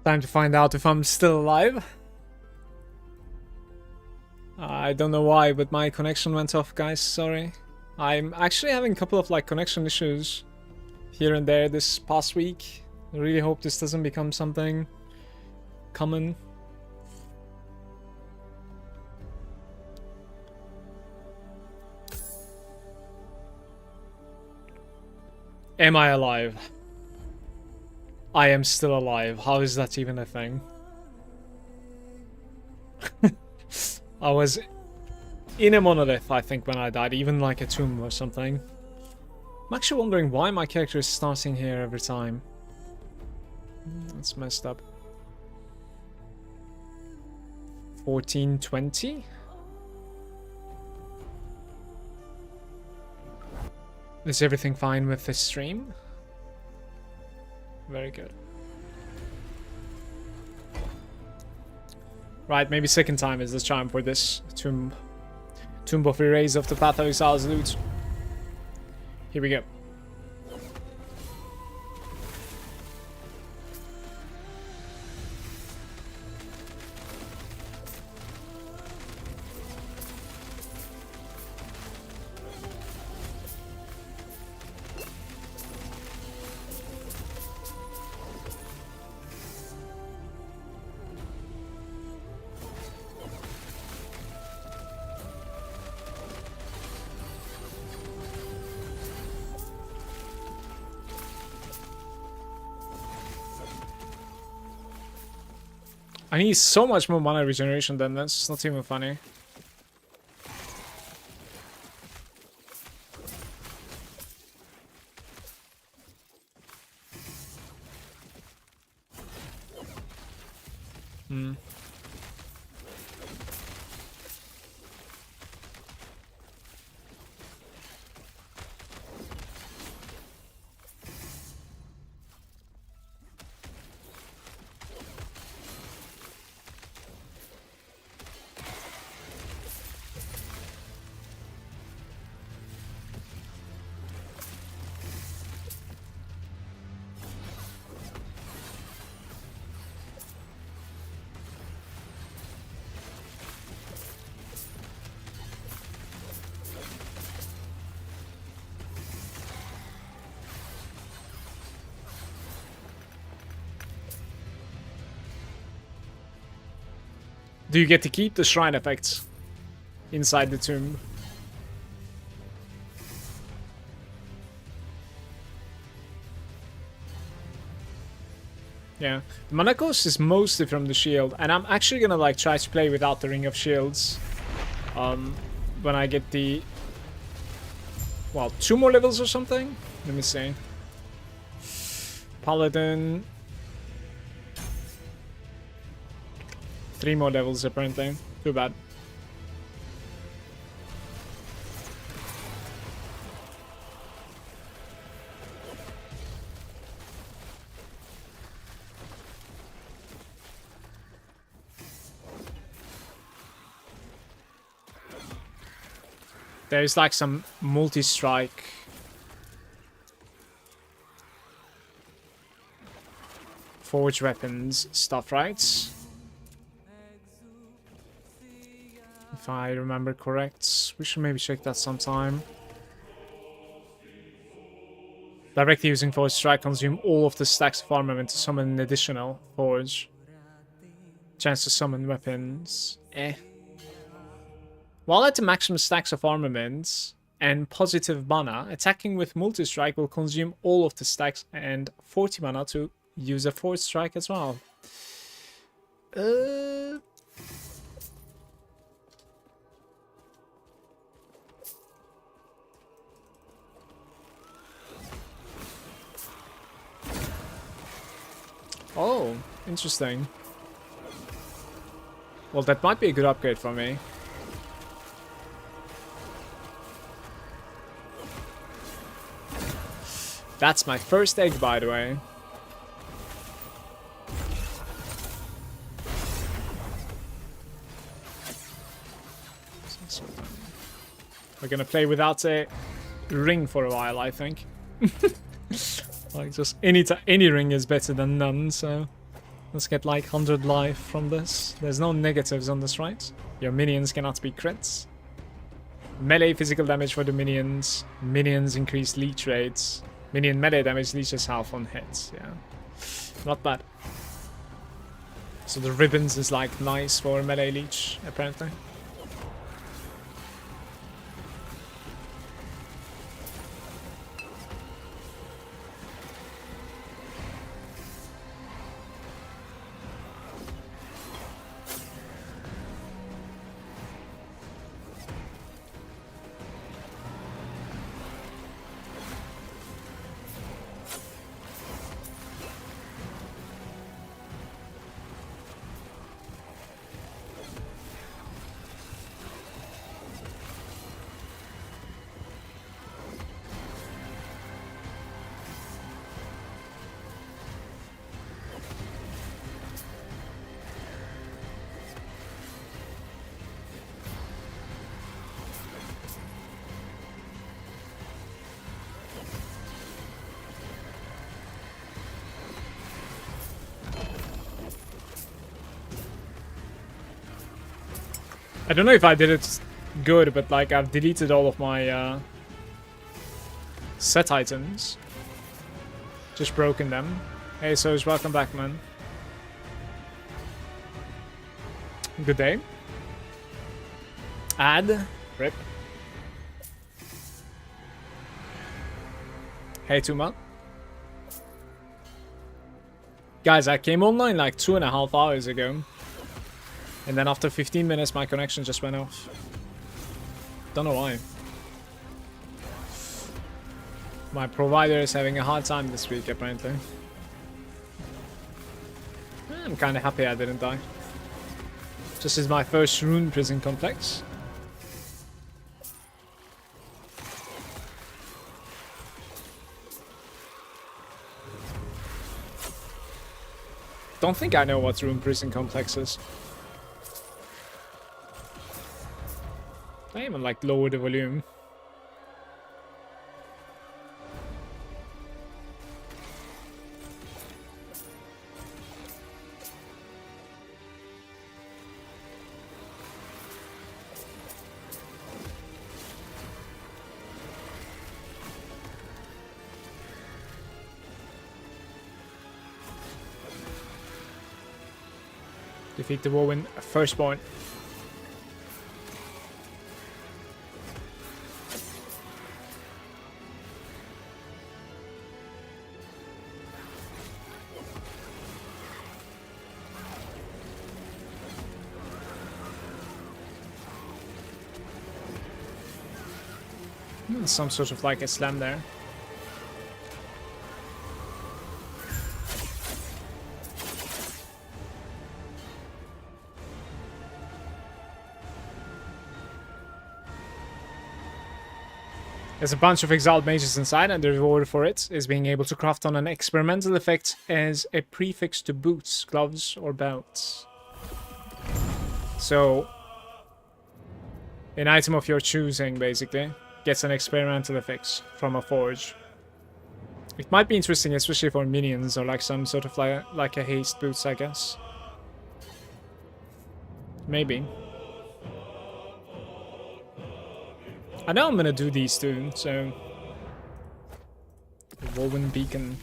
Time to find out if I'm still alive. I don't know why, but my connection went off, guys. Sorry. I'm actually having a couple of connection issues here and there this past week. I really hope this doesn't become something common. Am I alive? I am still alive. How is that even a thing? I was in a monolith, I think, when I died. Even like a tomb or something. I'm actually wondering why my character is starting here every time. That's messed up. 1420? Is everything fine with this stream? Very good. Right, maybe second time is the charm for this Tomb of Erase of the Path of Exile's loot. Here we go. I need so much more mana regeneration than that's not even funny. Do you get to keep the shrine effects inside the tomb? Yeah, the mana cost is mostly from the shield, and I'm actually gonna try to play without the Ring of Shields. When I get the 2 more levels or something. Let me see. Paladin. 3 more levels apparently. Too bad. There's some multi-strike forge weapons stuff, right? If I remember correct. We should maybe check that sometime. Directly using Forge Strike, consume all of the stacks of armament to summon an additional Forge. Chance to summon weapons. While at the maximum stacks of armament and positive mana, attacking with multi-strike will consume all of the stacks and 40 mana to use a Forge Strike as well. Oh, interesting. Well, that might be a good upgrade for me. That's my first egg, by the way. We're gonna play without a ring for a while, I think. Just any ring is better than none, so Let's get like 100 life from this. There's no negatives on this, right? Your minions cannot be crits. Melee physical damage for the minions. Minions increase leech rates. Minion melee damage leeches half on hits. Yeah. Not bad. So the ribbons is like nice for melee leech, apparently. I don't know if I did it good, but like I've deleted all of my set items. Just broken them. Hey, Soj, welcome back, man. Good day. Add. Rip. Hey, Tuma. Guys, I came online like 2.5 hours ago. And then after 15 minutes, my connection just went off. Don't know why. My provider is having a hard time this week, apparently. I'm kind of happy I didn't die. This is my first rune prison complex. Don't think I know what rune prison complex is. I even like lower the volume. Defeat the Woven firstborn. Some sort of like a slam there. There's a bunch of exiled mages inside, and the reward for it is being able to craft on an experimental effect as a prefix to boots, gloves, or belts. So, an item of your choosing, basically, gets an experimental effect from a forge. It might be interesting, especially for minions, or like some sort of like a haste boots, I guess. Maybe. I know I'm gonna do these two, so... Woven Beacon.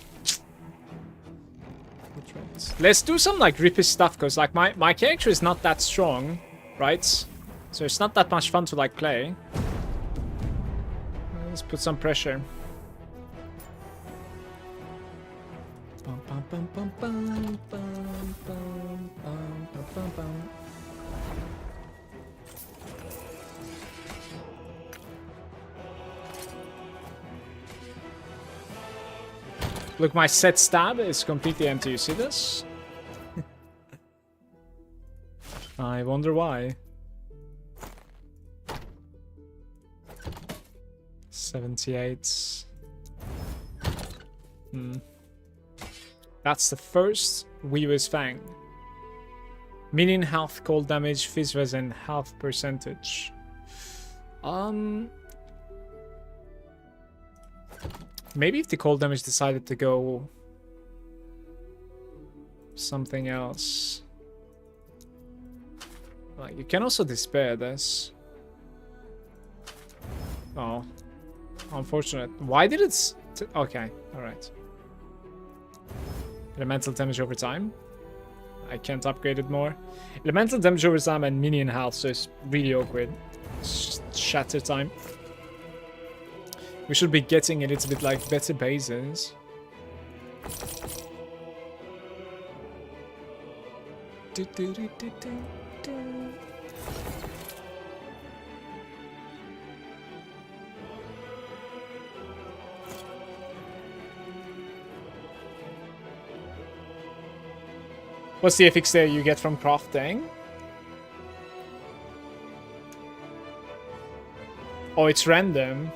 Let's do some like rippy stuff, because like my character is not that strong, right? So it's not that much fun to like play. Let's put some pressure. Look, my set stab is completely empty. You see this? I wonder why. 78. That's the first Weaver's Fang. Minion health, cold damage, fizz resin, health percentage. Maybe if the cold damage decided to go something else. Like, you can also despair this. Oh. Unfortunate. Why did it... Okay, alright. Elemental damage over time. I can't upgrade it more. Elemental damage over time and minion health, so it's really awkward. Shatter time. We should be getting a little bit like better bases. What's the FX there you get from crafting? Oh, it's random.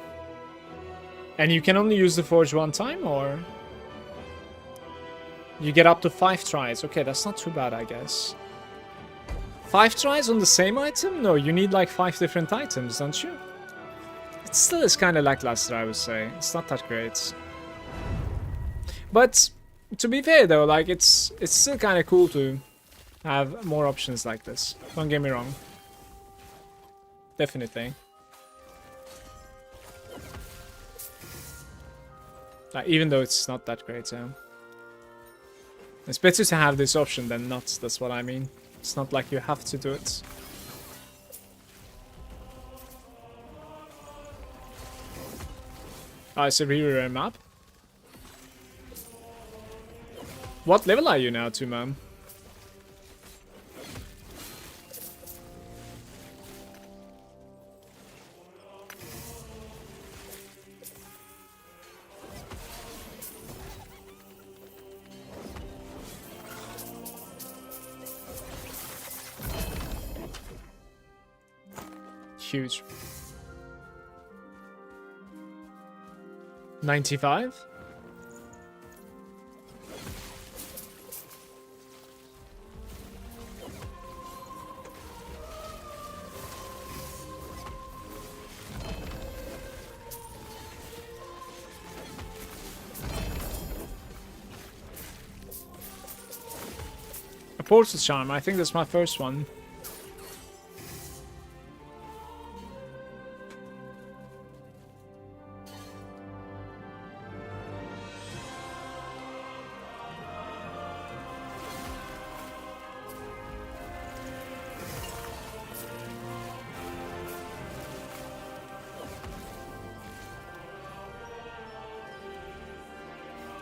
And you can only use the forge one time, or? You get up to 5 tries. Okay, that's not too bad, I guess. 5 tries on the same item? No, you need like 5 different items, don't you? It still is kind of lackluster, I would say. It's not that great. But to be fair though, like it's still kind of cool to have more options like this. Don't get me wrong. Definitely. Even though it's not that great, yeah. It's better to have this option than not, that's what I mean. It's not like you have to do it. Ah, it's a really rare map. What level are you now, Tumam? Huge. 95? A portal charm, I think that's my first one.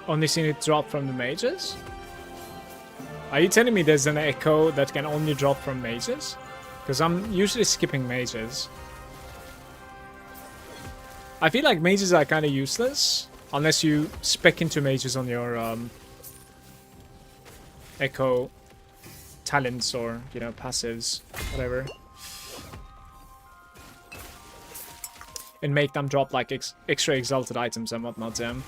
Only seen it drop from the mages? Are you telling me there's an echo that can only drop from mages? Because I'm usually skipping mages. I feel like mages are kind of useless unless you spec into mages on your echo talents or, you know, passives, whatever. And make them drop like extra exalted items and whatnot, damn.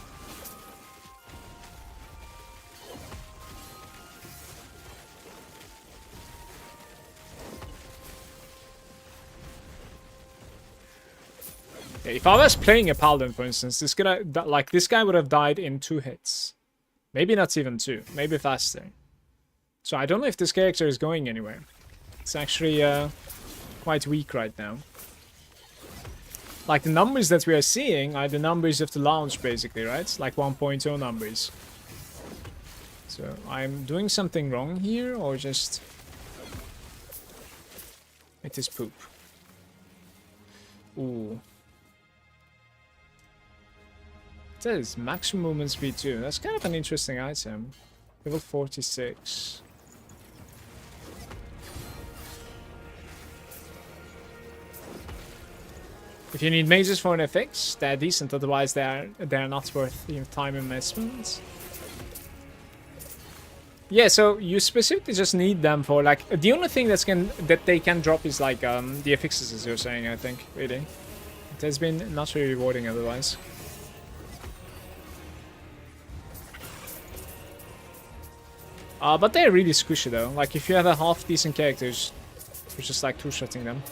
If I was playing a paladin, for instance, this guy would have died in 2 hits. Maybe not even 2. Maybe faster. So I don't know if this character is going anywhere. It's actually quite weak right now. Like, the numbers that we are seeing are the numbers of the launch, basically, right? Like 1.0 numbers. So I'm doing something wrong here, or just... It is poop. Ooh. That is maximum movement speed too. That's kind of an interesting item. Level 46. If you need mages for an FX, they're decent. Otherwise, they're not worth the time investment. Yeah, so you specifically just need them for like the only thing that they can drop is like the FXs, as you're saying. I think really, it has been not really rewarding otherwise. But they're really squishy though. Like if you have a half decent characters, you're just like two-shotting them.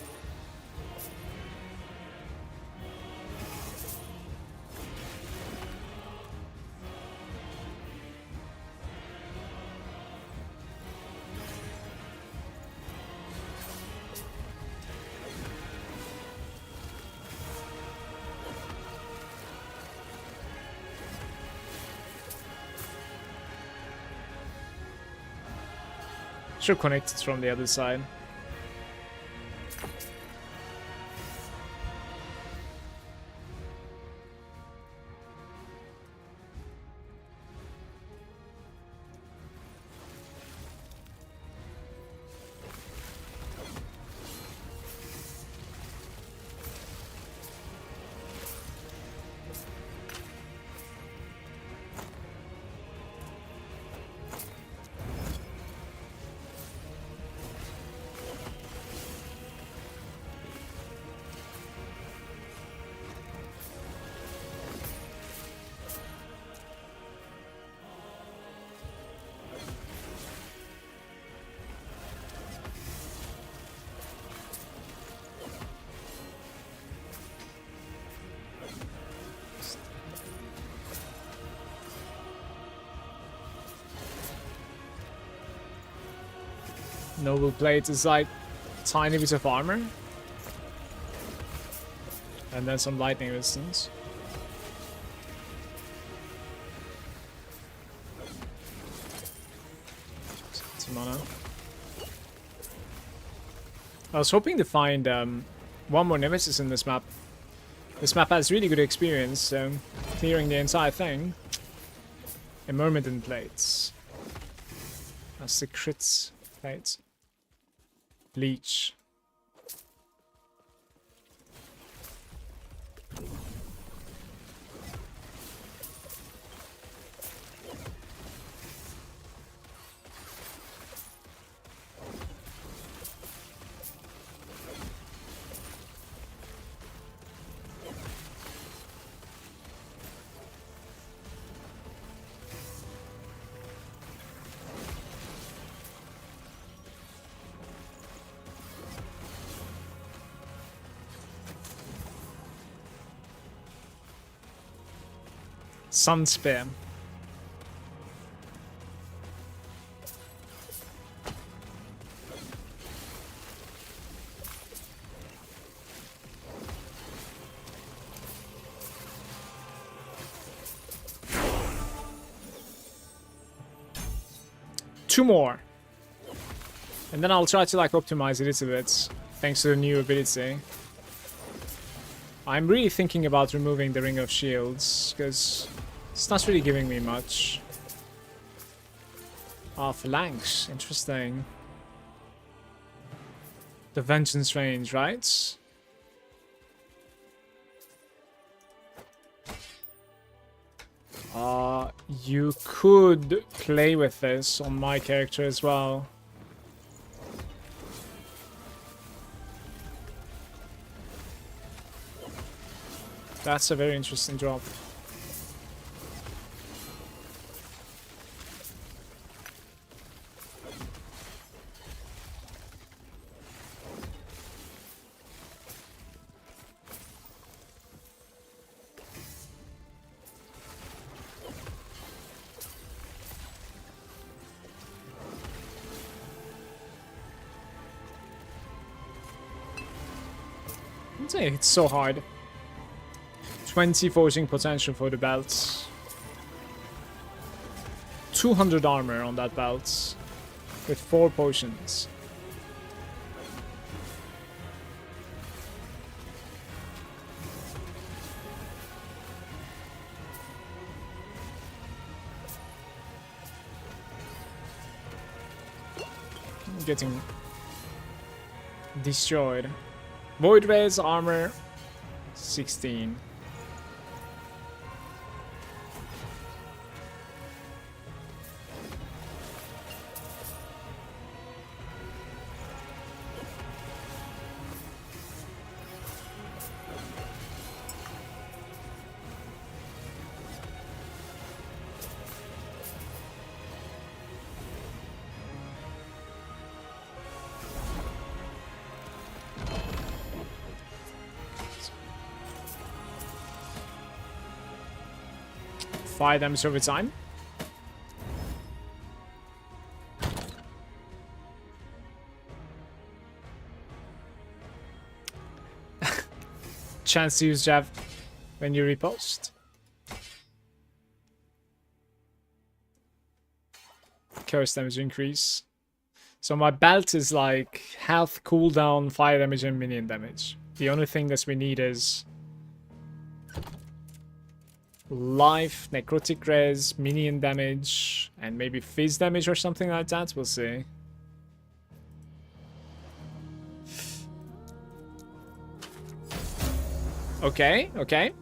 Should connect it from the other side. Noble plate is like tiny bit of armor. And then some lightning resistance. Some mana. I was hoping to find one more nemesis in this map. This map has really good experience, so clearing the entire thing. A Myrmidon plates. That's the crits plates. Leech. Sun Spear. Two more. And then I'll try to like optimize it a little bit, thanks to the new ability. I'm really thinking about removing the Ring of Shields, because it's not really giving me much. Ah, Phalanx. Interesting. The Vengeance range, right? You could play with this on my character as well. That's a very interesting drop. It's so hard. 20 forging potential for the belts. 200 armor on that belt. With 4 potions. Getting destroyed. Void Rays armor 16. Fire damage over time. Chance to use Jav when you repost. Curse damage increase. So my belt is like health, cooldown, fire damage, and minion damage. The only thing that we need is life, necrotic res, minion damage, and maybe fizz damage or something like that. We'll see. Okay, okay.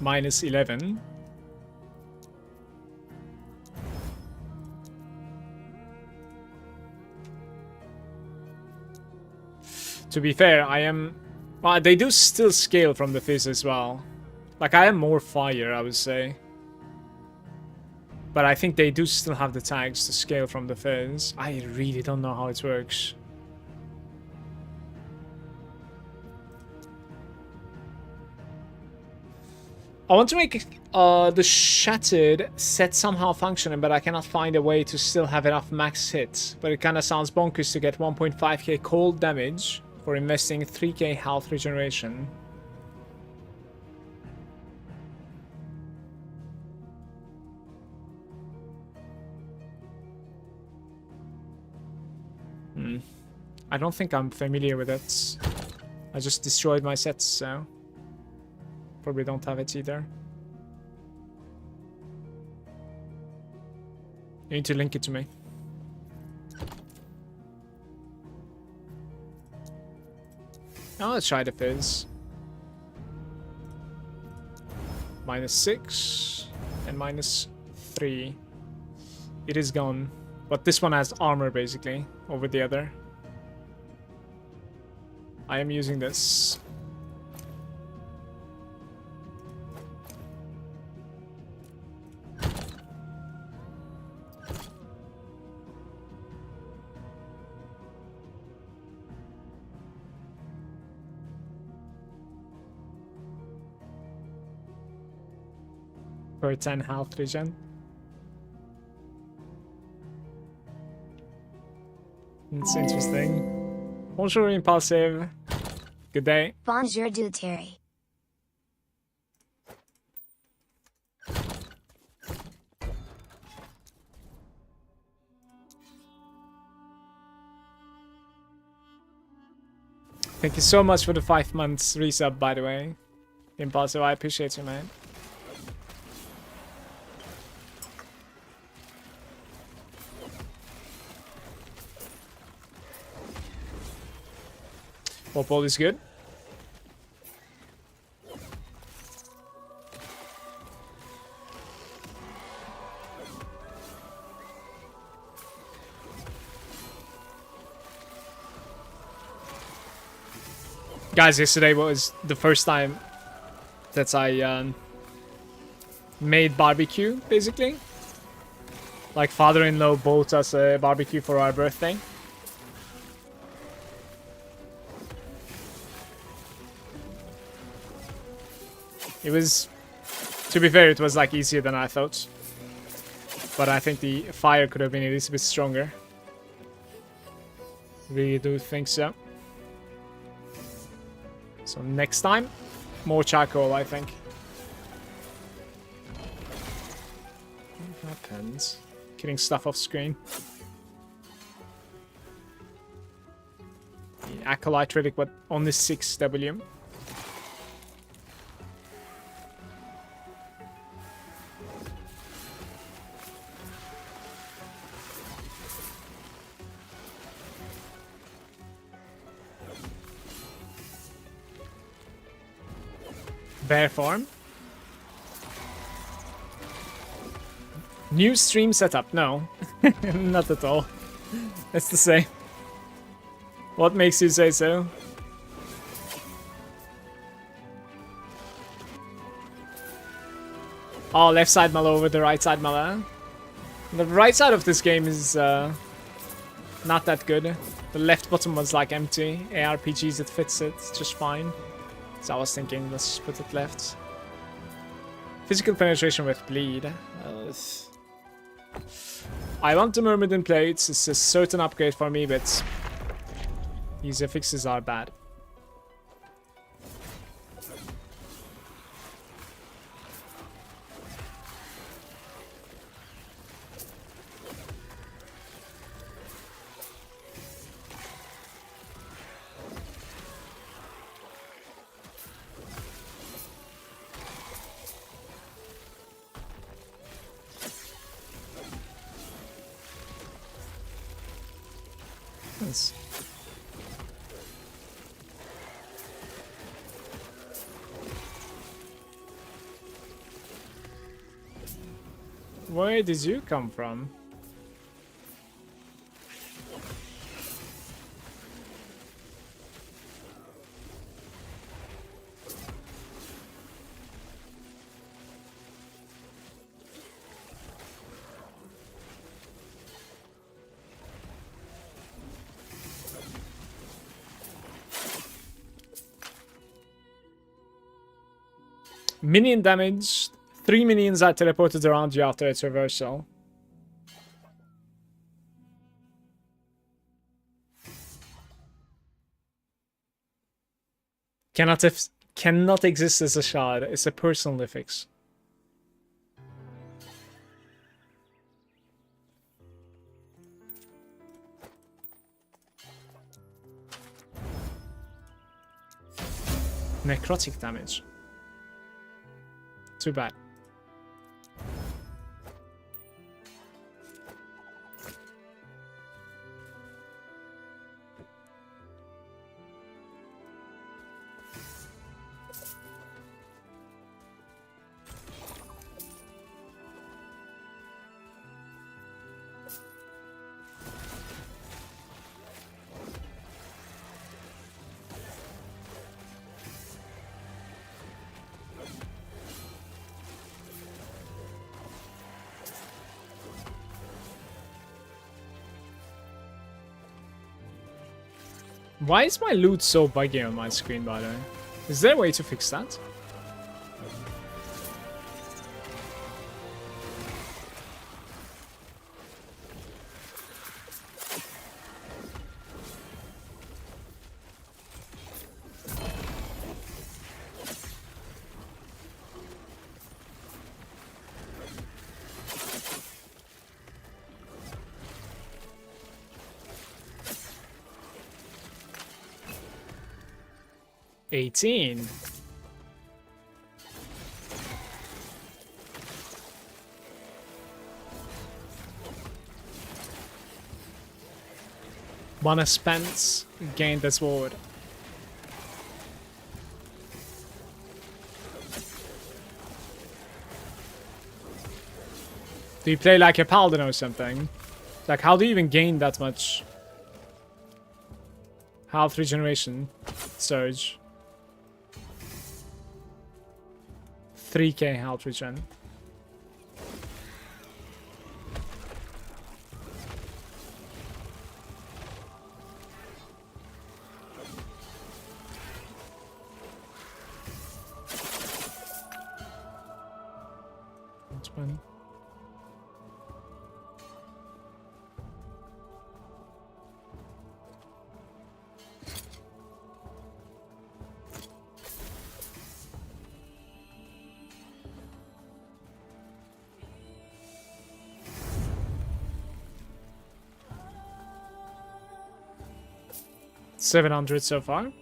Minus 11. To be fair, I am... Well, they do still scale from the fizz as well. Like, I am more fire, I would say. But I think they do still have the tags to scale from the fizz. I really don't know how it works. I want to make the Shattered set somehow functioning, but I cannot find a way to still have enough max hit. But it kind of sounds bonkers to get 1.5k cold damage for investing 3k health regeneration. I don't think I'm familiar with it. I just destroyed my sets, so... Probably don't have it either. You need to link it to me. Now let's try the fizz. -6 and -3. It is gone. But this one has armor basically over the other. I am using this. For 10 health regen. It's interesting. Bonjour, Impulsive. Good day. Bonjour, du Terry. Thank you so much for the 5 months resub, by the way. Impulsive, I appreciate you, man. Hope all is good. Guys, yesterday was the first time that I made barbecue, basically. Like, father-in-law bought us a barbecue for our birthday. It was, to be fair, it was like easier than I thought. But I think the fire could have been a little bit stronger. Really do think so. So next time, more charcoal, I think. What happens? Getting stuff off screen. The Acolyte Relic, but only 6 W. Bear farm. New stream setup? No. Not at all. It's the same. What makes you say so? Oh, left side Mala over the right side Mala. The right side of this game is not that good. The left bottom was like empty. ARPGs, it fits it just fine. So I was thinking, let's put it left. Physical penetration with bleed. I want the Myrmidon plates. It's a certain upgrade for me, but these affixes are bad. sense. Where did you come from? Minion damage. 3 minions are teleported around you after its reversal. Cannot exist as a shard. It's a personal fix. Necrotic damage. Too bad. Why is my loot so buggy on my screen, by the way? Is there a way to fix that? $18. Mana spent, gained the sword. Do you play like a paladin or something? Like, how do you even gain that much health regeneration surge? 3k health regen. That's funny. $700 so far.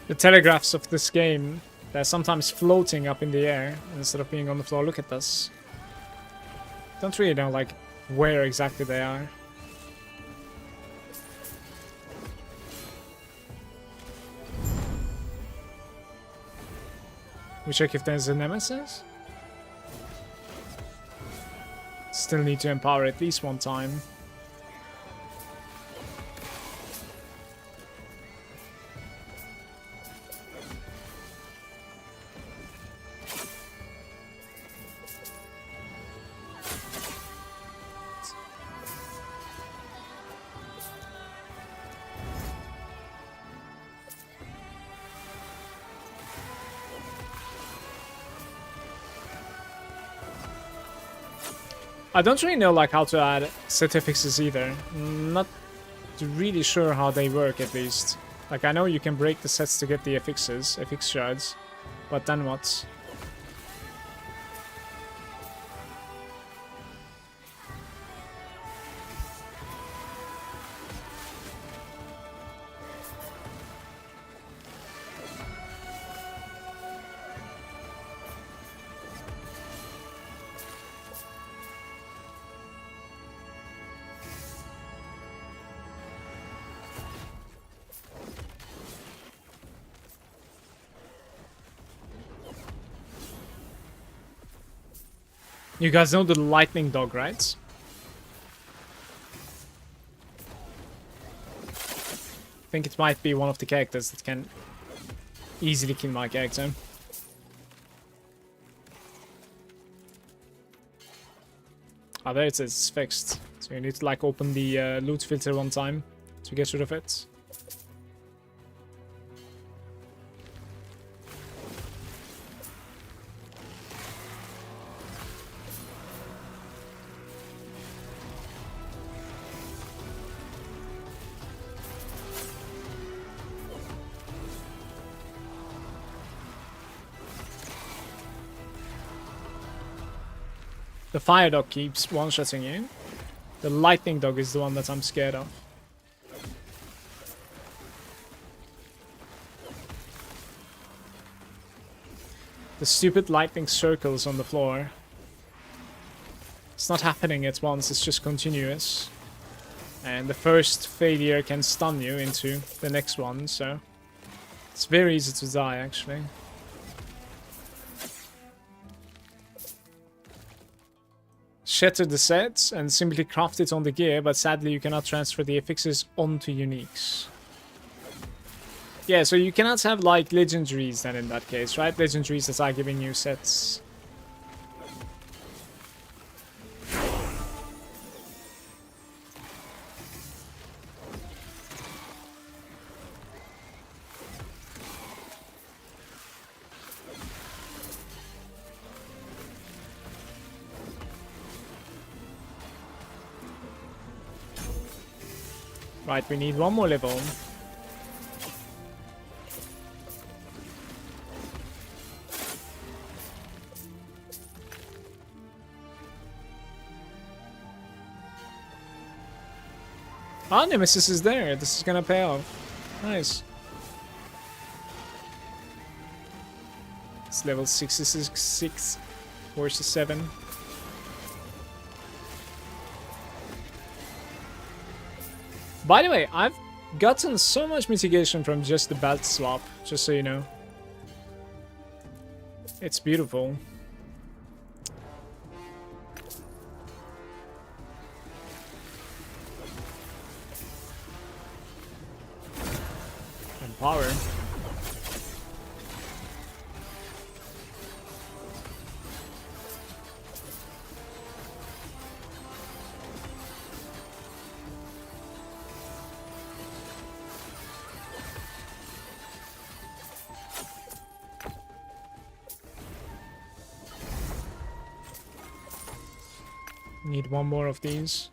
The telegraphs of this game, they're sometimes floating up in the air instead of being on the floor. Look at this. Don't really know like where exactly they are. We check if there's a nemesis. Still need to empower at least one time. I don't really know like how to add set affixes either. Not really sure how they work at least. Like I know you can break the sets to get the affixes, affix shards, but then what? You guys know the lightning dog, right? I think it might be one of the characters that can easily kill my character. Oh, there it says it's fixed. So you need to like open the loot filter one time to get rid of it. The fire dog keeps one-shotting you. The lightning dog is the one that I'm scared of. The stupid lightning circles on the floor. It's not happening at once, it's just continuous. And the first failure can stun you into the next one, so it's very easy to die actually. Shatter the sets and simply craft it on the gear, but sadly you cannot transfer the affixes onto uniques. Yeah, so you cannot have like legendaries then in that case, right? Legendaries that are giving you sets. Right, we need one more level. Ah, Nemesis is there. This is gonna pay off. Nice. It's level 66 versus 7. By the way, I've gotten so much mitigation from just the belt swap, just so you know. It's beautiful. And power. Need one more of these.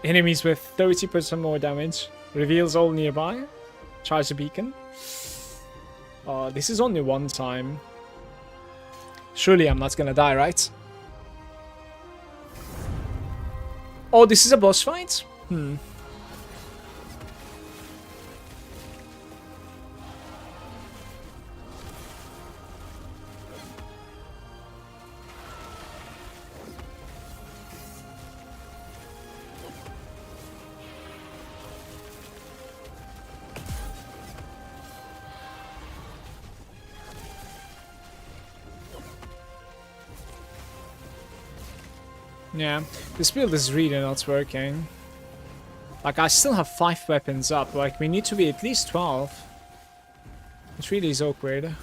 Enemies with 30% more damage. Reveals all nearby. Charge the beacon. This is only one time. Surely I'm not gonna die, right? Oh, this is a boss fight? Yeah, this build is really not working. Like, I still have 5 weapons up. Like, we need to be at least 12. It really is awkward.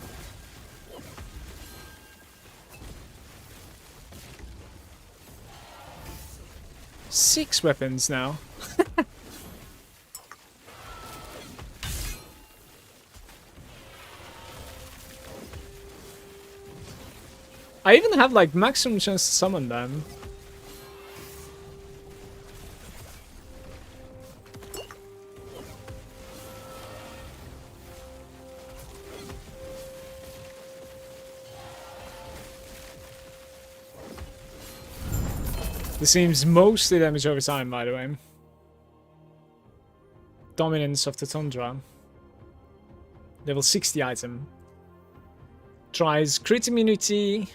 Six weapons now. I even have like maximum chance to summon them. This seems mostly damage over time, by the way. Dominance of the Tundra. Level 60 item. Tries crit immunity.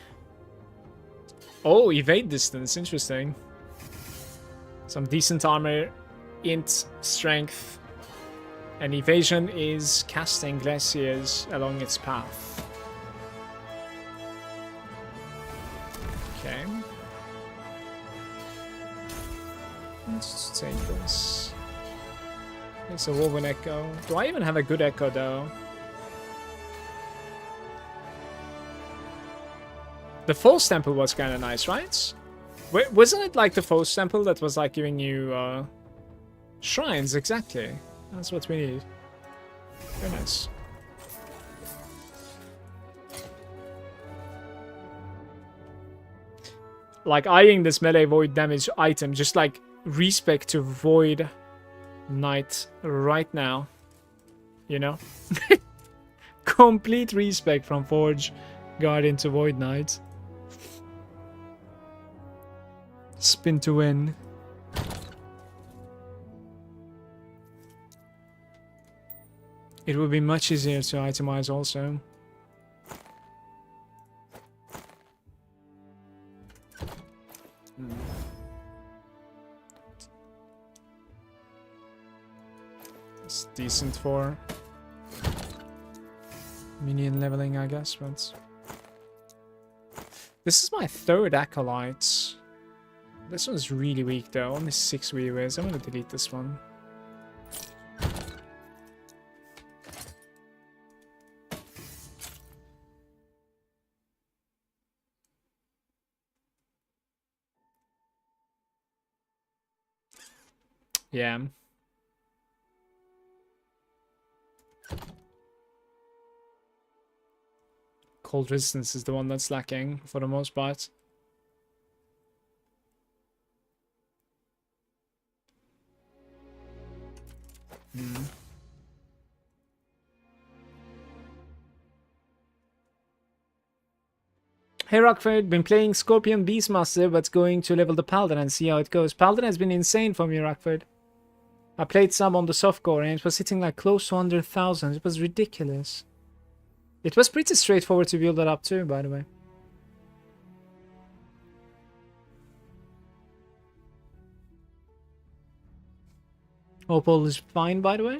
Oh, evade distance, interesting. Some decent armor, int, strength. And evasion is casting glaciers along its path. Okay. Let's take this. It's a woven echo. Do I even have a good echo though? The false temple was kind of nice, right? Wasn't it like the false temple that was like giving you shrines? Exactly. That's what we need. Very nice. Like eyeing this melee void damage item, just like respect to Void Knight right now. You know? Complete respect from Forge Guardian to Void Knight. Spin to win. It would be much easier to itemize also. It's decent for minion leveling, I guess, but this is my third acolyte. This one's really weak though, only 6 weavers. I'm gonna delete this one. Yeah. Cold resistance is the one that's lacking for the most part. Hey Rockford, been playing Scorpion Beastmaster, but going to level the Paladin and see how it goes. Paladin has been insane for me, Rockford. I played some on the softcore and it was hitting like close to 100,000. It was ridiculous. It was pretty straightforward to build that up too, by the way. Opal is fine, by the way.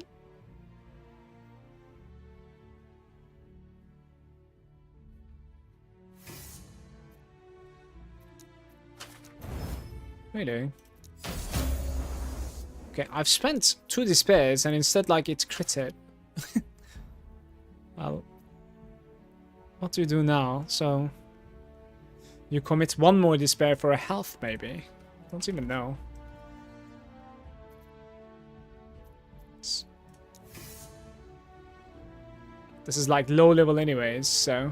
Really? Okay, I've spent 2 despairs and instead like it's critted. Well, what do you do now? So you commit 1 more despair for a health, maybe? Don't even know. This is like low level anyways, so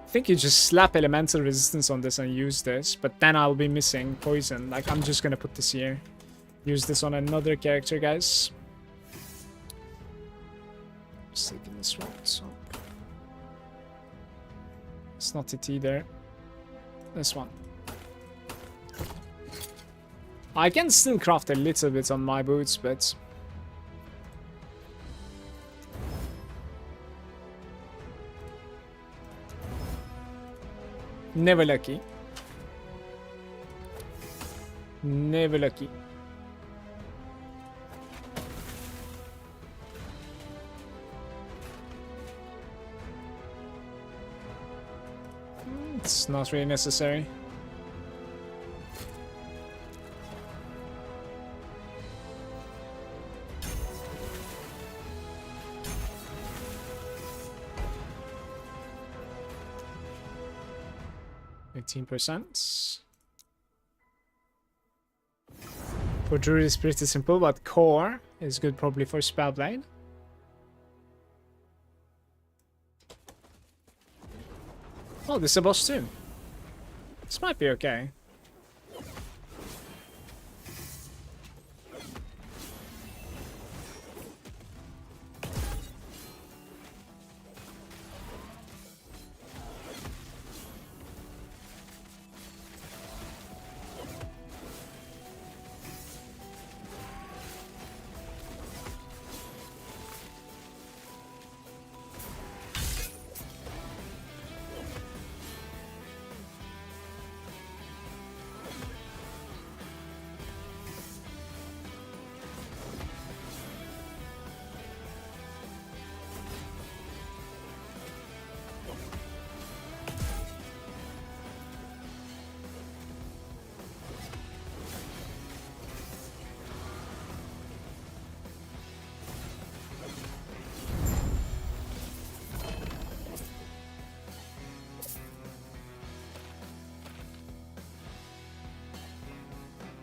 I think you just slap elemental resistance on this and use this, but then I'll be missing poison. Like, I'm just gonna put this here. Use this on another character, guys. Just taking this one, so it's not it either. This one. I can still craft a little bit on my boots, but never lucky. Never lucky. It's not really necessary. 15%. For Druid is pretty simple, but Core is good probably for Spellblade. Oh, this is a boss too. This might be okay.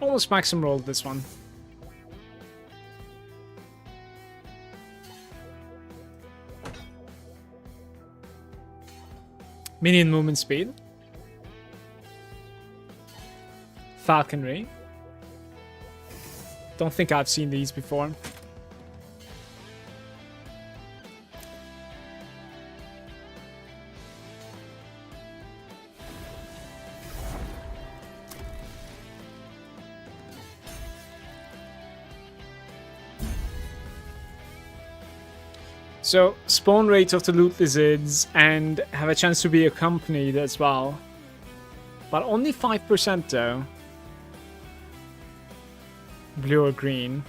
Almost maximum rolled this one. Minion movement speed. Falconry. Don't think I've seen these before. So, spawn rate of the loot lizards and have a chance to be accompanied as well. But only 5% though. Blue or green.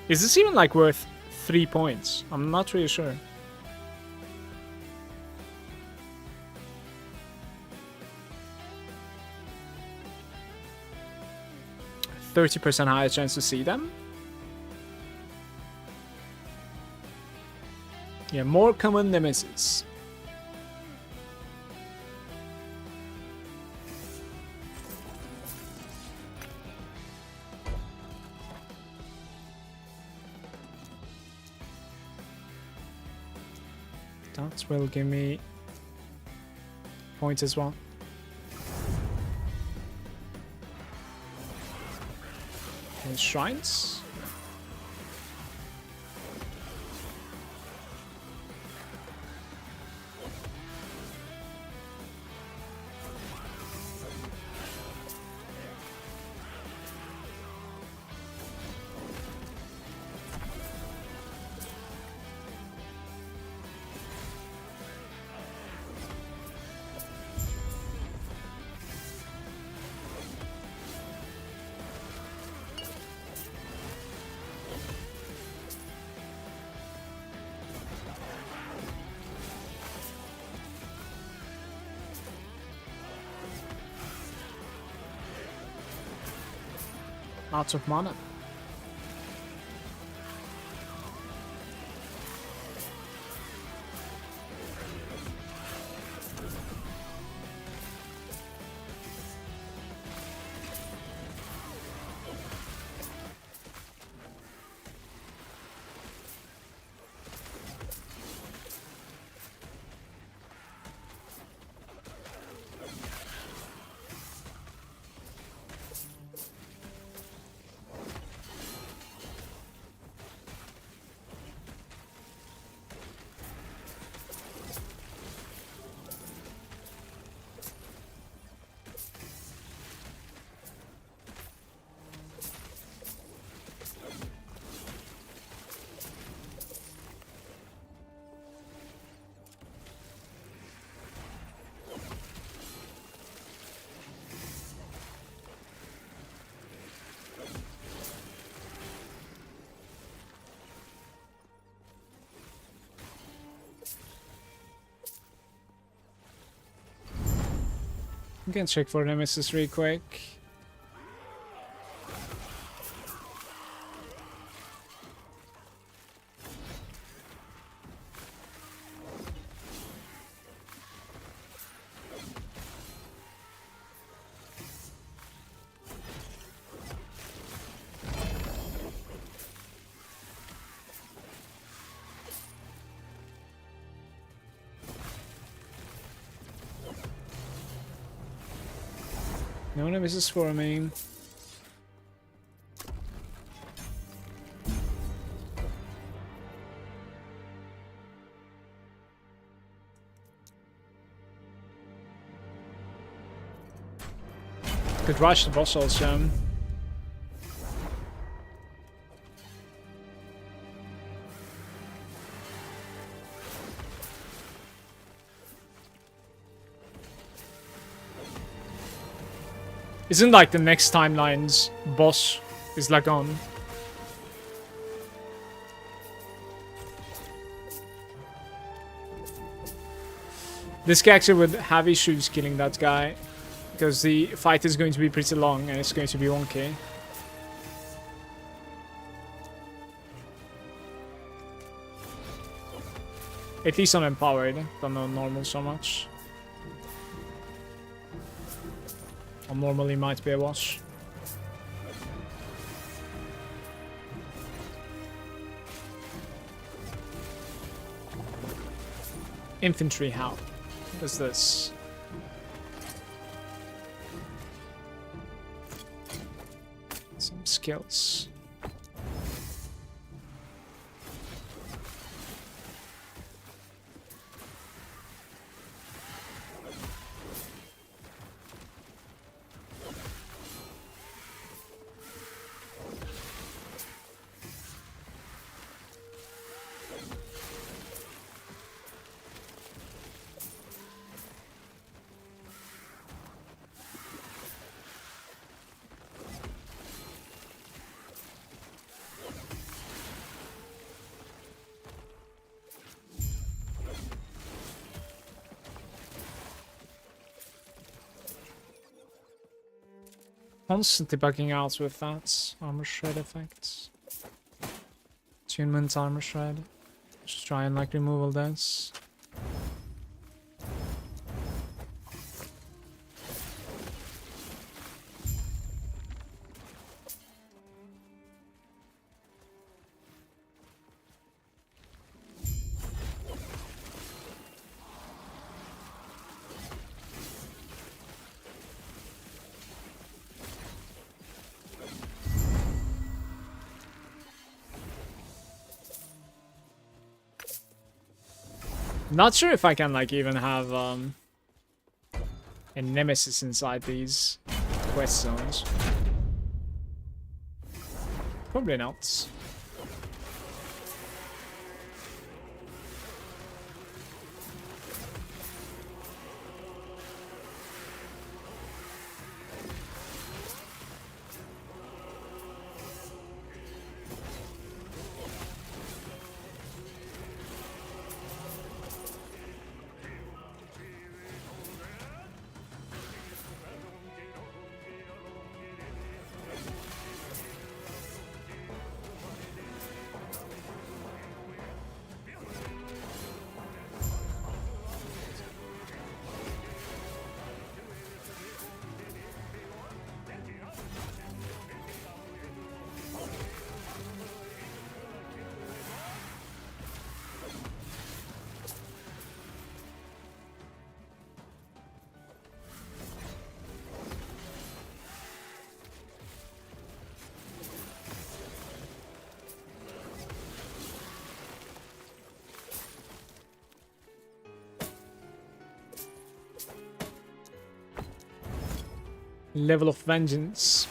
Is this even like worth 3 points? I'm not really sure. %30 higher chance to see them. Yeah, more common nemesis. That will give me points as well. And shrines. Lots of mana. You can check for nemesis real quick. No nemesis for me. Could rush the boss also. Isn't like the next timeline's boss is Lagon? This guy actually would have issues killing that guy because the fight is going to be pretty long and it's going to be wonky. At least on empowered, don't on normal so much. On normally might be a wash. Infantry, how? What is this? Some skills. Constantly bugging out with that armor shred effect. Attunement armor shred. Just try and like remove all this. Not sure if I can like even have a nemesis inside these quest zones. Probably not. Level of vengeance.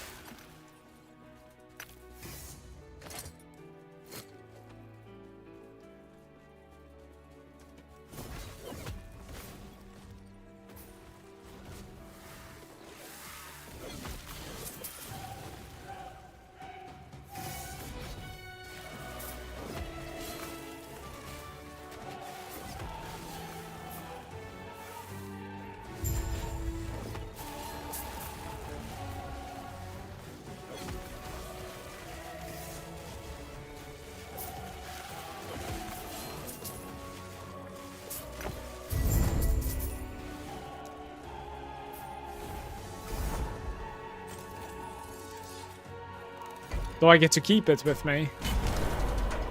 Do I get to keep it with me?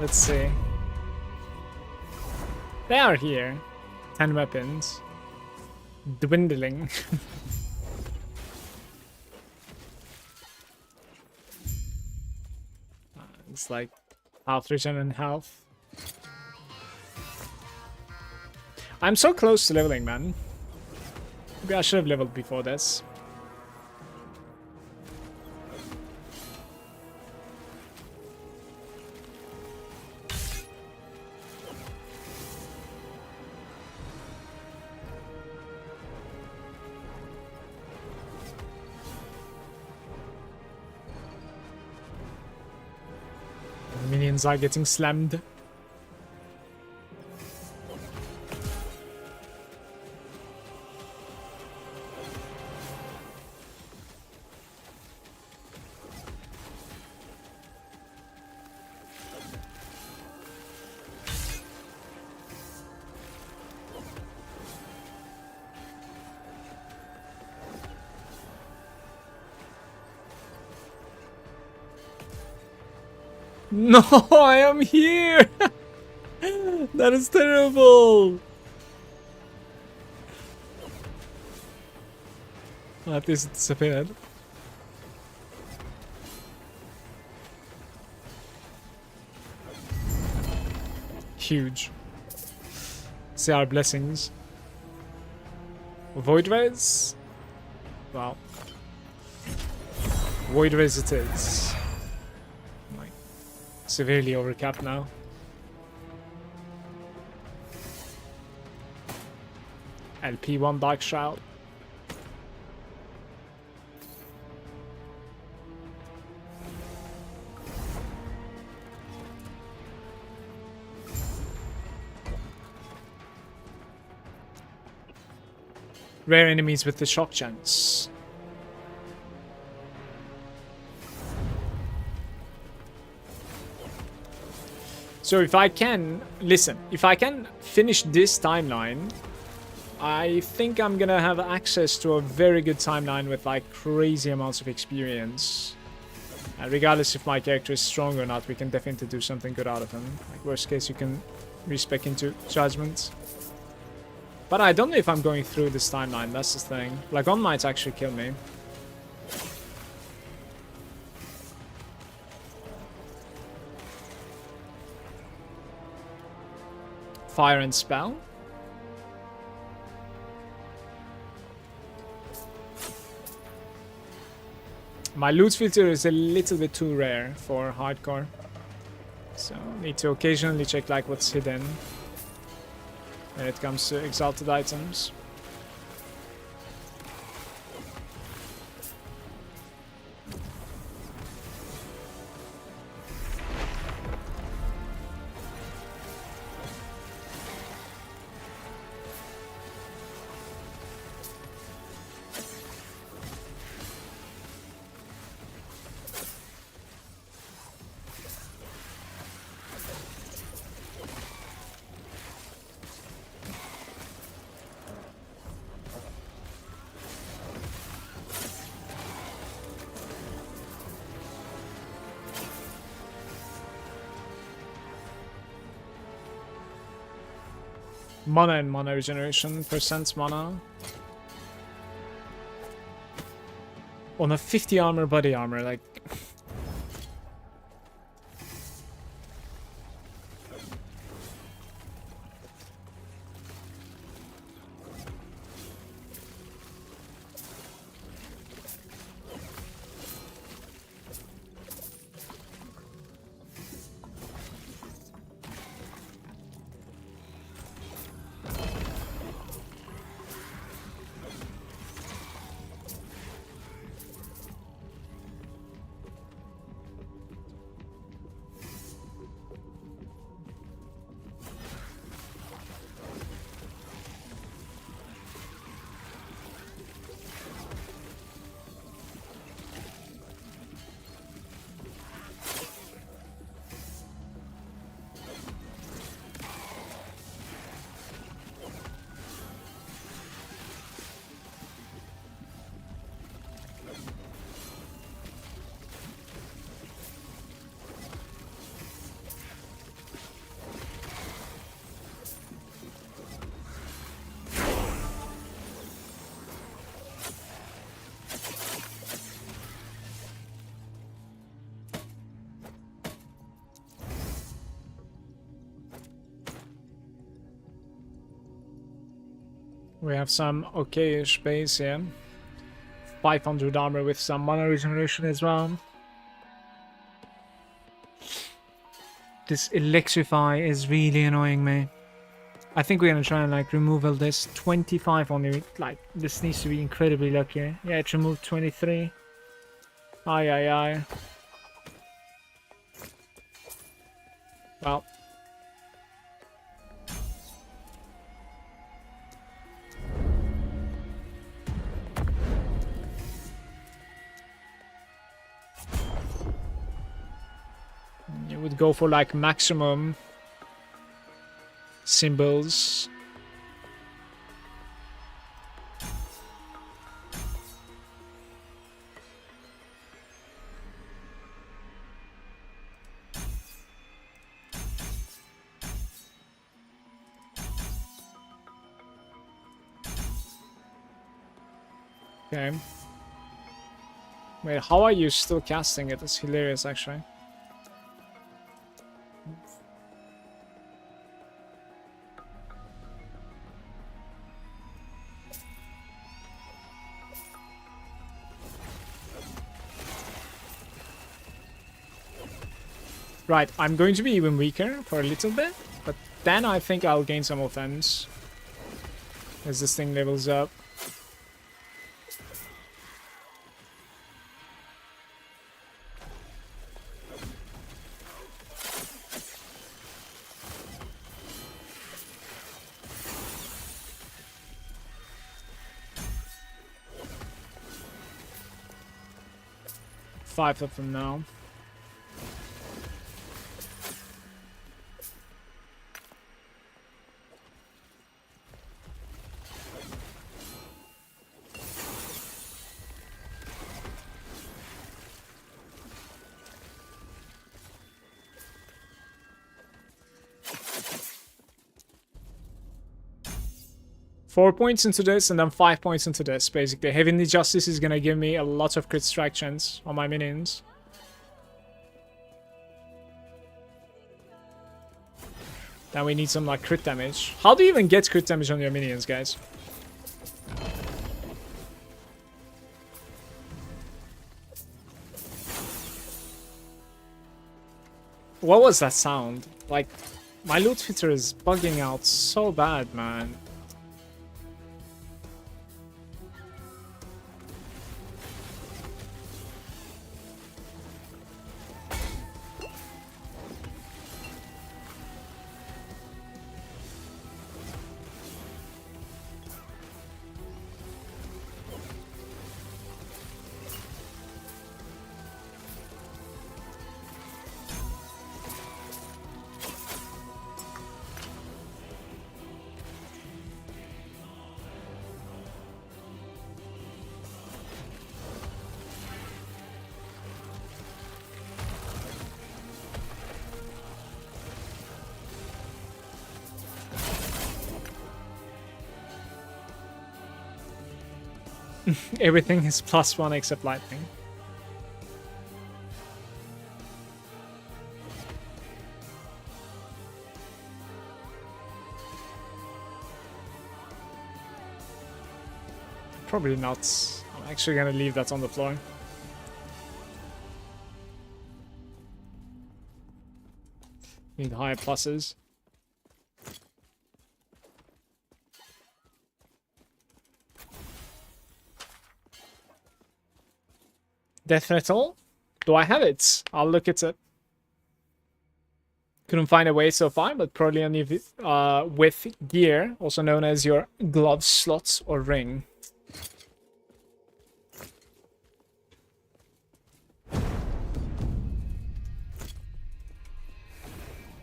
Let's see. They are here. 10 weapons. Dwindling. It's like half regen and half. I'm so close to leveling, man. Maybe I should have leveled before this. Minions are getting slammed. No, I am here! That is terrible! At least it disappeared. Huge. See our blessings. Void Rays? Wow. Void Rays it is. Severely overcapped now. LP1 Dark Shroud. Rare enemies with the shock chance. So if I can, listen, if I can finish this timeline, I think I'm gonna have access to a very good timeline with like crazy amounts of experience. And regardless if my character is strong or not, we can definitely do something good out of him. Like worst case, you can respec into Judgment. But I don't know if I'm going through this timeline, that's the thing. Like one might actually kill me. Fire and Spell. My loot filter is a little bit too rare for hardcore. So need to occasionally check like what's hidden when it comes to exalted items. Mana and mana regeneration, percent mana. On a 50 armor body armor, like... We have some okay-ish base here. 500 armor with some mana regeneration as well. This electrify is really annoying me. I think we're gonna try and like remove all this. 25 only. Like this needs to be incredibly lucky. Yeah, it removed 23. Aye aye aye. Well. You would go for like maximum symbols. Okay. Wait, how are you still casting it? It's hilarious, actually. Right, I'm going to be even weaker for a little bit, but then I think I'll gain some offense as this thing levels up. Five of them now. Four points into this and then 5 points into this, basically. Heavenly Justice is gonna give me a lot of crit strike chance on my minions. Then we need some like crit damage. How do you even get crit damage on your minions, guys? What was that sound? Like, my loot filter is bugging out so bad, man. Everything is +1 except lightning. Probably not. I'm actually gonna leave that on the floor. Need higher pluses. Death Metal? Do I have it? I'll look at it. Couldn't find a way so far, but probably only with gear, also known as your glove slots or ring.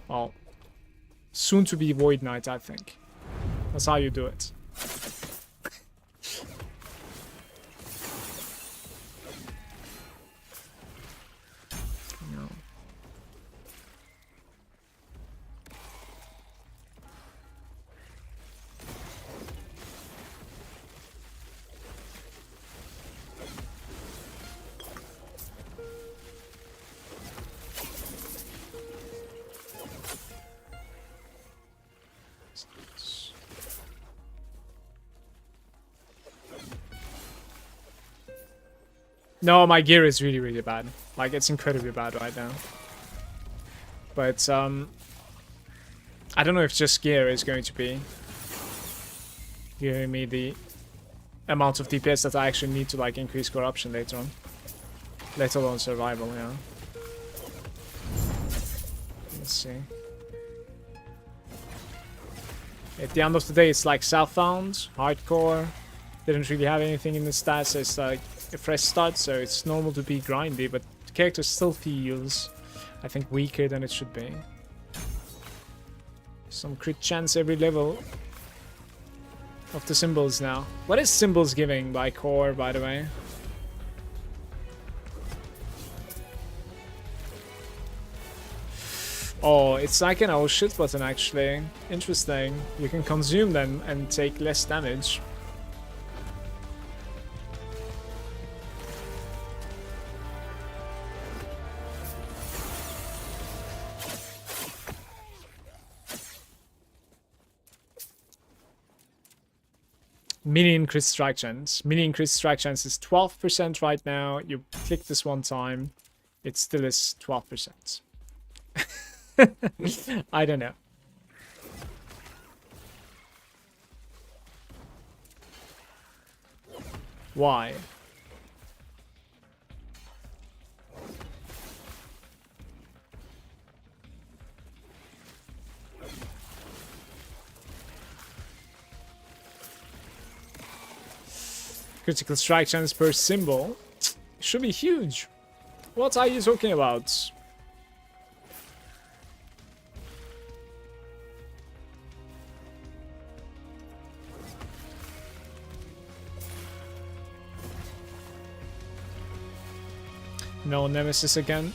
Well, soon to be Void Knight, I think. That's how you do it. No, my gear is really, really bad. Like, it's incredibly bad right now. But, I don't know if just gear is going to be giving me the amount of DPS that I actually need to, like, increase corruption later on. Let alone survival, yeah. Let's see. At the end of the day, it's like Southbound, Hardcore. Didn't really have anything in the stats, so it's like a fresh start, so it's normal to be grindy, but the character still feels, I think, weaker than it should be. Some crit chance every level of the symbols now. What is symbols giving by core, by the way? Oh, it's like an oh shit button actually. Interesting. You can consume them and take less damage. Mini increased strike chance. Mini increased strike chance is 12% right now. You click this one time, it still is 12%. I don't know. Why? Critical strike chance per symbol should be huge. What are you talking about? No Nemesis again.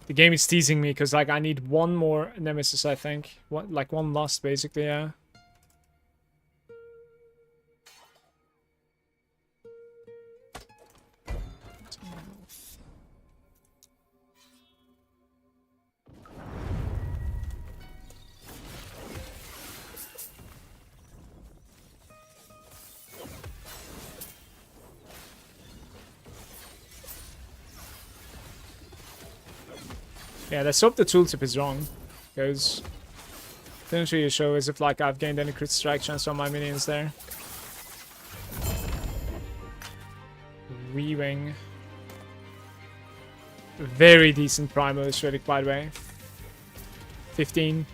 The game is teasing me because, like, I need one more Nemesis, I think. Like one last, basically, yeah. Yeah, let's hope the tooltip is wrong, because it didn't really show as if like I've gained any crit strike chance on my minions there. Weaving. Very decent primal aesthetic, by the way. 15.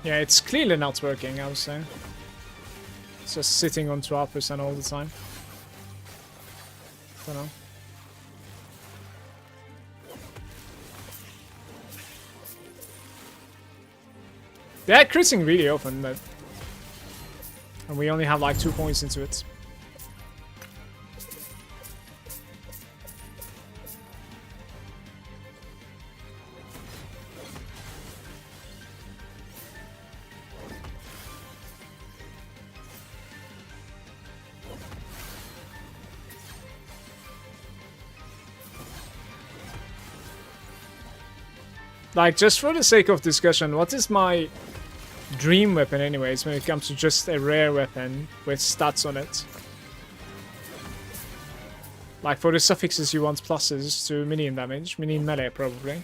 Yeah, it's clearly not working, I would say. It's just sitting on 12% all the time. Don't know. They're critting really often, but... And we only have like 2 points into it. Like, just for the sake of discussion, what is my dream weapon anyways when it comes to just a rare weapon with stats on it? Like, for the suffixes you want pluses to minion damage, minion melee probably.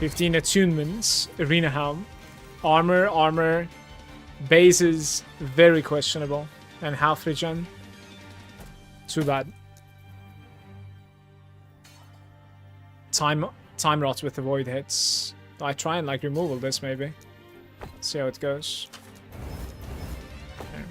15 attunements. Arena helm. Armor. Base is very questionable. And half regen. Too bad. Time rot with the void hits. I try and like removal this maybe. See how it goes. Okay.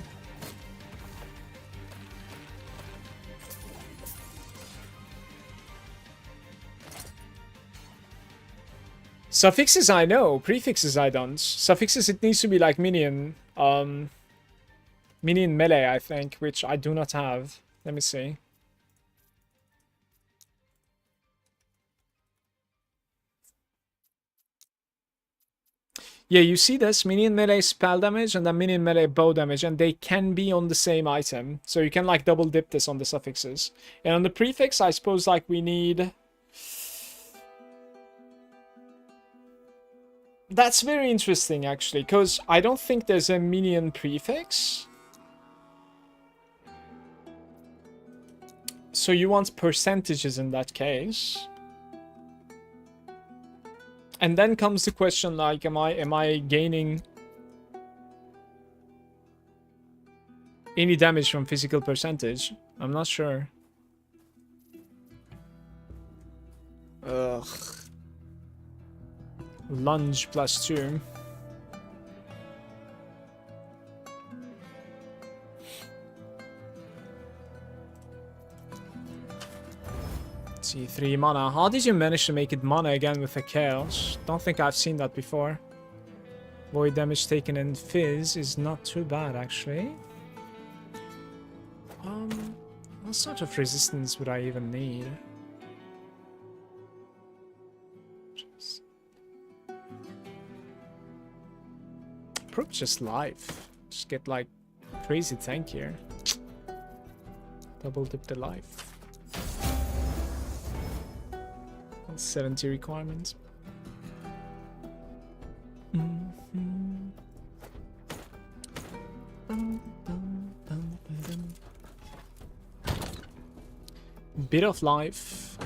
Suffixes I know, prefixes I don't. Suffixes it needs to be like minion melee I think, which I do not have. Let me see. Yeah, you see this minion melee spell damage and then minion melee bow damage, and they can be on the same item. So you can like double dip this on the suffixes. And on the prefix, I suppose like we need... That's very interesting actually, because I don't think there's a minion prefix. So you want percentages in that case. And then comes the question like, am I gaining any damage from physical percentage? I'm not sure. Ugh. Lunge +2. See, 3 mana. How did you manage to make it mana again with the chaos? Don't think I've seen that before. Void damage taken in Fizz is not too bad, actually. What sort of resistance would I even need? Probably just life. Just get like crazy tank here. Double dip the life. 70 requirements. Bit of life.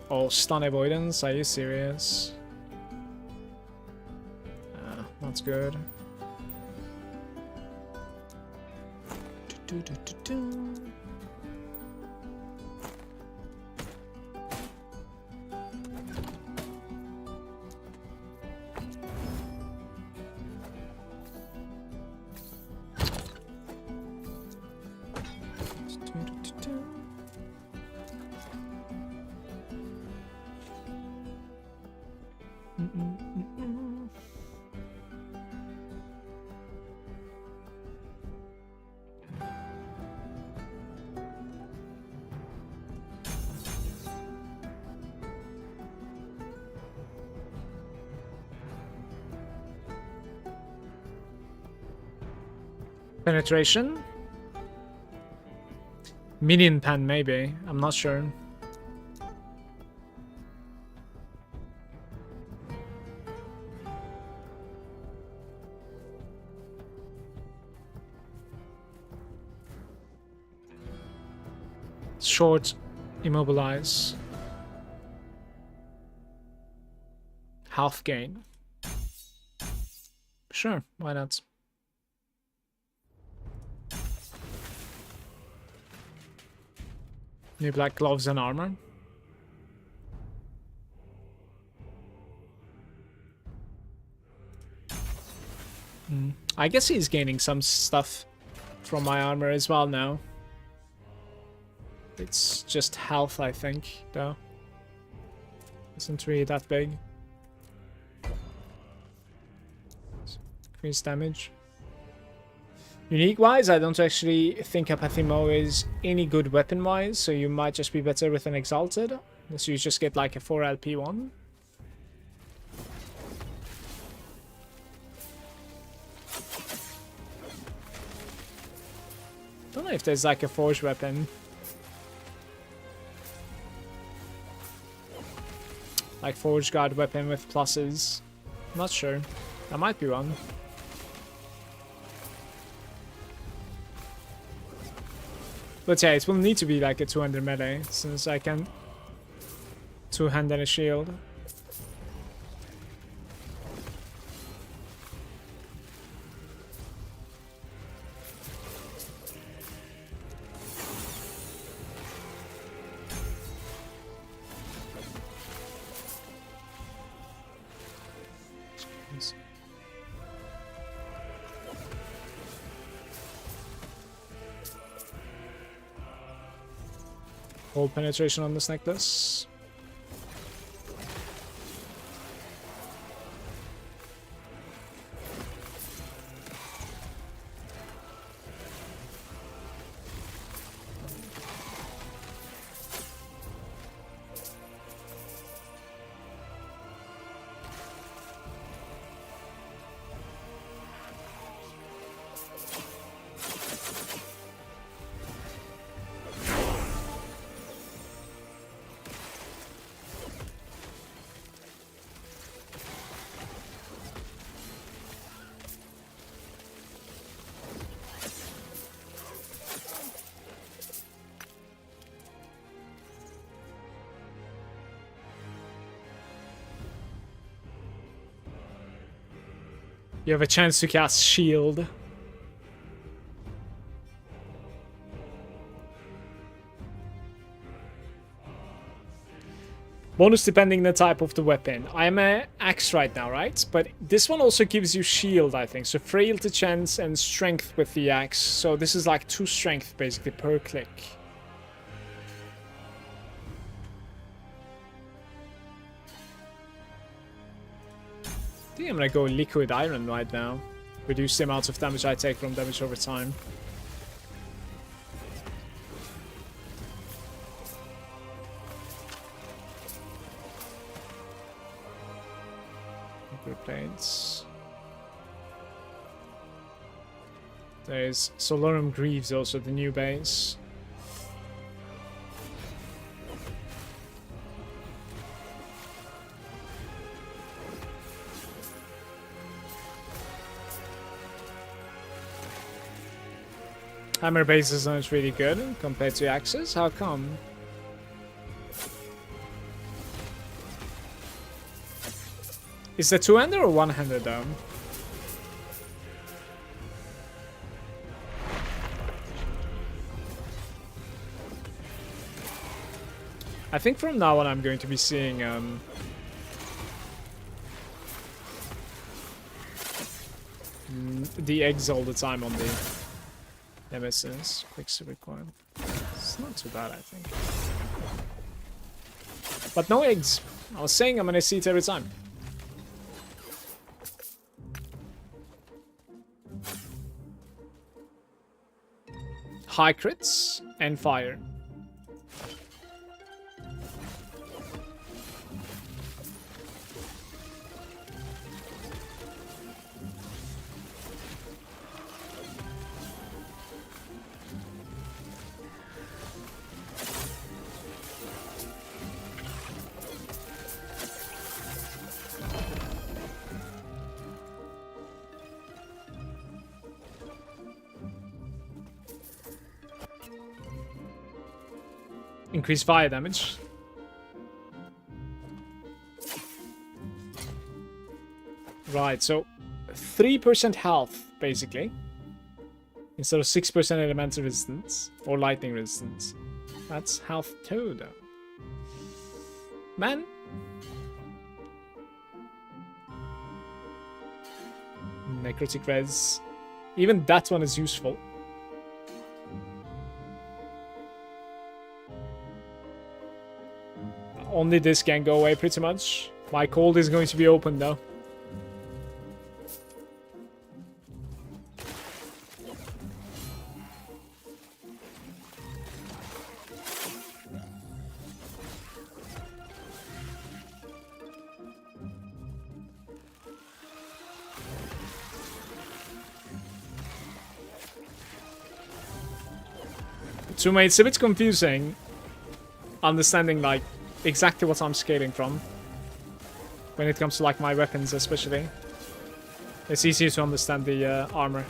Oh, stun avoidance. Are you serious? That's good. Penetration? Minion pen, maybe. I'm not sure. Short, immobilize. Half gain. Sure, why not? New black gloves and armor. I guess he's gaining some stuff from my armor as well now. It's just health, I think, though. Isn't really that big. Increase damage. Unique-wise, I don't actually think Apathy Mo is any good weapon-wise, so you might just be better with an Exalted. Unless you just get like a 4 LP one. Don't know if there's like a Forge weapon. Like Forge Guard weapon with pluses. Not sure. There might be one. But yeah, it will need to be like a 200 melee, since I can Two-hand and a shield. Hold penetration on this necklace. You have a chance to cast shield. Bonus depending the type of the weapon. I'm a axe right now, right? But this one also gives you shield, I think. So frailty chance and strength with the axe. So this is like 2 strength basically per click. I think I'm gonna go liquid iron right now. Reduce the amount of damage I take from damage over time. Plates. There's Solorum Greaves also, the new base. Hammer bases aren't really good compared to axes. How come? Is that two-handed or one-handed though? I think from now on I'm going to be seeing the eggs all the time on the MSS. Quicksilver required. It's not too bad, I think. But no eggs. I was saying I'm gonna see it every time. High crits and fire. Increase fire damage. Right, so 3% health, basically. Instead of 6% elemental resistance or lightning resistance. That's health too, though. Man. Necrotic res. Even that one is useful. Only this can go away pretty much. My cold is going to be open though. So mate, it's a bit confusing understanding like exactly what I'm scaling from when it comes to like my weapons especially. It's easier to understand the armor.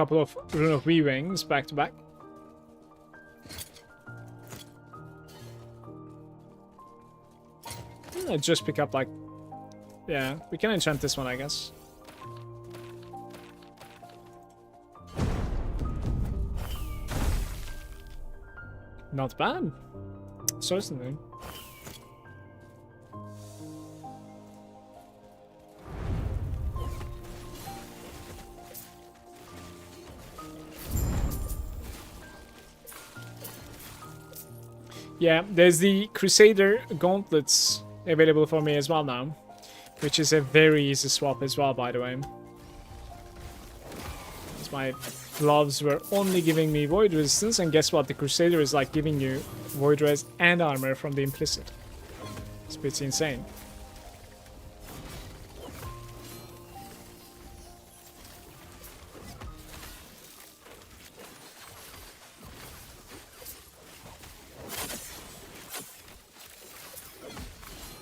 couple of Rune of Weavings back to back. Just pick up like... Yeah, we can enchant this one, I guess. Not bad. Certainly. Yeah, there's the Crusader Gauntlets available for me as well now, which is a very easy swap as well, by the way. As my gloves were only giving me void resistance, and guess what? The Crusader is like giving you void res and armor from the implicit. It's pretty insane.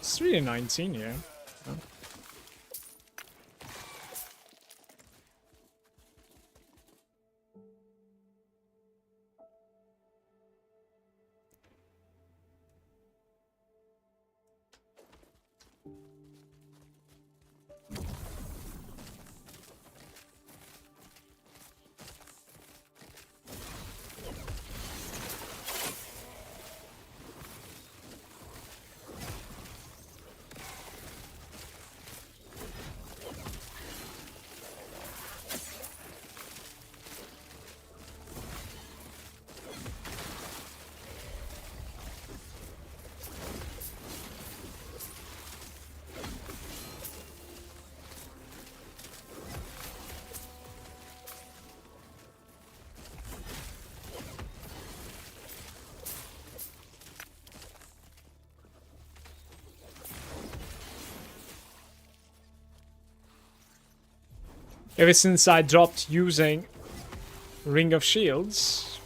It's really 19 here. Huh? Ever since I dropped using Ring of Shields,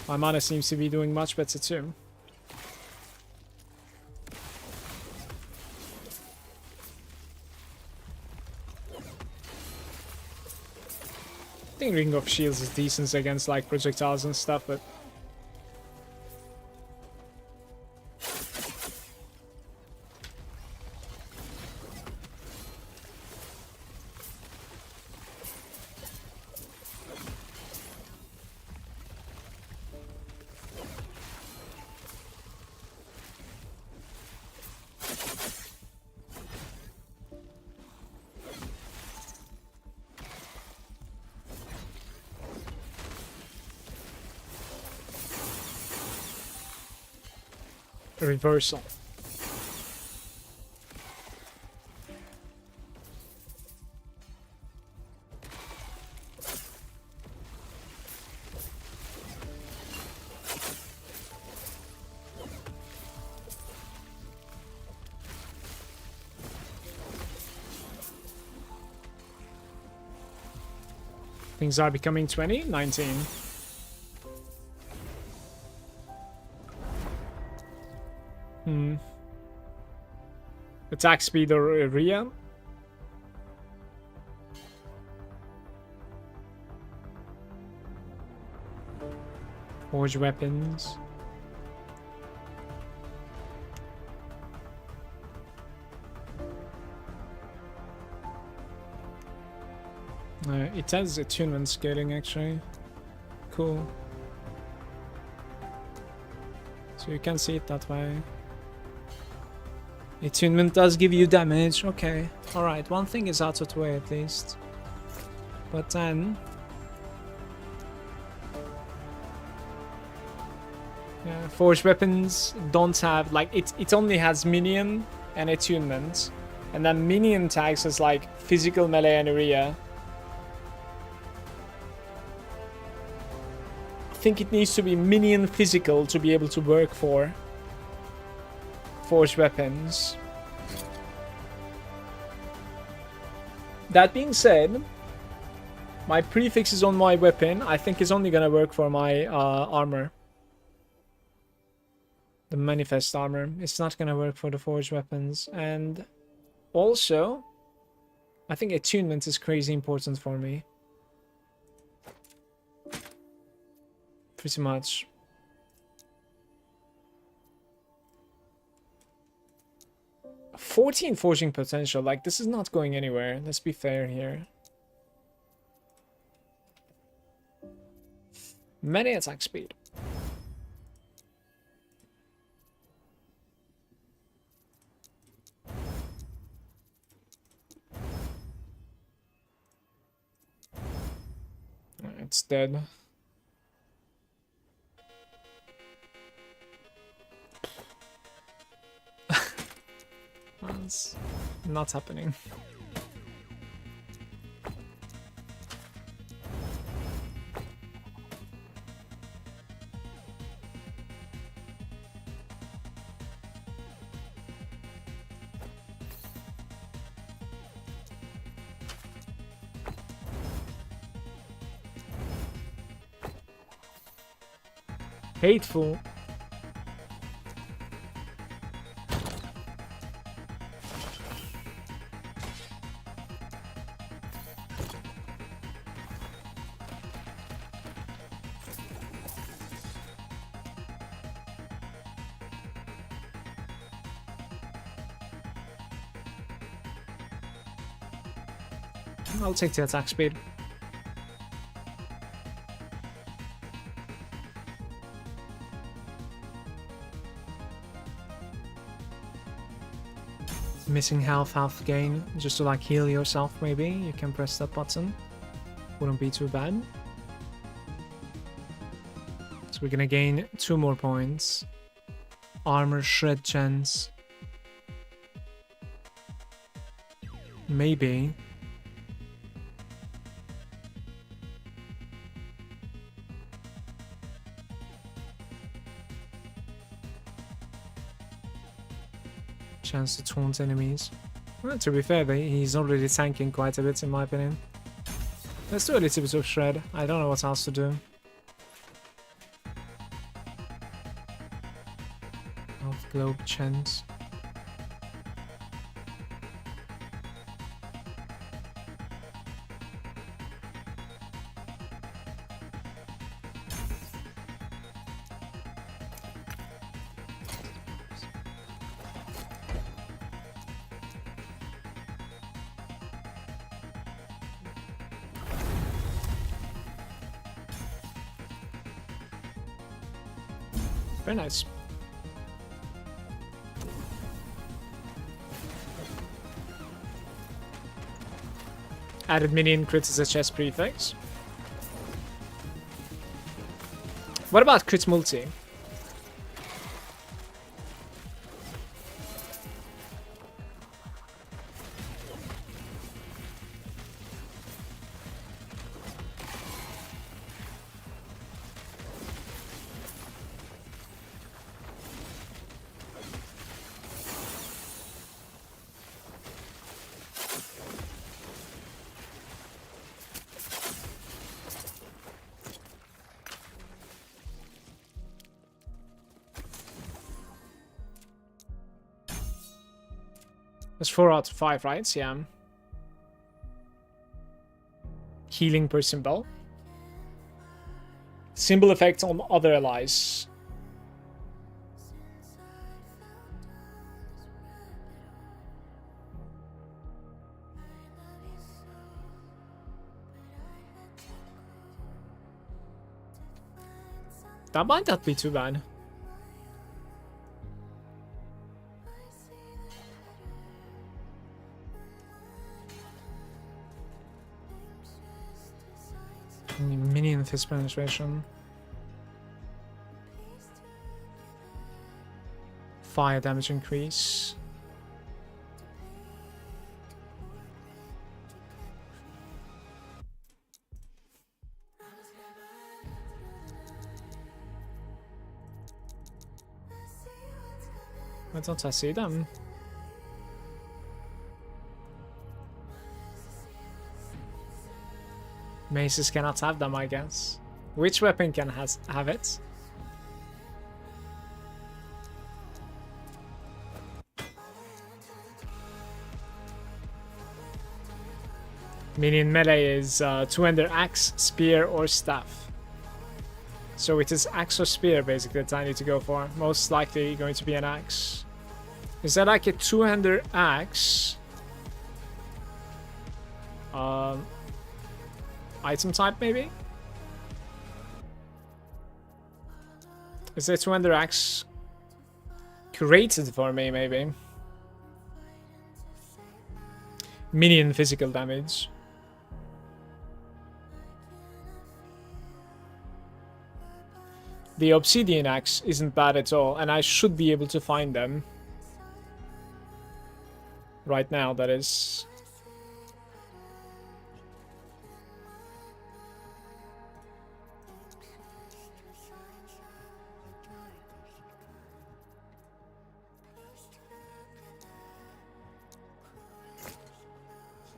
my mana seems to be doing much better too. I think Ring of Shields is decent against like projectiles and stuff, but reversal. Things are becoming 20, 19. Attack speed or area. Forge weapons. It has attunement scaling actually. Cool. So you can see it that way. Attunement does give you damage. Okay. Alright, one thing is out of the way at least. But then... yeah, forged weapons don't have... like, it only has minion and attunement. And then minion tags as like physical melee and area. I think it needs to be minion physical to be able to work for forged weapons. That being said, my prefixes on my weapon I think is only gonna work for my armor. The manifest armor. It's not gonna work for the forged weapons. And also, I think attunement is crazy important for me. Pretty much. "14 forging potential." Like, this is not going anywhere. Let's be fair here. Melee attack speed. It's dead. That's not happening. Hateful. I'll take the attack speed. Missing health gain, just to like heal yourself maybe. You can press that button. Wouldn't be too bad. So we're gonna gain 2 more points. Armor shred chance. Maybe. Chance to taunt enemies. Well, to be fair, he's already tanking quite a bit in my opinion. Let's do a little bit of shred. I don't know what else to do. Health globe chance. Very nice. Added minion crits as a chest prefix. What about crit multi? That's 4 out of 5, right? Yeah. Healing per symbol. Symbol effect on other allies. That might not be too bad. Minion fist penetration. Fire damage increase. Why don't I see them? Maces cannot have them, I guess. Which weapon can have it? Minion melee is two-hander axe, spear, or staff. So it is axe or spear basically that I need to go for. Most likely going to be an axe. Is that like a two-hander axe? Item type maybe? Is there two-hander axe created for me maybe? Minion physical damage. The obsidian axe isn't bad at all, and I should be able to find them. Right now, that is.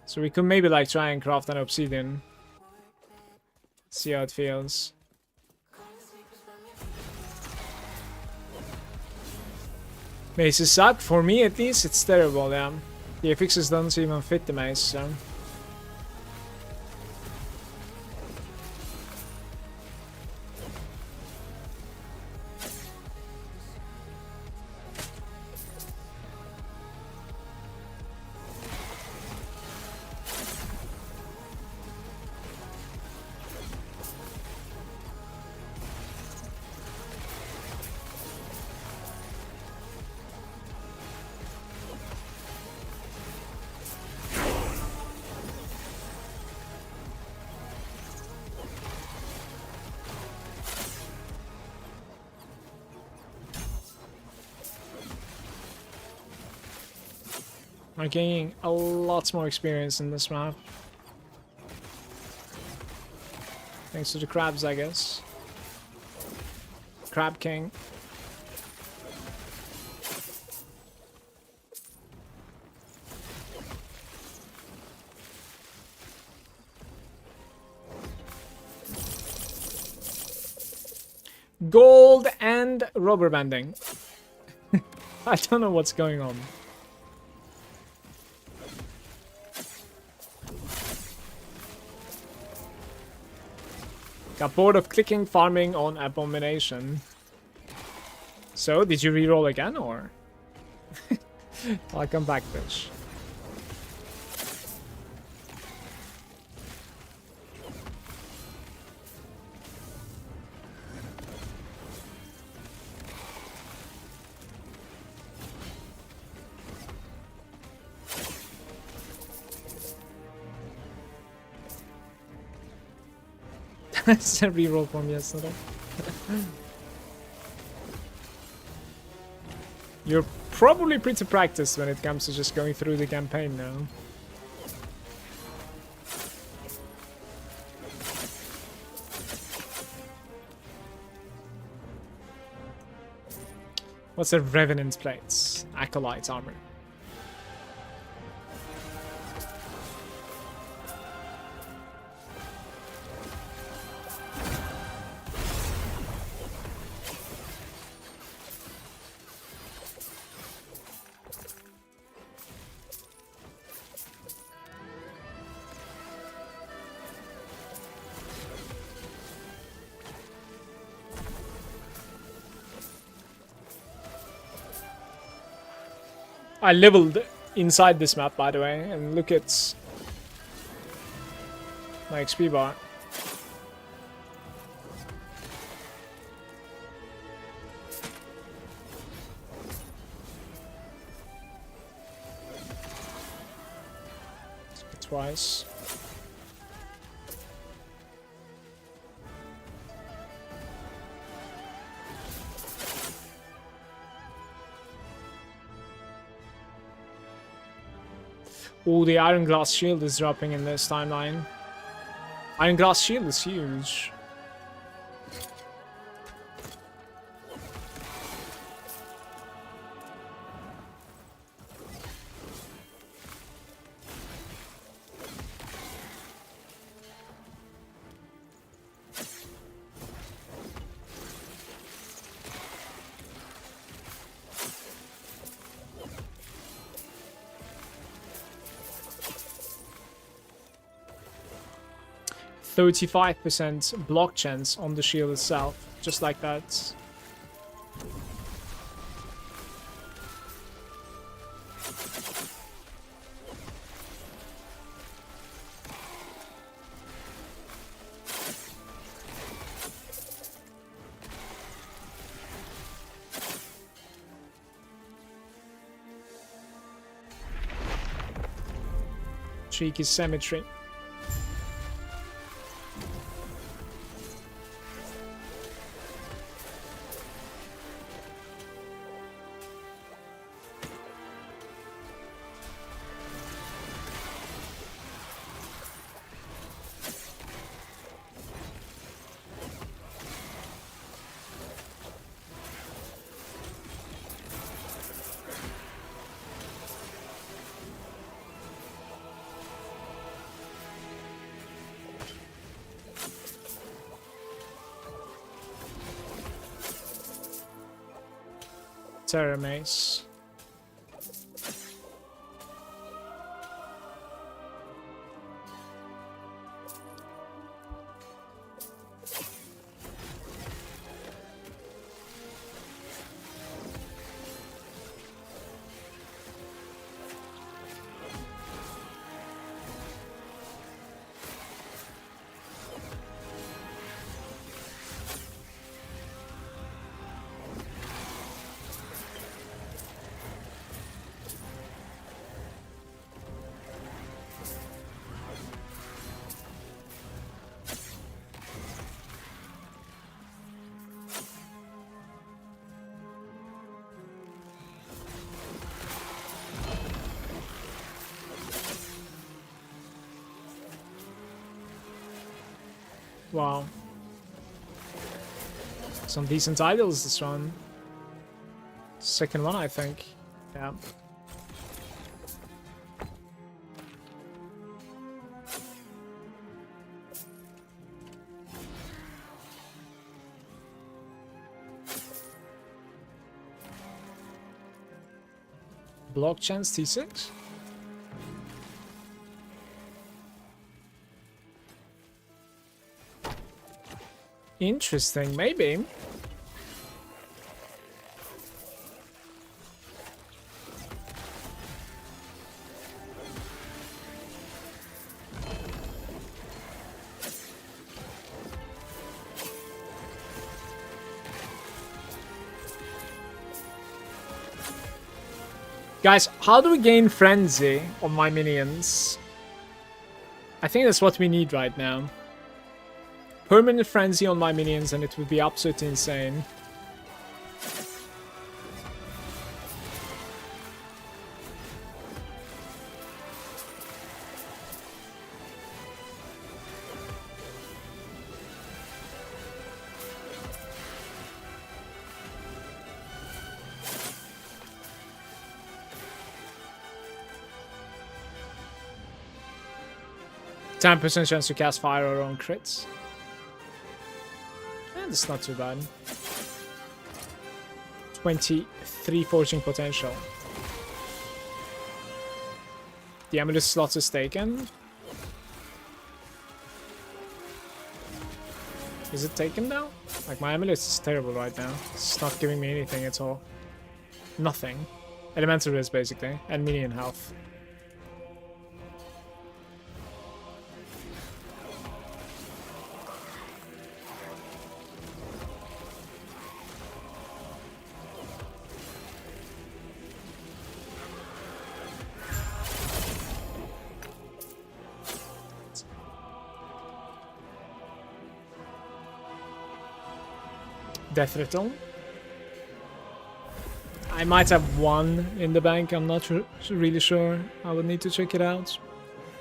So we could maybe like try and craft an obsidian. See how it feels. Maces suck. For me at least, it's terrible, yeah. The affixes don't even fit the mace, so. I'm gaining a lot more experience in this map. Thanks to the crabs, I guess. Crab King. Gold and rubber banding. I don't know what's going on. Got bored of clicking farming on Abomination. So, did you reroll again, or? I'll come back, bitch. It's a reroll from yesterday. You're probably pretty practiced when it comes to just going through the campaign now. What's a Revenant Plates? Acolyte armor. I leveled inside this map, by the way, and look at my XP bar. Twice. Oh, the Iron Glass Shield is dropping in this timeline. Iron Glass Shield is huge. %35% block chance on the shield itself. Just like that. Cheeky symmetry. Terror Mace. Wow. Some decent idols this one. Second one, I think. Yeah. Block chance T6? Interesting, maybe. Guys, how do we gain frenzy on my minions? I think that's what we need right now. Permanent frenzy on my minions and it would be absolutely insane. %10 chance to cast fire or on crits. And it's not too bad. 23 forging potential. The amulet slot is taken. Is it taken now? Like, my amulet is terrible right now. It's not giving me anything at all. Nothing. Elemental risk, basically. And minion health. Death Rattle. I might have one in the bank, I'm not really sure. I would need to check it out.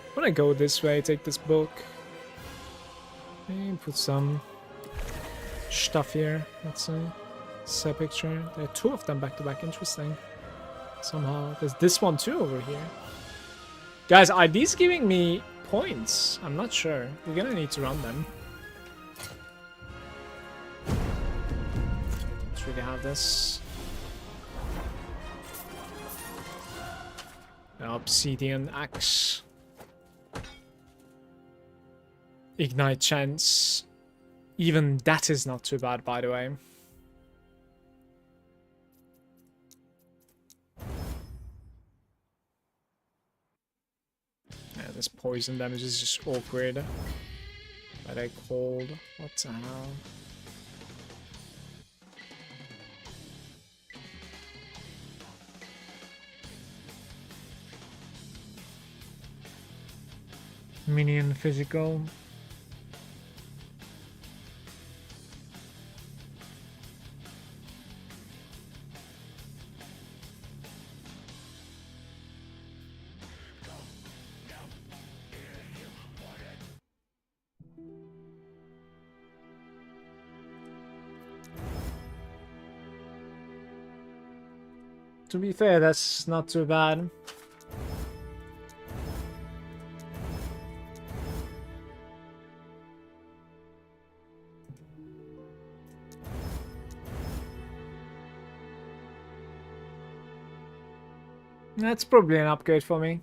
I'm gonna go this way, take this book. And put some stuff here, let's see. Set picture. There are two of them back to back, interesting. Somehow. There's this one too over here. Guys, are these giving me points? I'm not sure. We're gonna need to run them. We can have this. Obsidian Axe. Ignite chance. Even that is not too bad, by the way. Yeah, this poison damage is just awkward. But I cold. What the hell? Minion physical. To be fair, that's not too bad. That's probably an upgrade for me.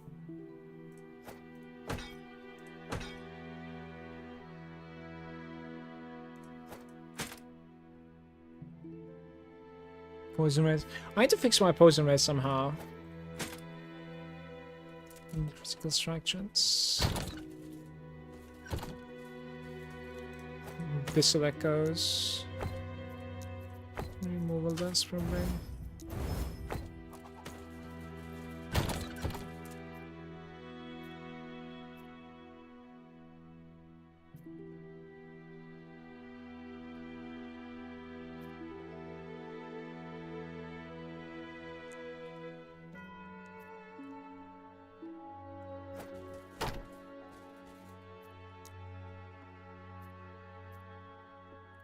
Poison rays. I need to fix my poison rays somehow. Critical structures. Visceral echoes. Removal dust probably.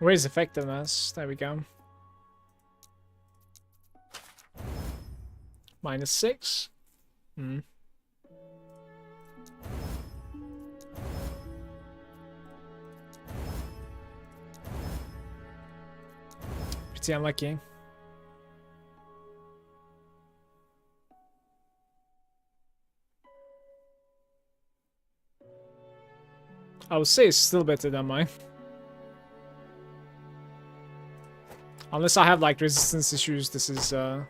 Raise effectiveness. There we go. -6. Pretty unlucky. I would say it's still better than mine. Unless I have like resistance issues, this is yeah,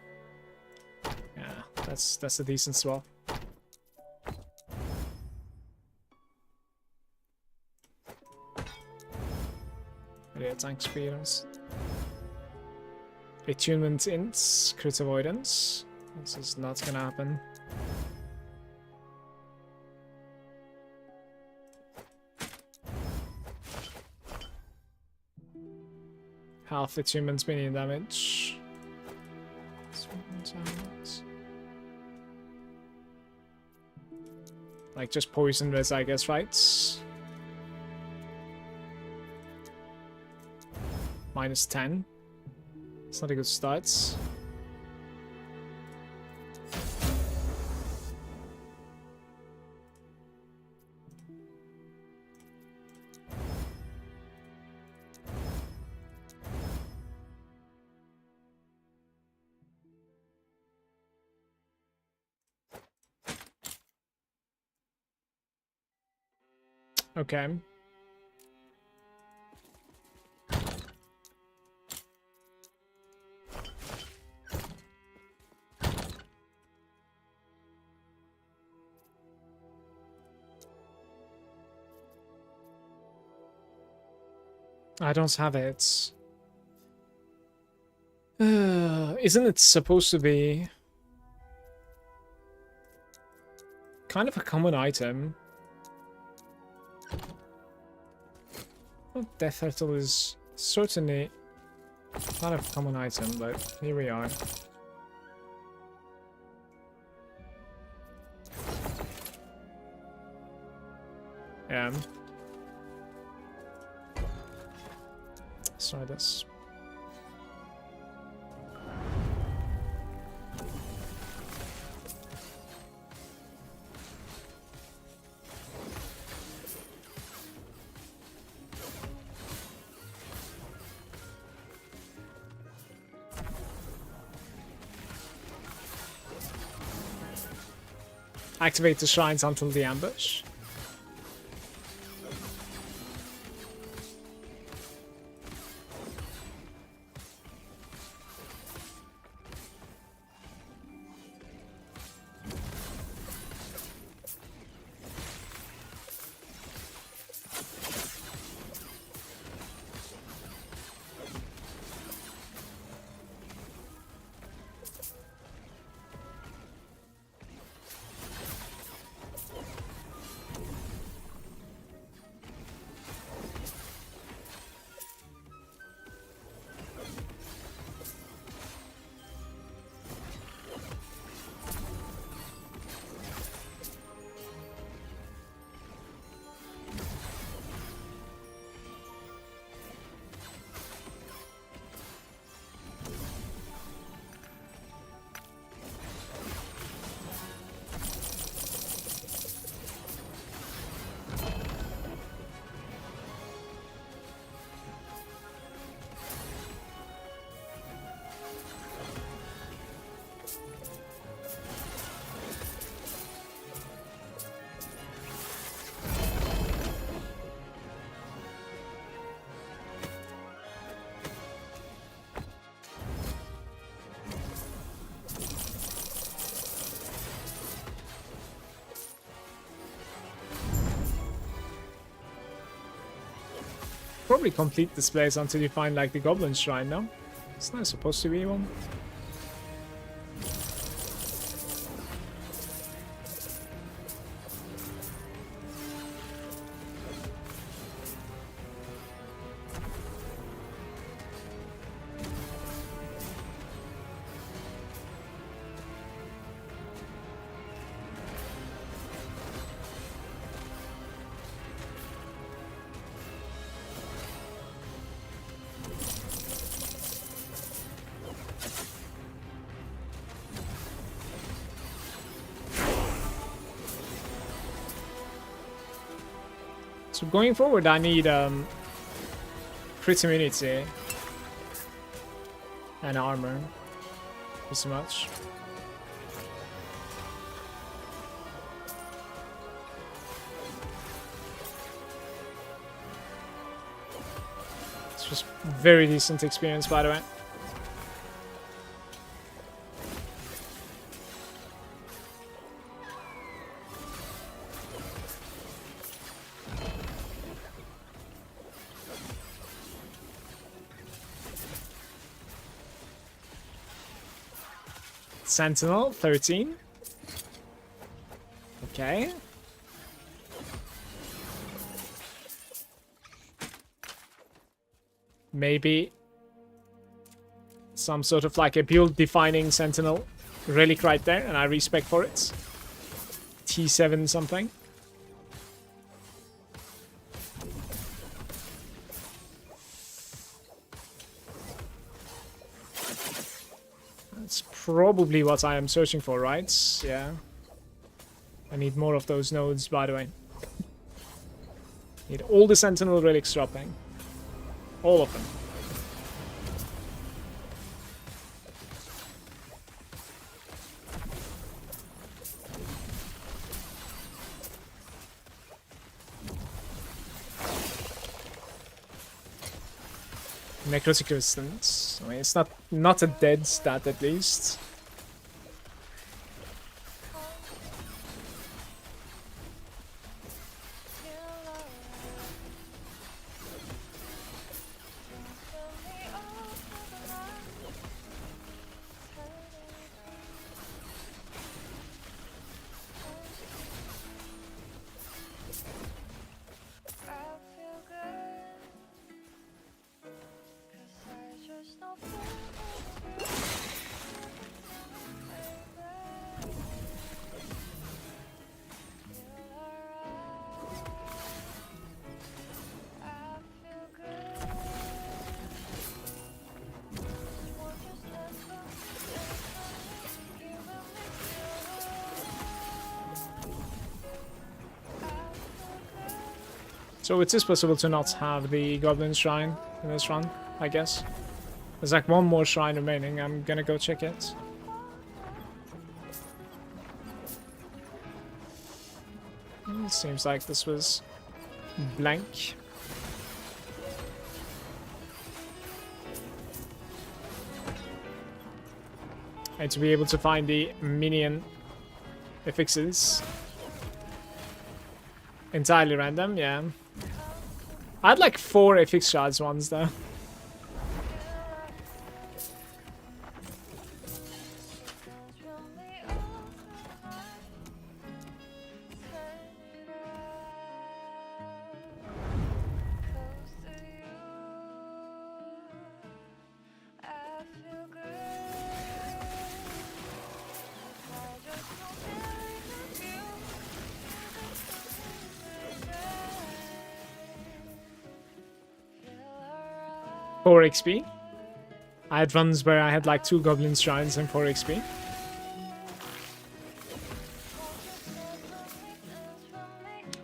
that's a decent swell. Yeah, tank speeders. Attunement ints, crit avoidance. This is not gonna happen. Half attunement's minion damage. Like just poison res, I guess, right? -10. It's not a good start. Okay. I don't have it. Isn't it supposed to be kind of a common item? Well, Death Turtle is certainly not a common item, but here we are. Yeah. Let's try this. Activate the shrines until the ambush. Probably complete this place until you find like the Goblin Shrine, no? It's not supposed to be one. So going forward, I need crit immunity and armor, pretty much. It's just very decent experience, by the way. Sentinel, 13. Okay. Maybe some sort of like a build-defining Sentinel relic right there, and I respect for it. T7 something. That's probably what I am searching for, right? Yeah. I need more of those nodes, by the way. Need all the Sentinel relics dropping. All of them. Necrotic resistance. I mean, it's not a dead stat at least. So it is possible to not have the Goblin Shrine in this run, I guess. There's like one more shrine remaining. I'm gonna go check it. It seems like this was blank. And to be able to find the minion affixes. Entirely random, yeah. I had like 4 affix shards once though. Four XP. I had runs where I had like 2 Goblin Shrines and 4 XP.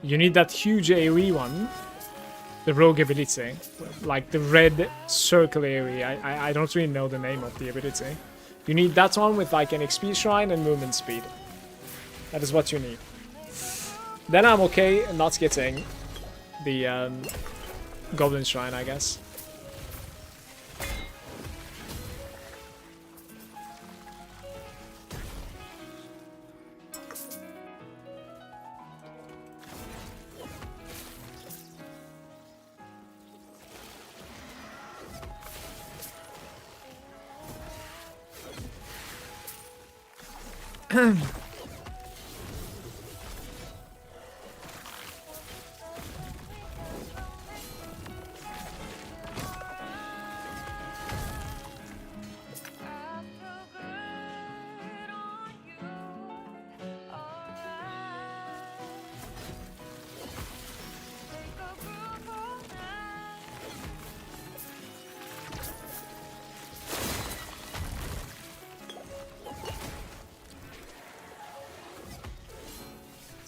You need that huge AoE one. The rogue ability. Like the red circle AoE. I don't really know the name of the ability. You need that one with like an XP shrine and movement speed. That is what you need. Then I'm okay not getting the Goblin Shrine, I guess.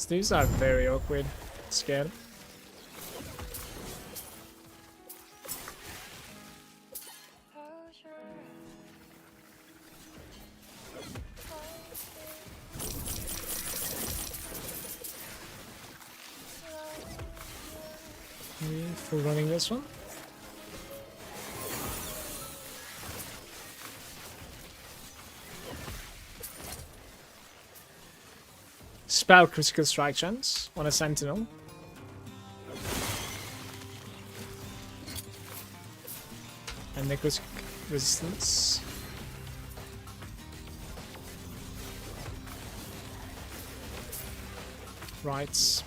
These are very awkward. Scared. Full running this one. Spell critical strike chance on a sentinel. And necrotic resistance. Right.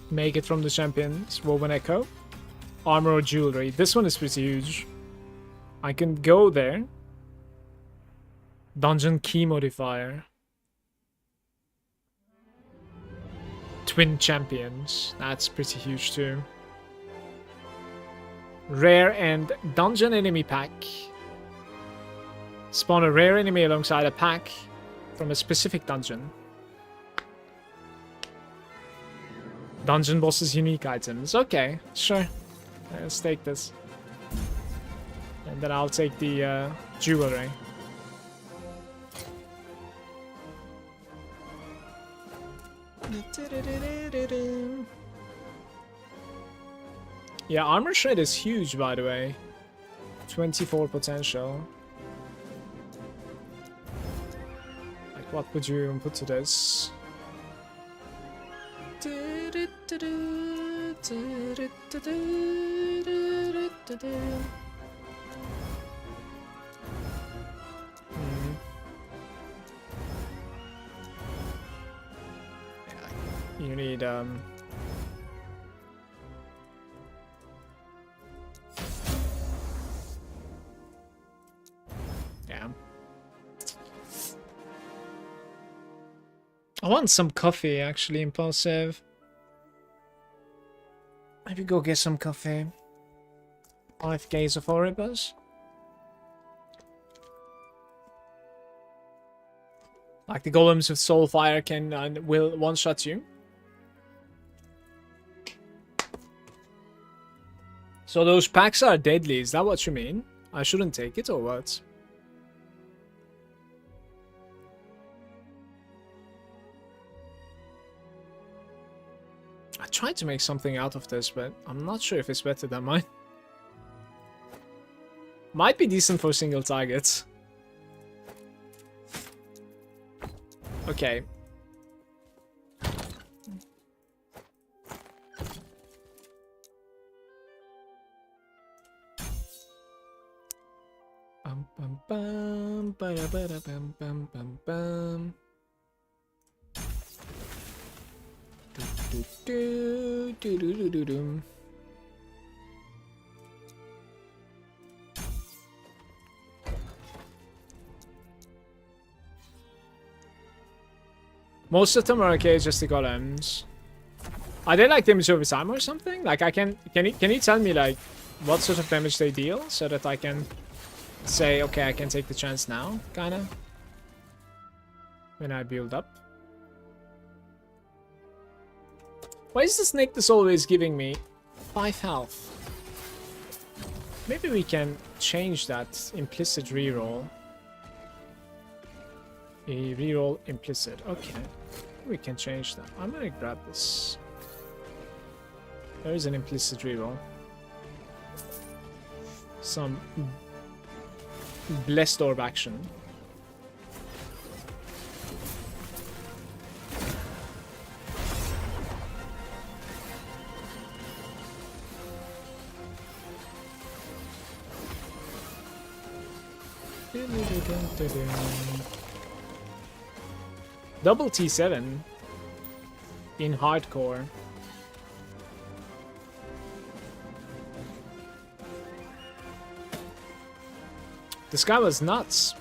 Make it from the champions. Woven Echo. Armor or jewelry. This one is pretty huge. I can go there. Dungeon key modifier. Twin champions. That's pretty huge too. Rare and dungeon enemy pack. Spawn a rare enemy alongside a pack from a specific dungeon. Dungeon bosses unique items. Okay, sure. Let's take this. And then I'll take the jewelry. Yeah, armor shred is huge, by the way. 24 potential. Like, what would you even put to this? You need yeah. I want some coffee, actually, impulsive. Maybe go get some coffee. 5Ks of Horibus. Like the golems with Soulfire can will one-shot you. So those packs are deadly, is that what you mean? I shouldn't take it or what? I tried to make something out of this, but I'm not sure if it's better than mine. Might be decent for single targets. Okay. Bum bum bum ba da ba da bum bum bum bum. Do do do do do do do. Most of them are okay, just the golems. Are they like damage over time or something? Like I can you tell me like what sort of damage they deal so that I can say okay, I can take the chance now, kinda. When I build up. Why is the snake this always giving me 5 health? Maybe we can change that implicit reroll. A reroll implicit. Okay. We can change that. I'm gonna grab this. There is an implicit reroll. Some blessed orb action. Double T7 in hardcore. This guy was nuts.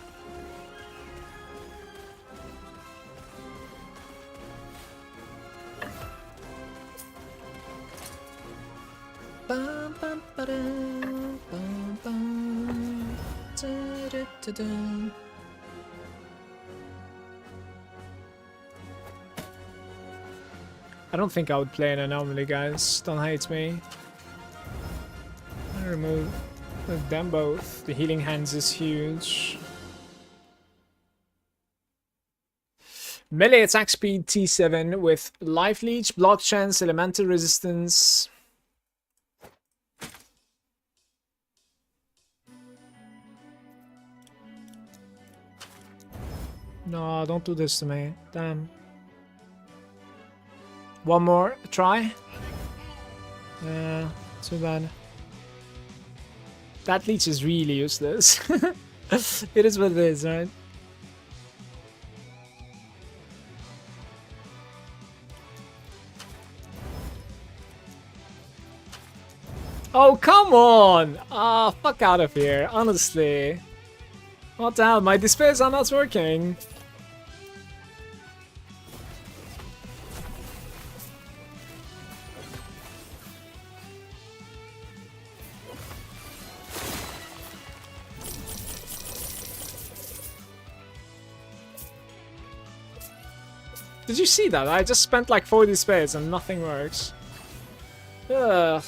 I don't think I would play an anomaly, guys. Don't hate me. I remove them both. The healing hands is huge. Melee attack speed T7 with life leech, block chance, elemental resistance. No, don't do this to me. Damn. One more try. Yeah, too bad. That leech is really useless. It is what it is, right? Oh, come on! Ah, fuck out of here, honestly. What the hell, my displays are not working. Did you see that? I just spent like 40 space and nothing works. Ugh.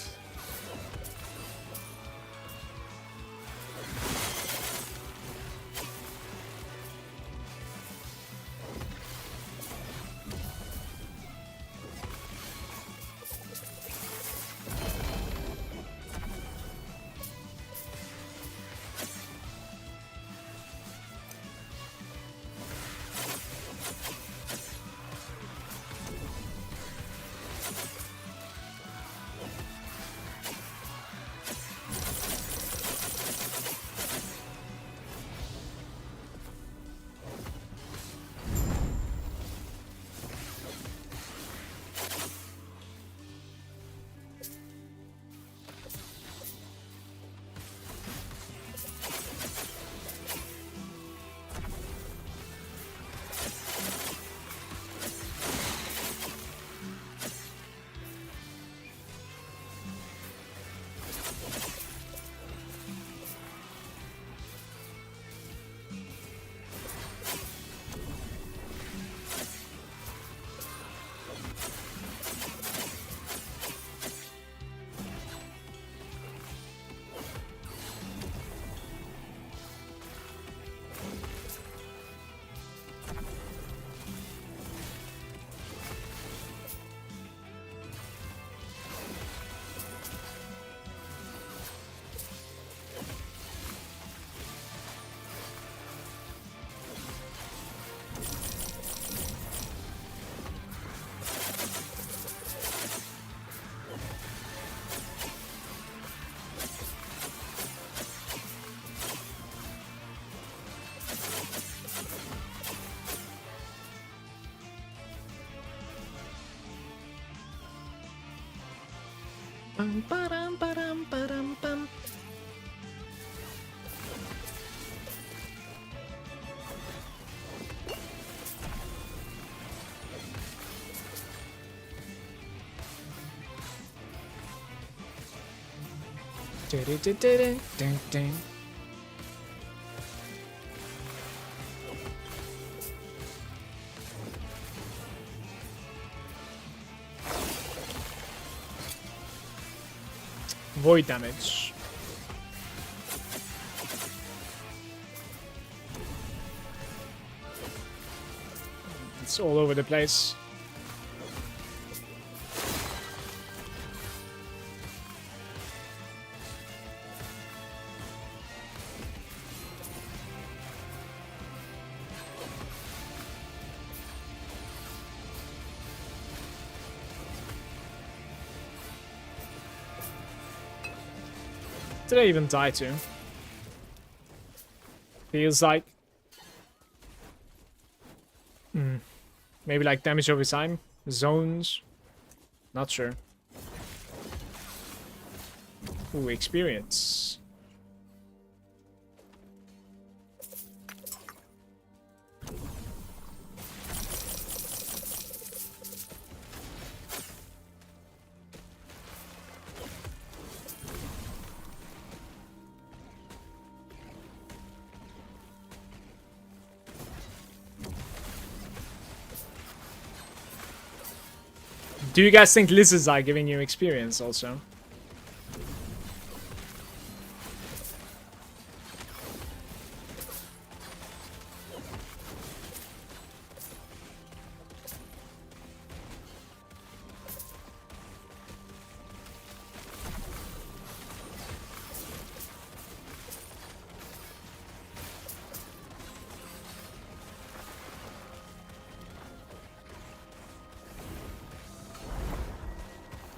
Bum, ba-dum, ba-dum, ba-dum, bum. Dun-dun-dun-dun-dun-dun. Void damage. It's all over the place. Did I even die to? Feels like... Maybe like damage over time? Zones? Not sure. Ooh, experience. Do you guys think lizards are giving you experience also?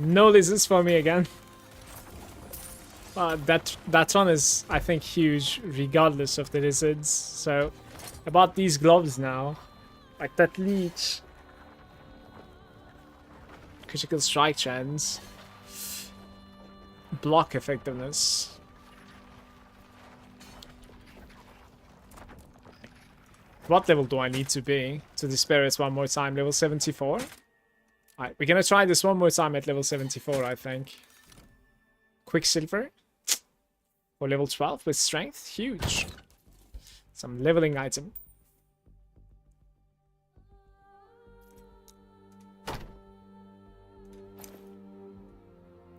No lizards for me again. That one is, I think, huge regardless of the lizards. So, about these gloves now. Like that leech. Critical strike chance. Block effectiveness. What level do I need to be to despair it one more time? Level 74? Alright, we're gonna try this one more time at level 74, I think. Quicksilver. Or level 12 with strength. Huge. Some leveling item.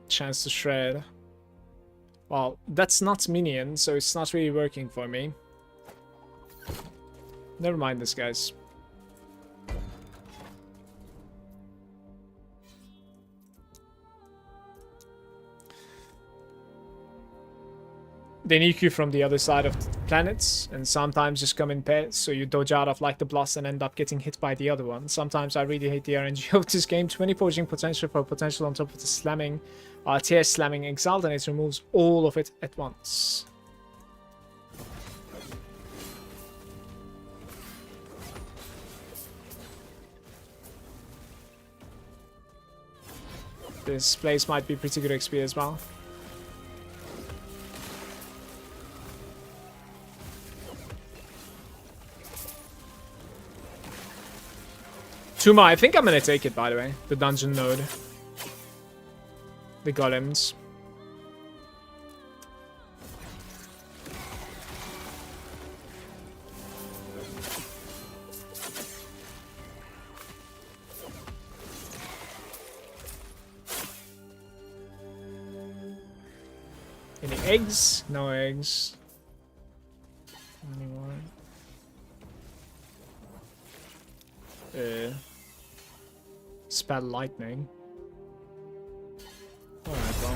Chance to shred. Well, that's not minion, so it's not really working for me. Never mind this, guys. They nuke you from the other side of the planets, and sometimes just come in pairs, so you dodge out of like the blast and end up getting hit by the other one. Sometimes I really hate the RNG of this game. 20 forging potential for potential on top of the slamming, TS slamming exalt, and it removes all of it at once. This place might be pretty good XP as well. Tuma, I think I'm gonna take it, by the way. The dungeon node. The golems. Any eggs? No eggs. Anyone? Spell lightning. Alright, well.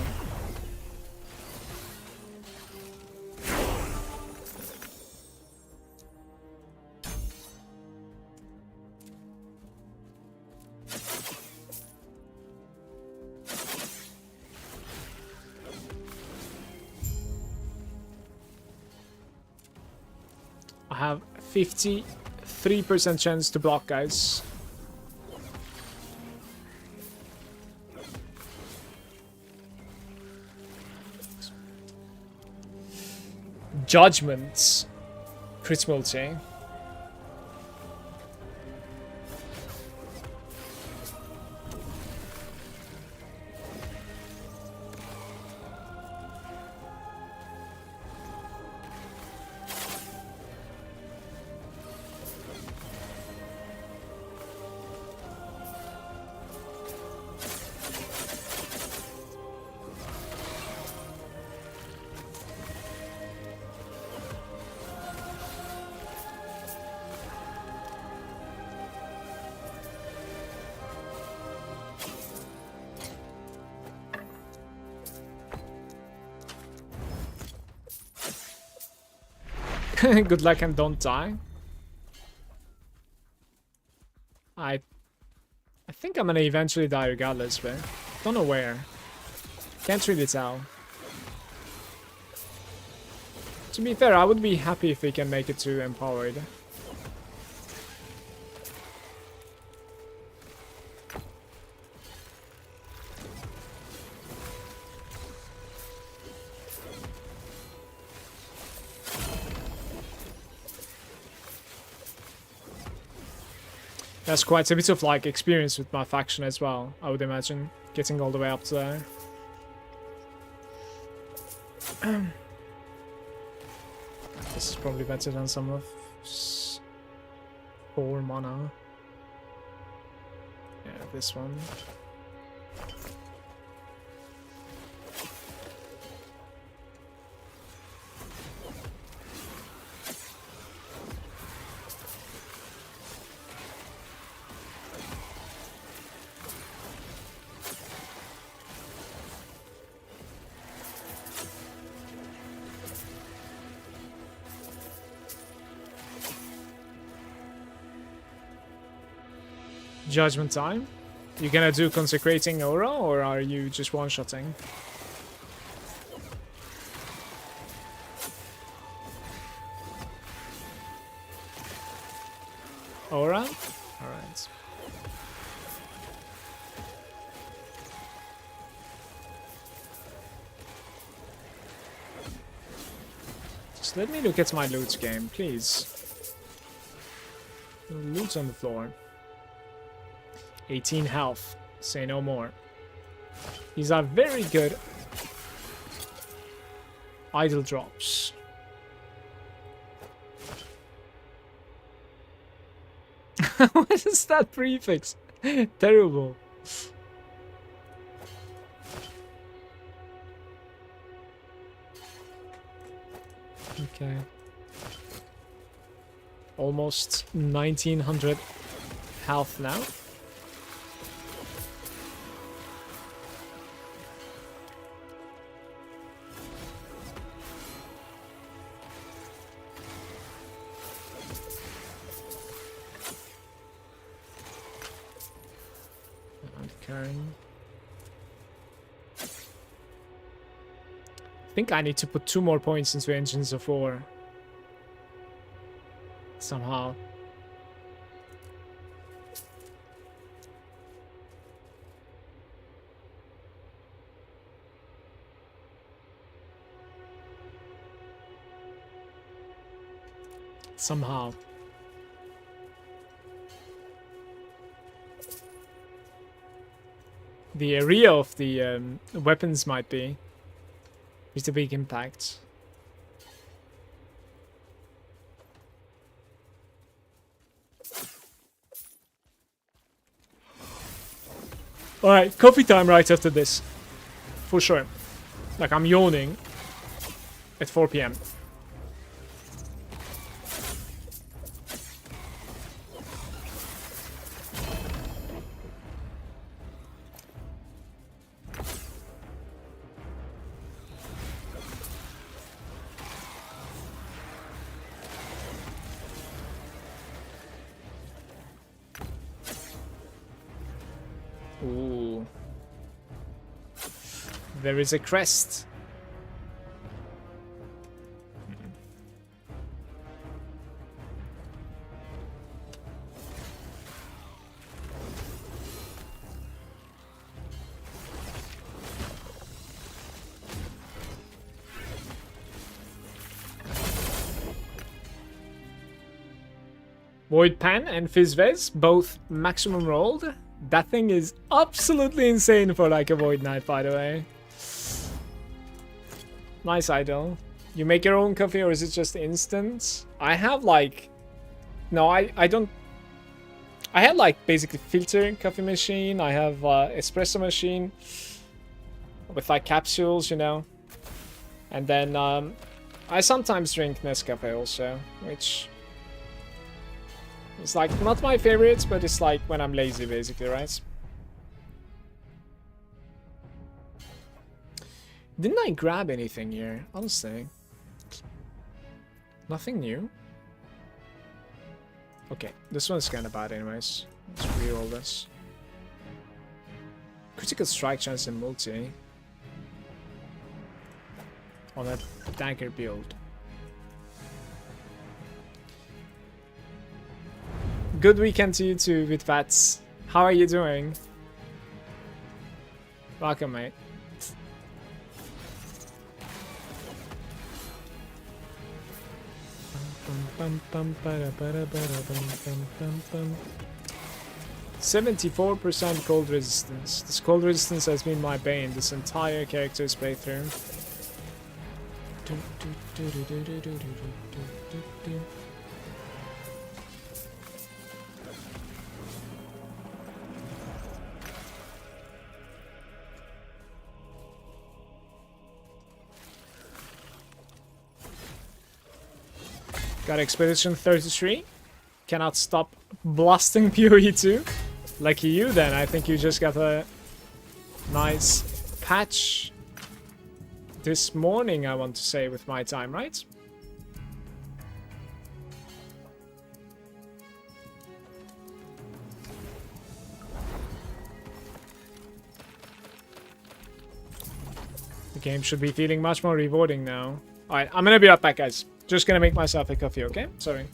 I have 53% chance to block, guys. Judgments. Crit multi. Good luck and don't die. I think I'm gonna eventually die regardless, but don't know where. Can't really tell. To be fair, I would be happy if we can make it to Empowered. That's quite a bit of like experience with my faction as well, I would imagine, getting all the way up to there. This is probably better than some of 4 mana. Yeah, this one. Judgment time? You gonna do Consecrating Aura, or are you just one-shotting? Aura? Alright. Just let me look at my loot game, please. Loot's on the floor. 18 health. Say no more. These are very good idle drops. What is that prefix? Terrible. Okay. Almost 1900 health now. I think I need to put 2 more points into Engines of War. Somehow. Somehow. The area of the weapons might be. It's a big impact. Alright, coffee time right after this. For sure. Like, I'm yawning at 4 PM. Ooh. There is a crest. Void Pan and Fizzvez, both maximum rolled. That thing is absolutely insane for like a Void Knight, by the way. Nice idol. You make your own coffee or is it just instant? I have like... No, I don't... I have like basically filter coffee machine. I have espresso machine with like capsules, you know. And then I sometimes drink Nescafe also, which... It's like not my favorites, but it's like when I'm lazy, basically, right? Didn't I grab anything here? Honestly. Nothing new. Okay, this one's kind of bad anyways. Let's reroll this. Critical strike chance in multi. On a dagger build. Good weekend to you too with Vats. How are you doing? Welcome, mate. Bum, bum, bada, bada, bada, bum, bum, bum. 74% cold resistance. This cold resistance has been my bane this entire character's playthrough. Got Expedition 33. Cannot stop blasting PoE 2. Lucky you then. I think you just got a nice patch this morning, I want to say, with my time, right? The game should be feeling much more rewarding now. Alright, I'm gonna be right back, guys. Just gonna make myself a coffee, okay? Sorry.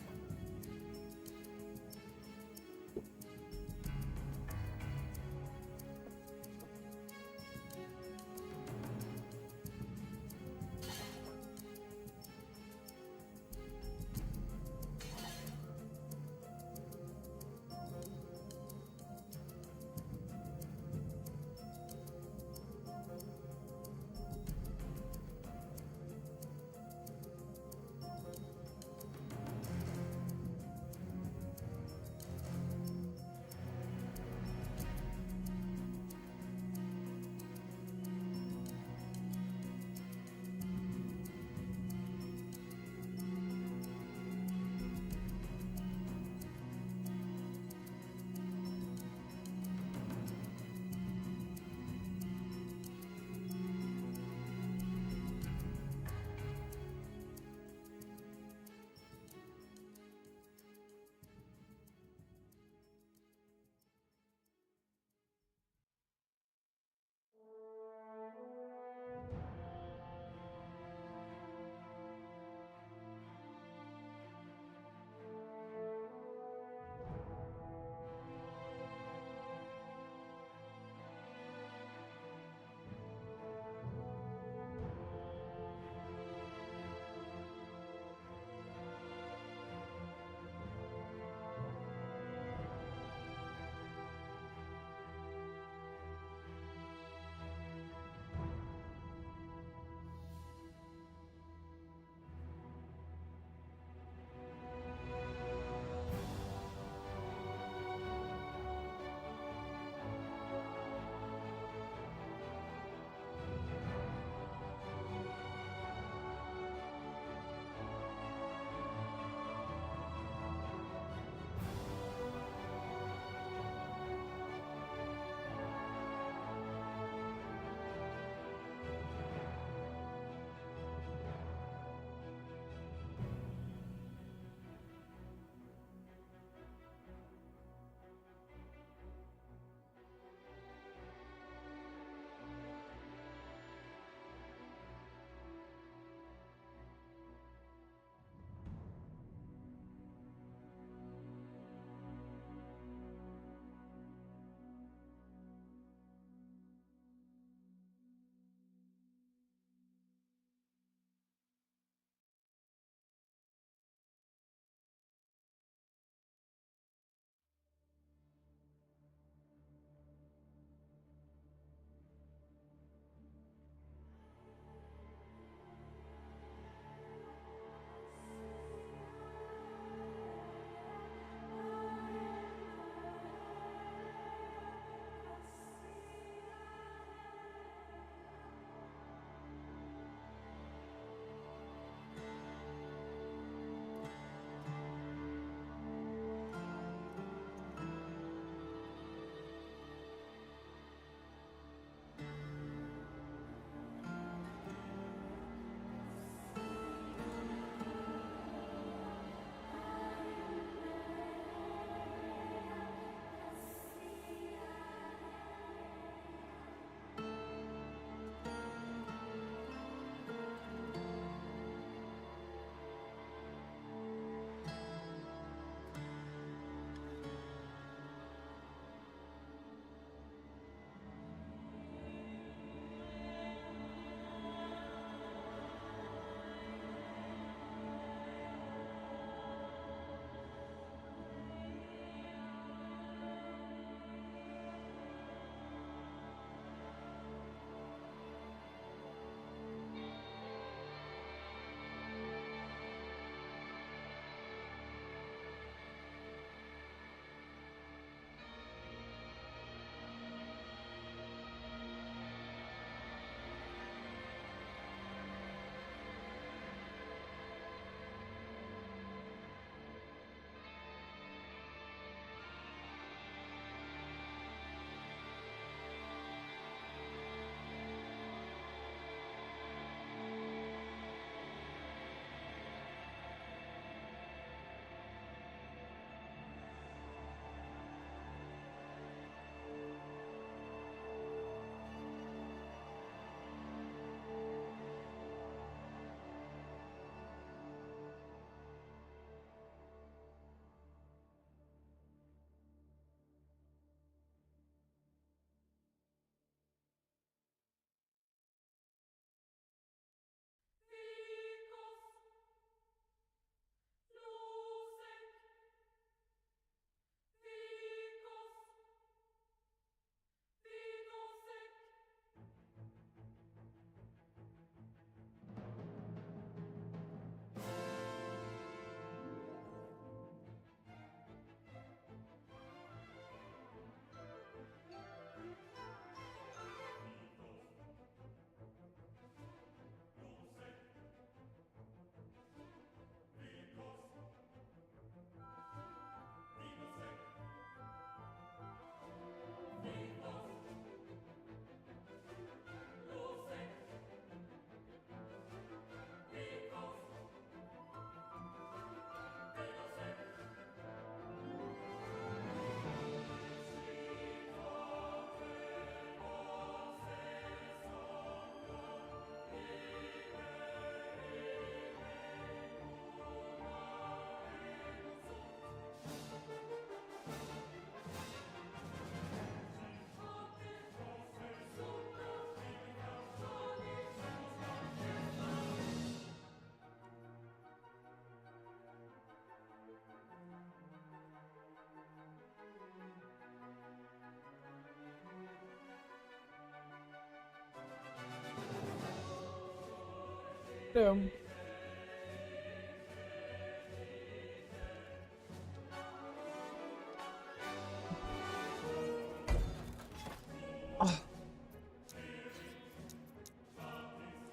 Yeah.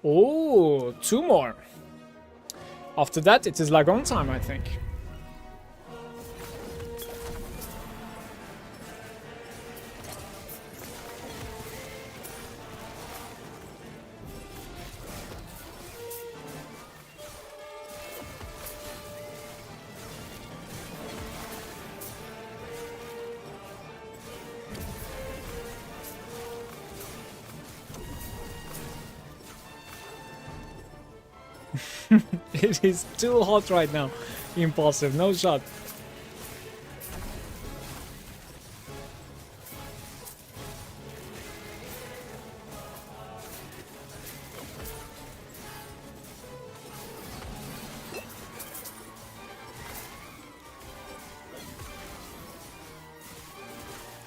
Oh, 2 more. After that, it is Lagon time, I think. It is too hot right now. Impulsive, no shot.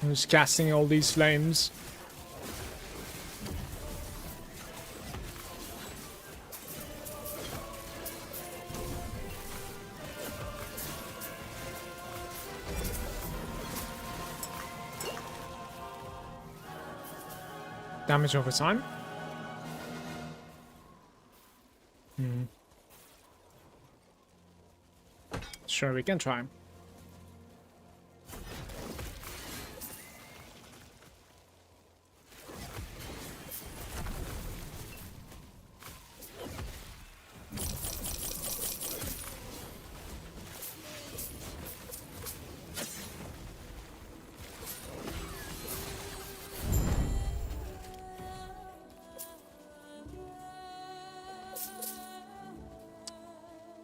Who's casting all these flames? Damage over time. Sure, we can try.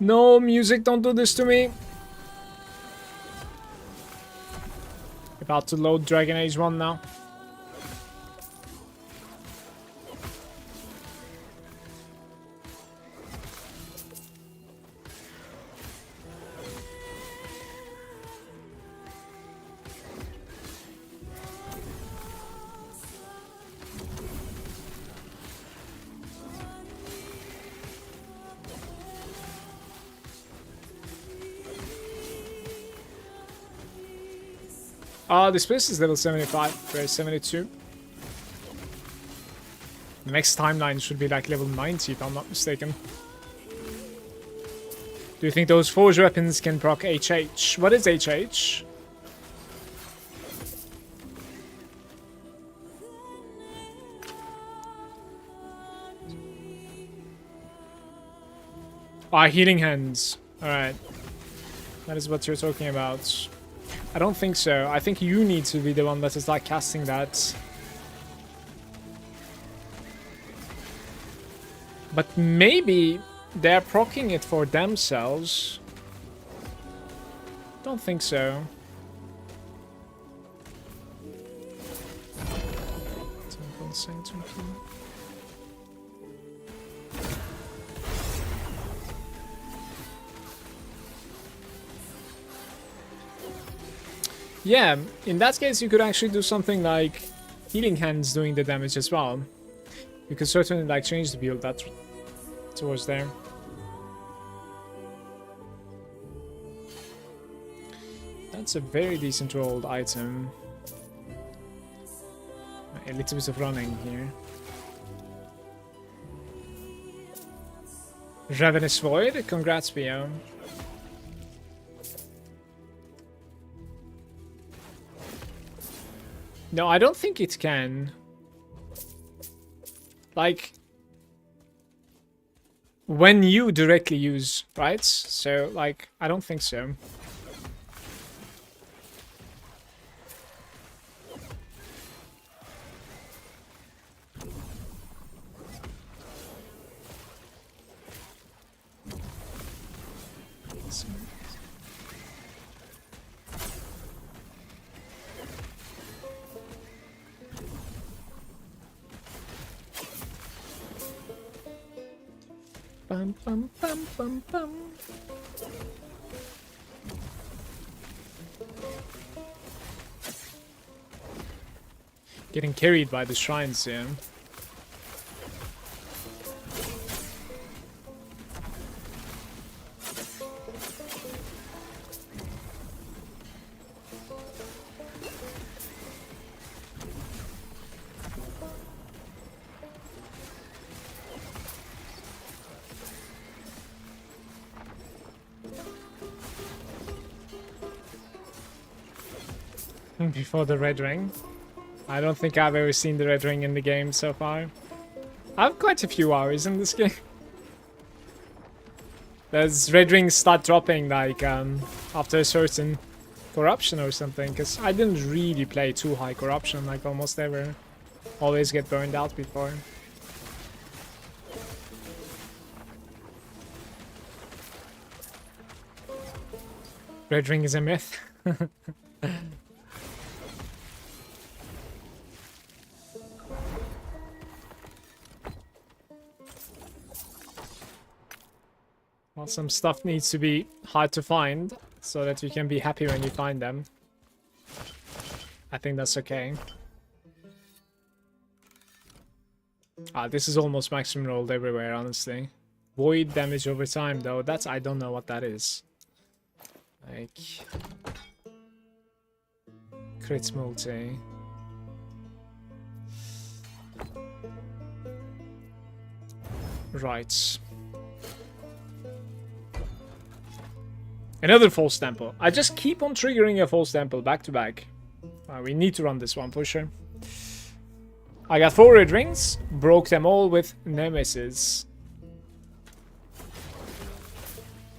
No, music, don't do this to me. About to load Dragon Age 1 now. This place is level 75, whereas 72. The next timeline should be like level 90 if I'm not mistaken. Do you think those forge weapons can proc HH? What is HH? Healing hands. Alright. That is what you're talking about. I don't think so. I think you need to be the one that is like casting that. But maybe they're proccing it for themselves. Don't think so. Yeah, in that case you could actually do something like healing hands doing the damage as well. You could certainly like change the build that towards there. That's a very decent rolled item. A little bit of running here. Ravenous Void, congrats Bio. No, I don't think it can. Like, when you directly use, right? So, like, I don't think so. Bum, bum, bum, bum, bum. Getting carried by the shrines here. before the red ring. I don't think I've ever seen the red ring in the game so far. I have quite a few hours in this game. Does red rings start dropping like after a certain corruption or something? Because I didn't really play too high corruption like almost ever. Always get burned out before. Red ring is a myth. Well, some stuff needs to be hard to find so that you can be happy when you find them. I think that's okay. This is almost maximum rolled everywhere, honestly. Void damage over time, though. That's... I don't know what that is. Like... Crit multi. Right. Another false temple. I just keep on triggering a false temple back to back. We need to run this one for sure. I got 4 red rings. Broke them all with nemesis.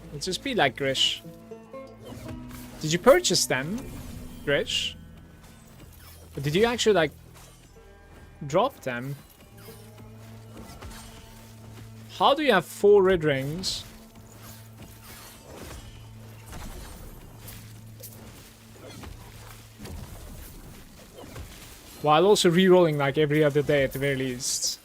It'll just be like Grish. Did you purchase them, Grish? Or did you actually like drop them? How do you have 4 red rings? While also re-rolling like every other day at the very least.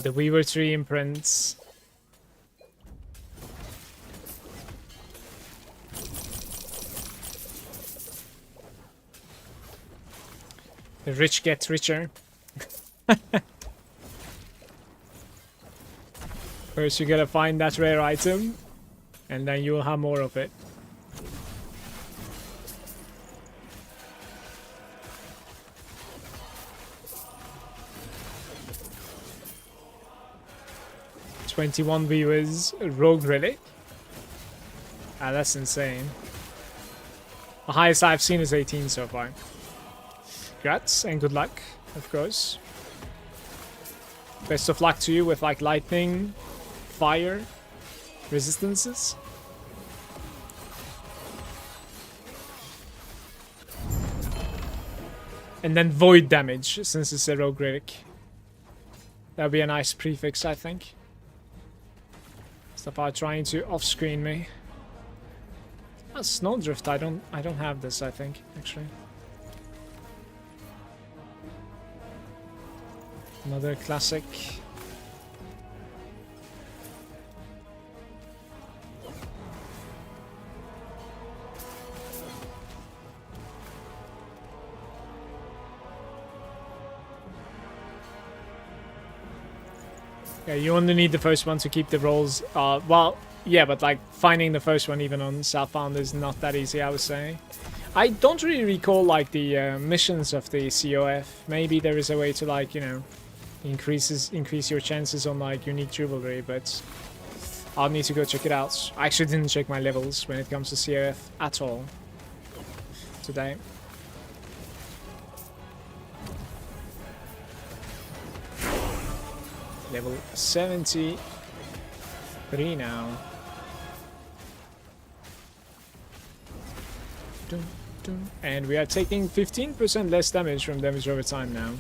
The Weaver Tree imprints. The rich get richer. First you gotta find that rare item, and then you'll have more of it. "21 viewers, Rogue Relic." That's insane. The highest I've seen is 18 so far. Congrats and good luck, of course. Best of luck to you with like lightning, fire, resistances. And then void damage, since it's a rogue relic. That'd be a nice prefix, I think. Stuff are trying to off-screen me. Snowdrift, I don't have this, I think, actually. Another classic. Yeah, you only need the first one to keep the rolls. Well, yeah, but like finding the first one even on Southbound is not that easy, I would say. I don't really recall like the missions of the CoF. Maybe there is a way to like, you know, increase your chances on like unique jewelry, but I'll need to go check it out. I actually didn't check my levels when it comes to CoF at all today. Level 73 now. Dun, dun. And we are taking 15% less damage from damage over time now.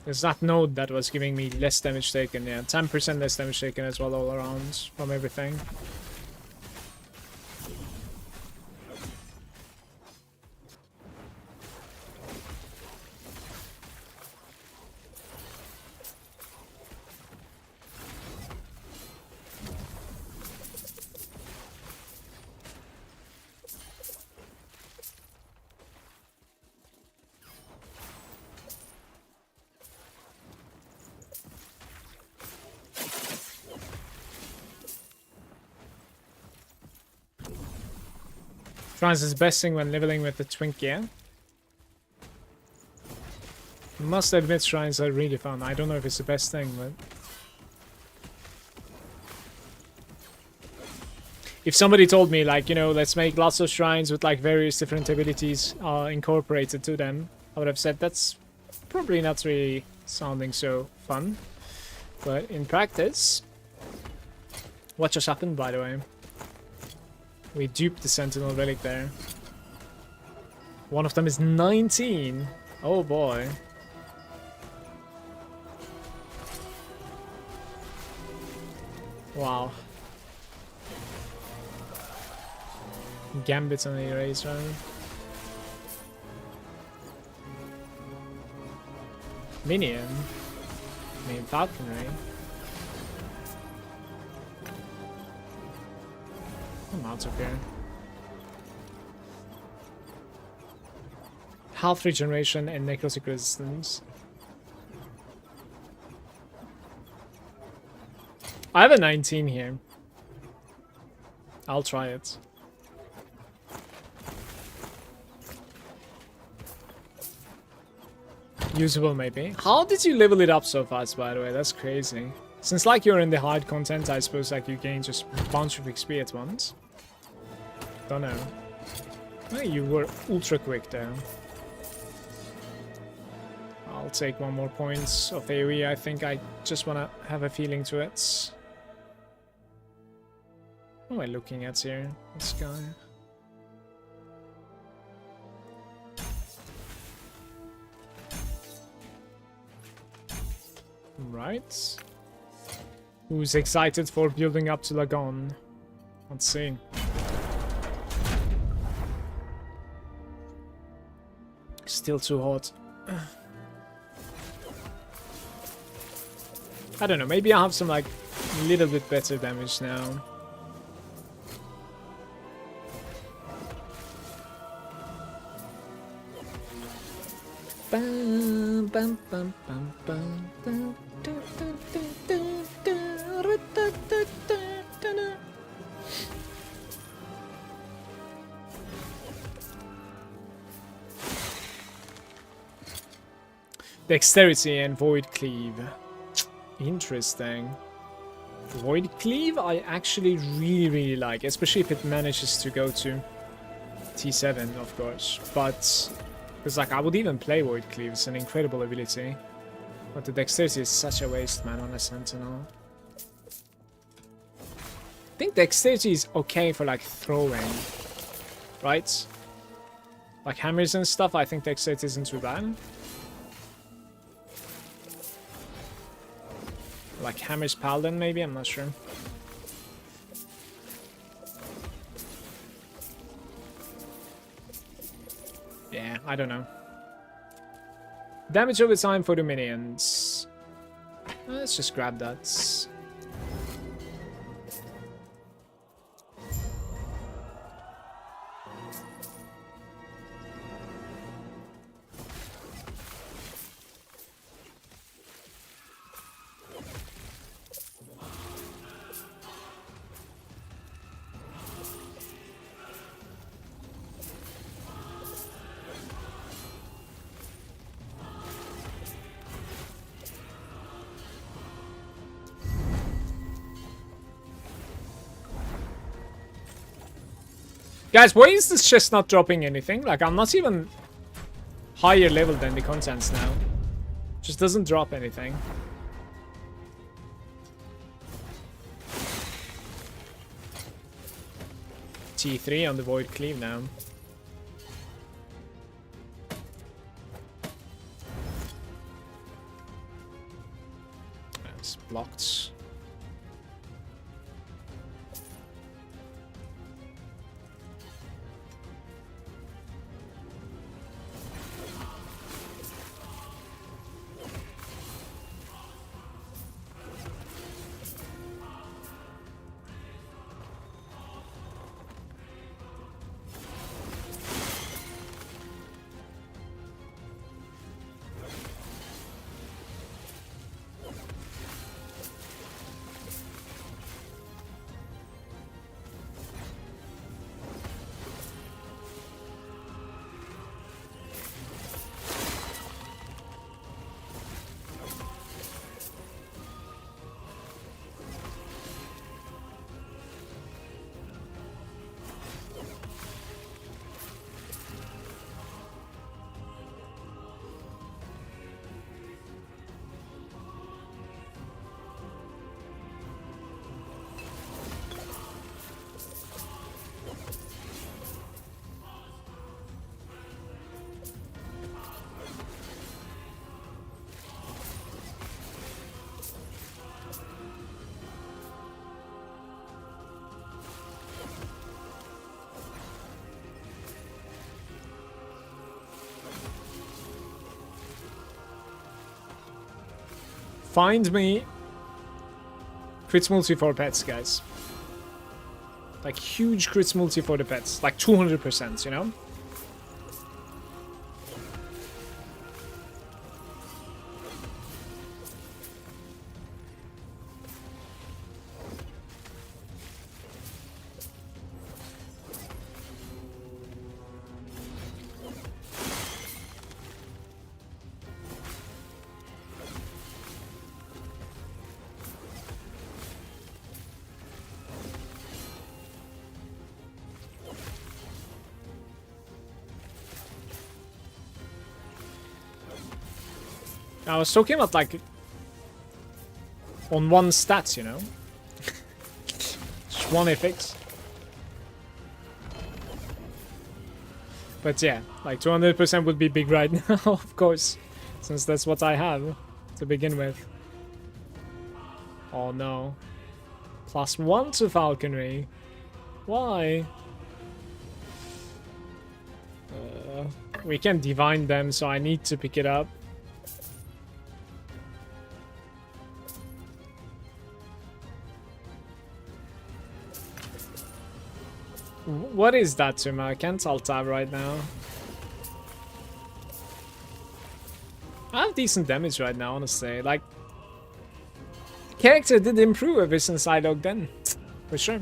There's that node that was giving me less damage taken, yeah. 10% less damage taken as well all around from everything. Shrines is best thing when leveling with the Twink gear. Must admit, shrines are really fun. I don't know if it's the best thing, but if somebody told me, like, you know, let's make lots of shrines with like various different abilities incorporated to them, I would have said that's probably not really sounding so fun. But in practice, what just happened, by the way? We duped the Sentinel Relic there. One of them is 19. Oh boy. Wow. Gambits on the erase, right? Minion. I mean, falconry. I'm out of here. Health regeneration and necrotic resistance. I have a 19 here. I'll try it. Usable maybe. How did you level it up so fast, by the way? That's crazy. Since like you're in the hard content, I suppose like you gain just a bunch of XP at once. Don't know. Oh, you were ultra quick there. I'll take one more points of AoE. I think I just want to have a feeling to it. What am I looking at here? This guy. Right. Who's excited for building up to Lagon? Let's see. Still too hot. I don't know, maybe I have some like little bit better damage now. Bum, bum, bum, bum, bum, bum, da, da, da, da, da, da, da, da, da. Dexterity and Void Cleave. Interesting. Void Cleave I actually really like, especially if it manages to go to T7, of course. But because like I would even play Void Cleave, it's an incredible ability. But the dexterity is such a waste, man, on a Sentinel. I think dexterity is okay for like throwing, right? Like hammers and stuff, I think dexterity isn't too bad. Like Hammer's Paladin, maybe? I'm not sure. Yeah, I don't know. Damage over time for the minions. Let's just grab that. Guys, why is this chest not dropping anything? Like, I'm not even higher level than the contents now. Just doesn't drop anything. T3 on the Void Cleave now. That's blocked. Find me crits multi for pets, guys. Like huge crits multi for the pets. Like 200%, you know? I was talking about like on one stats, you know? Just one FX. But yeah, like 200% would be big right now, of course. Since that's what I have to begin with. Oh no. +1 to falconry. Why? We can divine them, so I need to pick it up. What is that, Tuma? I can't alt tab right now. I have decent damage right now, honestly. Like, character did improve ever since I logged in, for sure.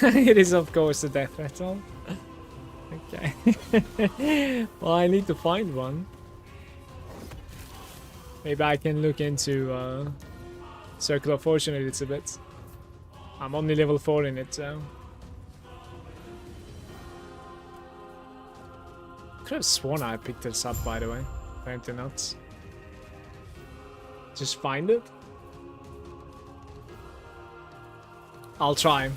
It is, of course, a death metal. Okay. Well, I need to find one. Maybe I can look into Circle of Fortune a little bit. I'm only level 4 in it, so. Could have sworn I picked this up, by the way. Apparently not. Just find it. I'll try.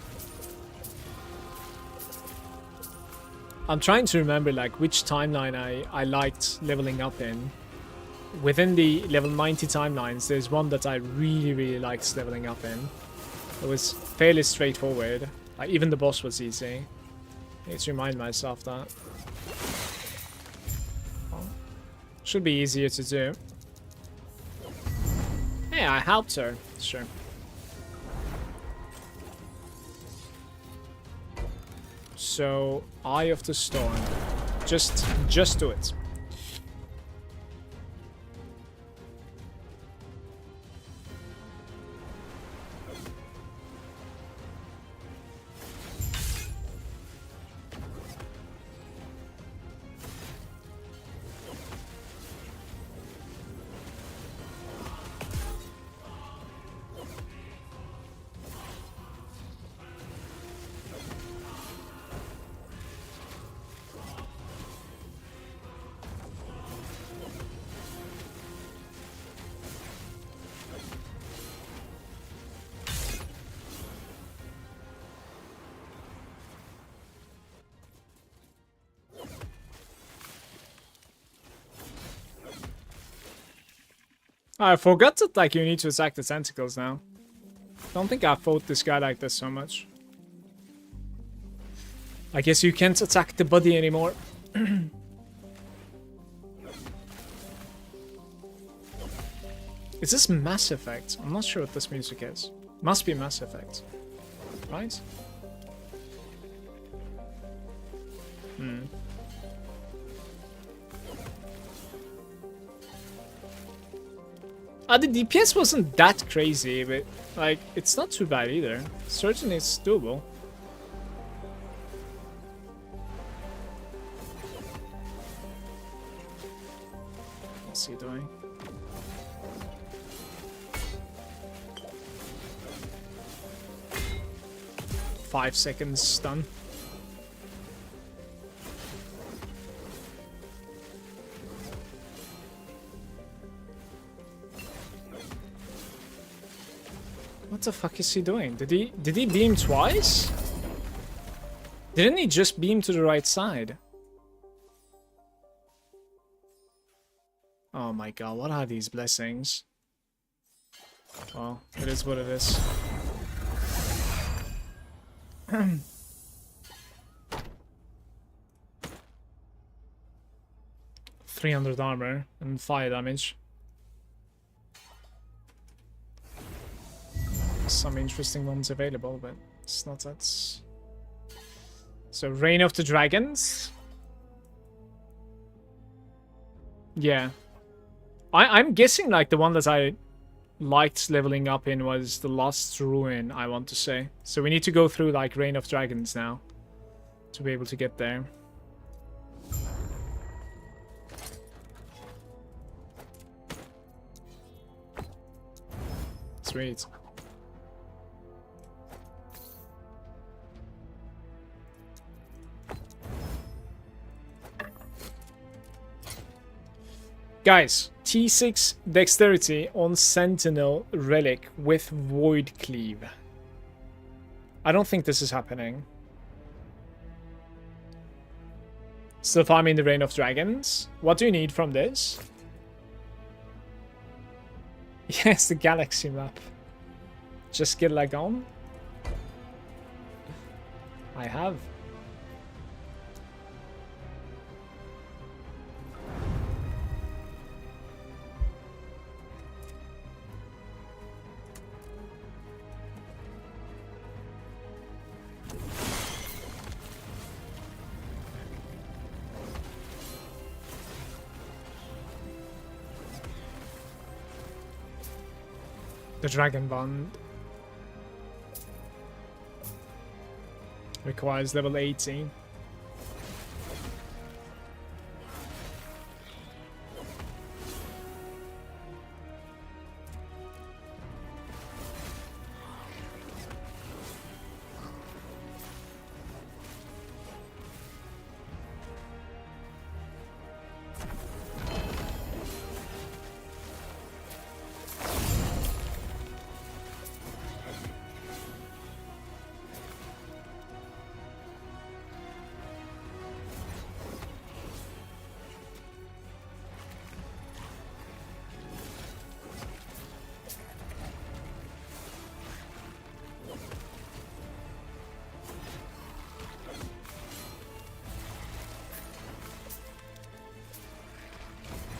I'm trying to remember like which timeline I liked leveling up in. Within the level 90 timelines, there's one that I really liked leveling up in. It was fairly straightforward. Like, even the boss was easy. I need to remind myself that. Well, should be easier to do. Hey, I helped her. Sure. So, Eye of the Storm. Just do it. I forgot that like you need to attack the tentacles now. Don't think I fought this guy like this so much. I guess you can't attack the body anymore. Is this Mass Effect? I'm not sure what this music is. Must be Mass Effect. Right? The DPS wasn't that crazy, but like it's not too bad either. Certainly it's doable. What's he doing? Five seconds stun. What the fuck is he doing? Did he beam twice? Didn't he just beam to the right side? Oh my god, what are these blessings? Well, it is what it is. 300 armor and fire damage. Some interesting ones available, but it's not that. So Reign of the Dragons. Yeah. I'm guessing like the one that I liked leveling up in was the Last Ruin, I want to say. So we need to go through like Reign of Dragons now to be able to get there. Sweet. Guys, T6 Dexterity on Sentinel Relic with Void Cleave. I don't think this is happening. Still farming the Reign of Dragons. What do you need from this? Yes, the Galaxy map. Just get like on. I have. The Dragon Bond requires level 18.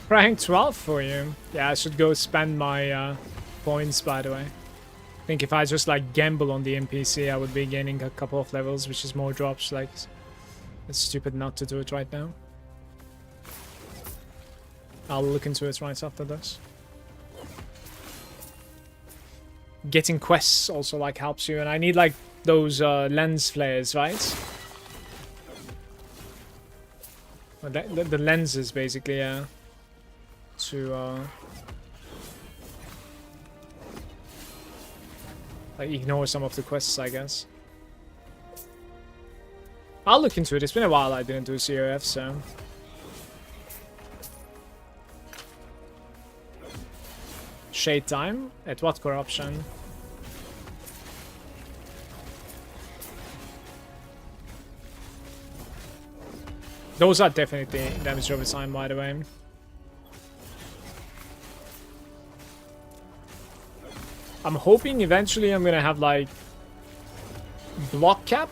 Rank 12 for you. Yeah, I should go spend my points, by the way. I think if I just like gamble on the NPC, I would be gaining a couple of levels, which is more drops. Like, it's stupid not to do it right now. I'll look into it right after this. Getting quests also like helps you, and I need like those lens flares, right? Well, the lenses basically, yeah. To like ignore some of the quests, I guess. I'll look into it. It's been a while I didn't do CoF, so. Shade time? At what corruption? Those are definitely damage over time, by the way. I'm hoping eventually I'm gonna have like block cap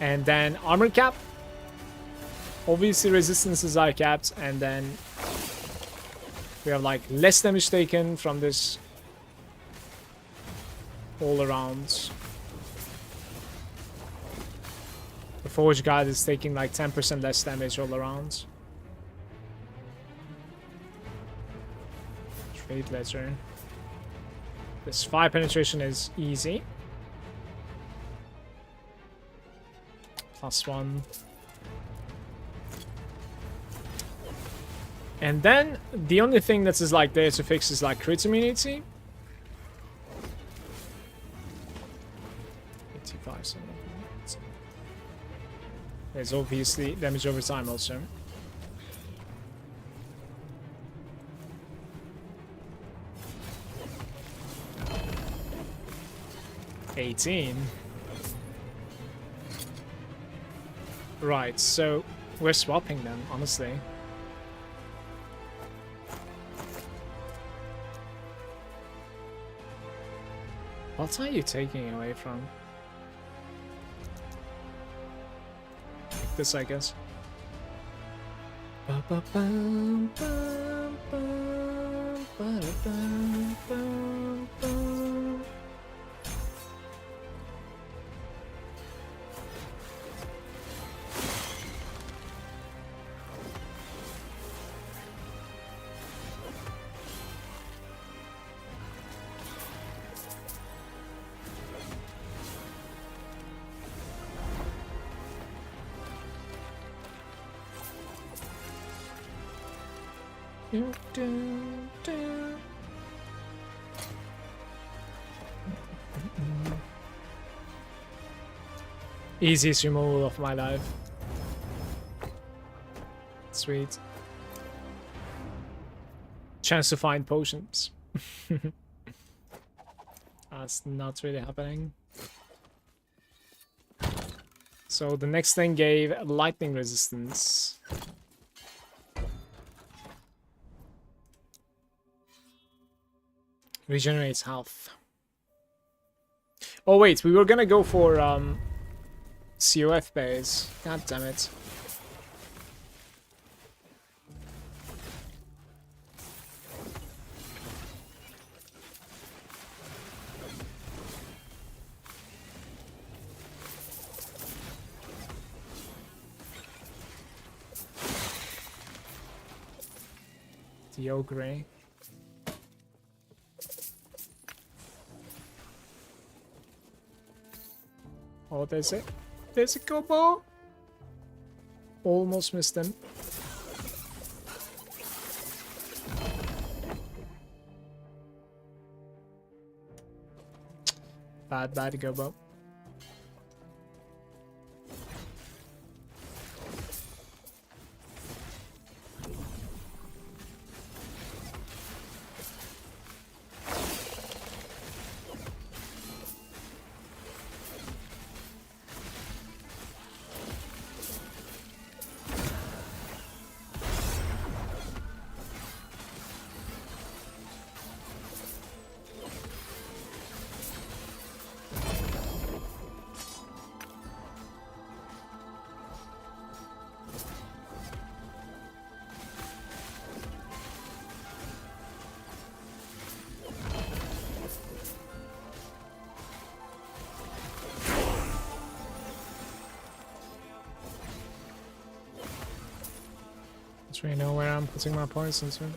and then armor cap. Obviously resistances are capped, and then we have like less damage taken from this all around. The Forge Guard is taking like 10% less damage all around. Trade Ledger. This 5 penetration is easy. +1. And then the only thing that is like there to fix is like crit immunity. 85. There's obviously damage over time also. Right, so we're swapping them, honestly. What are you taking away from? this, I guess. Easiest removal of my life. Sweet. Chance to find potions. That's not really happening. So the next thing gave lightning resistance. Regenerates health. Oh wait, we were gonna go for CoF base. God damn it. The ogre. Oh, there's it. There's a combo. Almost missed him. Bad gobo. Don't really know where I'm putting my poisons in.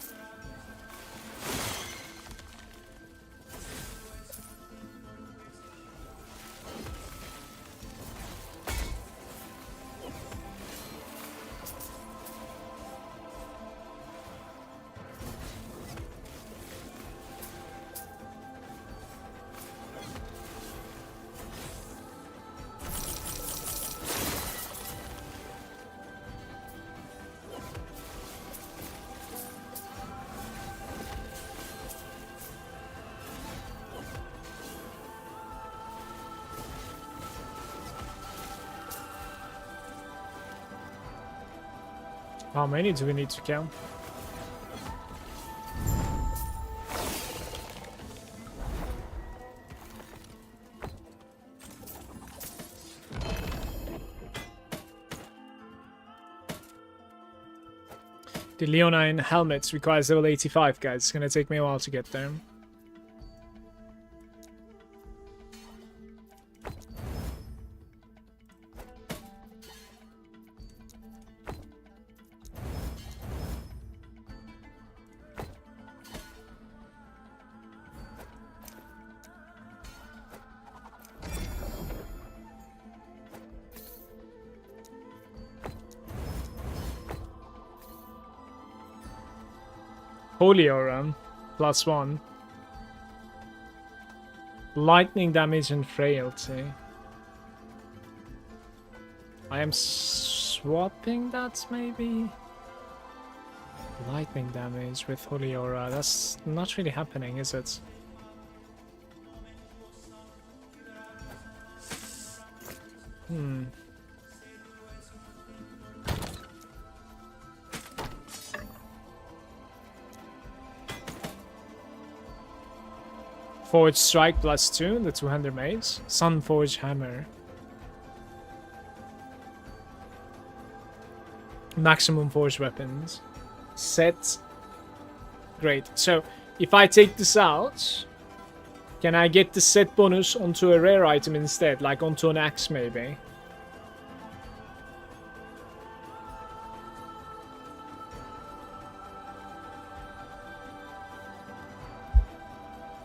How many do we need to kill? The Leonine helmet requires level 85, guys. It's gonna take me a while to get there. Holy Aura, +1. Lightning damage and frailty. I am swapping that, maybe? Lightning damage with Holy Aura. That's not really happening, is it? Forge Strike +2, the 200 maze. Sunforge Hammer. maximum force weapons. Set. Great. So, if I take this out, can I get the set bonus onto a rare item instead? Like onto an axe, maybe?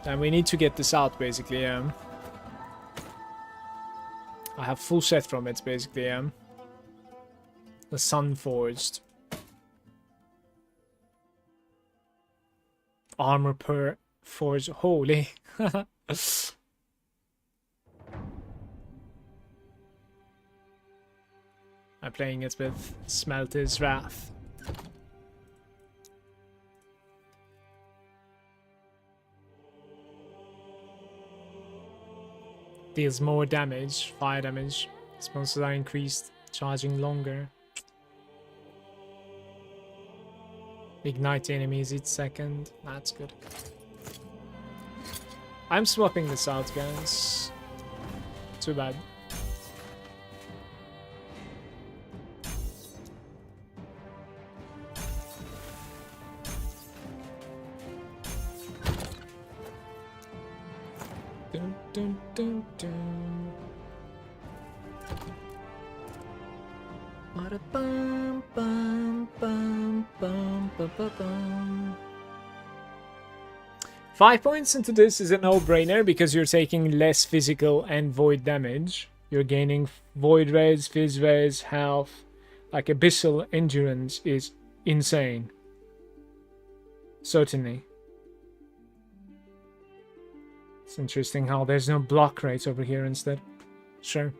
And we need to get this out, basically, I have full set from it, basically, The Sun Forged. Armor per forge. Holy. I'm playing it with Smelter's Wrath. Deals more damage, fire damage. Responses are increased, charging longer. Ignite enemies each second. That's good. I'm swapping this out, guys. Too bad. Dun, dun, dun, dun. Ba-da-bum, bum, bum, bum, ba, ba, bum. 5 points into this is a no-brainer because you're taking less physical and void damage. You're gaining void res, phys res, health. Like abyssal endurance is insane. Certainly. It's interesting how there's no block rate over here instead. Sure.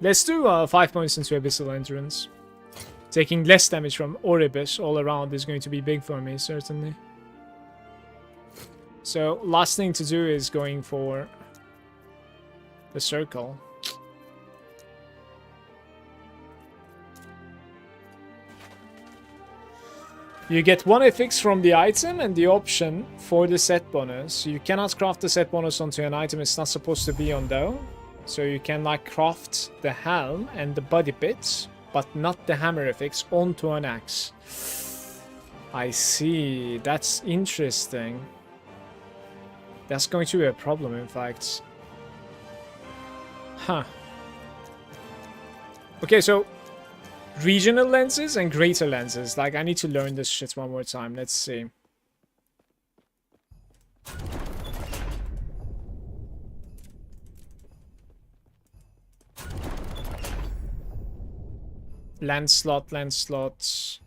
Let's do 5 points into abyssal endurance. Taking less damage from Oribus all around is going to be big for me, certainly. So, last thing to do is going for the circle. You get 1 FX from the item and the option for the set bonus. You cannot craft the set bonus onto an item it's not supposed to be on though. So you can like craft the helm and the body bits, but not the hammer FX onto an axe. I see, that's interesting. That's going to be a problem, in fact. Huh. Okay, so regional lenses and greater lenses. Like, I need to learn this shit one more time. Let's see. Lens slots.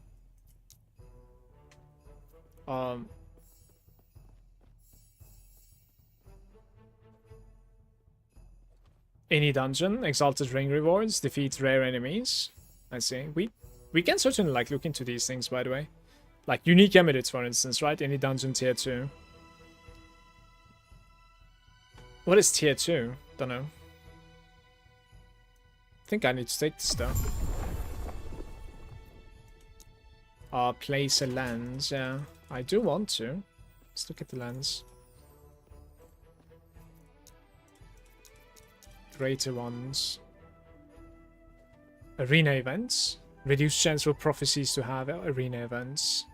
Any dungeon, exalted ring rewards, defeat rare enemies. I see. We can certainly like look into these things, by the way. Like unique emirates, for instance, right? Any dungeon tier 2. What is tier 2? Don't know. I think I need to take this though. Place a lens, yeah. I do want to. Let's look at the lens. Greater ones. Arena events. Reduced chance for prophecies to have arena events.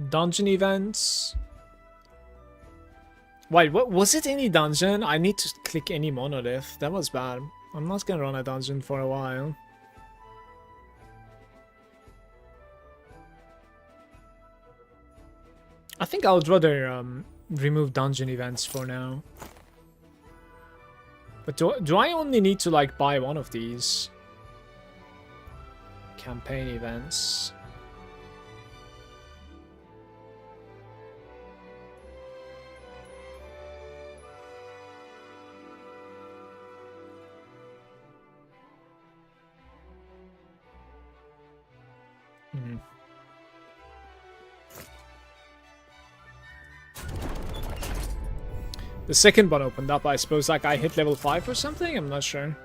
Dungeon events. Wait, what was it? Any dungeon? I need to click any monolith. That was bad. I'm not gonna run a dungeon for a while. I think I would rather remove dungeon events for now. But do I only need to like buy one of these? Campaign events. The second one opened up, I suppose, like I hit level 5 or something? I'm not sure.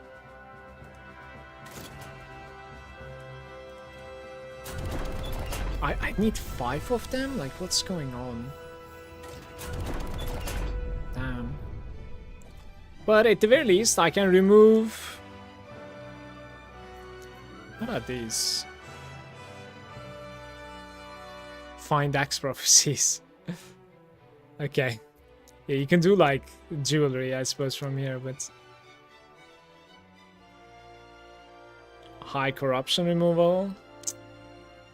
need 5 of them? Like, what's going on? Damn. But at the very least, I can remove... What are these? Find axe prophecies. Okay. Yeah, you can do like jewelry, I suppose, from here, but... High corruption removal.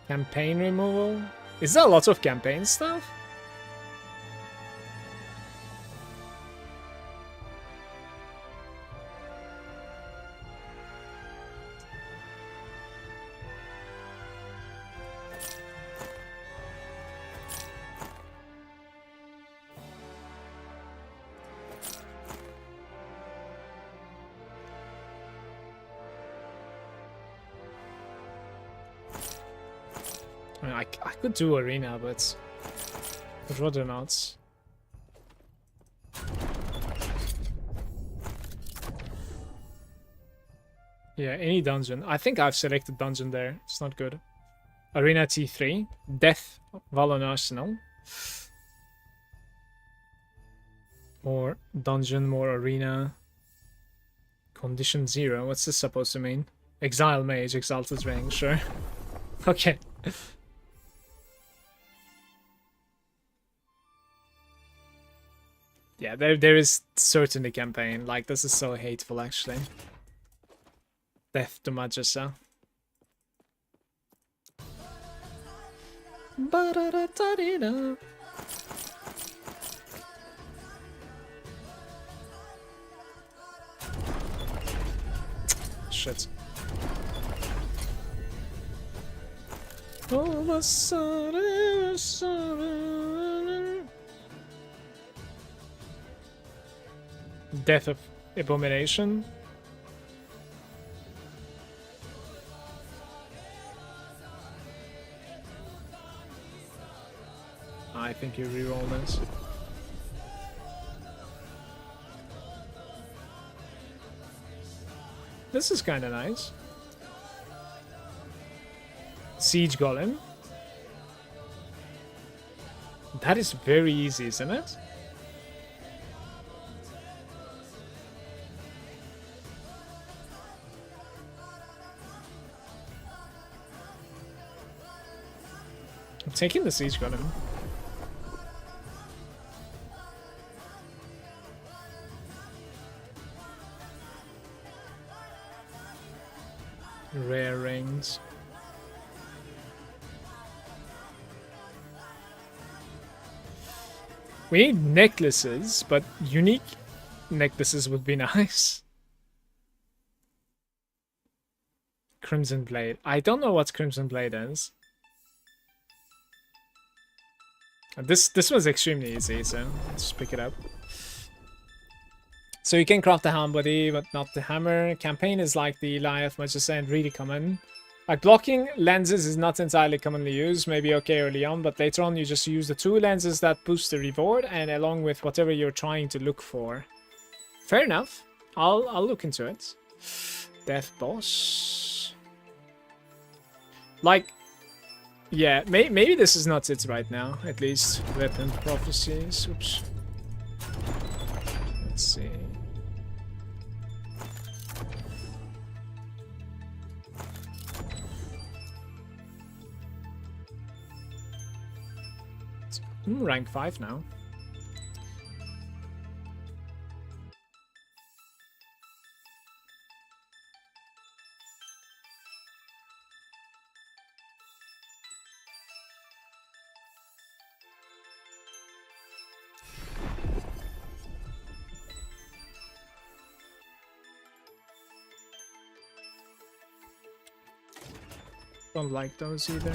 Campaign removal. Is there a lot of campaign stuff? I mean, I could do arena, but I'd rather not. Yeah, any dungeon. I think I've selected dungeon there. It's not good. Arena T3. Death Valon Arsenal. More dungeon, more arena. Condition 0. What's this supposed to mean? Exile Mage, Exalted Ring, sure. Okay. Yeah, there is certainly campaign. Like, this is so hateful, actually. Death to Magissa. Shit. All of a sudden... Death of Abomination. I think you reroll this. This is kind of nice. Siege Golem. That is very easy, isn't it? I'm taking the Siege Golem. Rare rings. We need necklaces, but unique necklaces would be nice. Crimson Blade. I don't know what Crimson Blade is. This was extremely easy, so let's just pick it up. So you can craft the helm body, but not the hammer. Campaign is like the Goliath, much as saying, really common. Like, blocking lenses is not entirely commonly used, maybe okay early on, but later on you just use the 2 lenses that boost the reward, and along with whatever you're trying to look for. Fair enough. I'll look into it. Death Boss. Like, yeah, maybe this is not it right now, at least. Weapon Prophecies. Oops. Let's see. Rank 5 now. Don't like those either.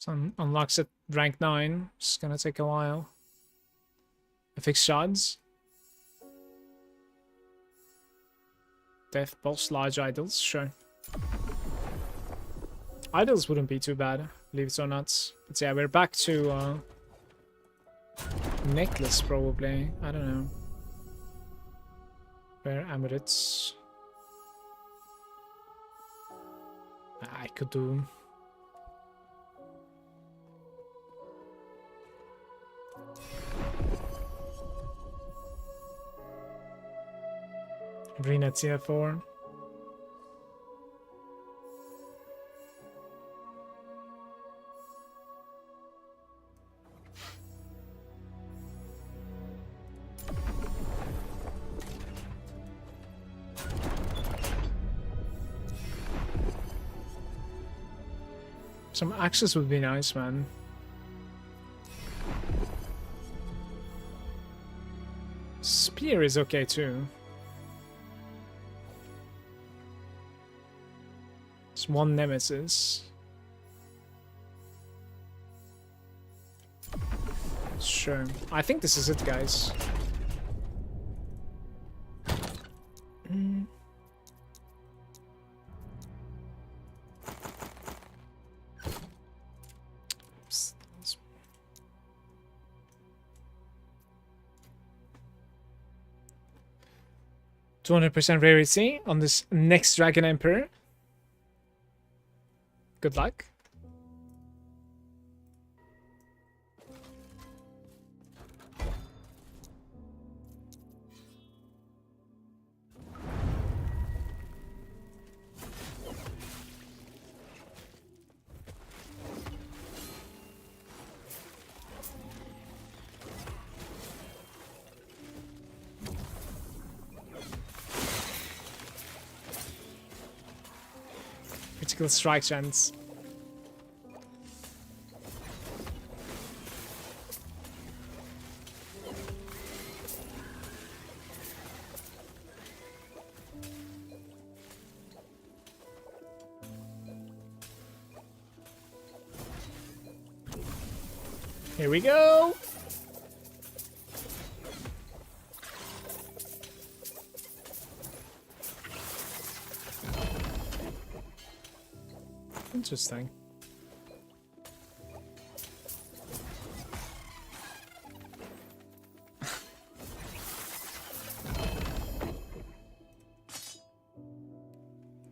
So unlocks at rank 9. It's gonna take a while. Affix shards. Death boss, large idols, sure. Idols wouldn't be too bad, believe it or not. But yeah, we're back to necklace probably. I don't know. Where amulets? I could do. Arena tier 4. Some axes would be nice, man. Spear is okay too. It's one nemesis. Sure. I think this is it, guys. Oops. 200% rarity on this next Dragon Emperor. Good luck. Critical strike chance. Here we go. Interesting.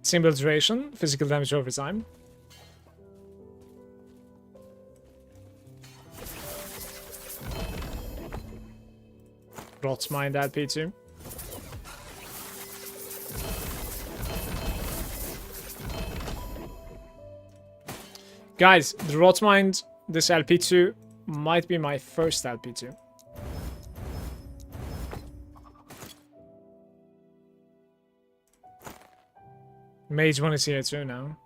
Symbol duration, physical damage over time. Rot mind at P2. Guys, the Rotmind, this LP2 might be my first LP2. Mage 1 is here too now.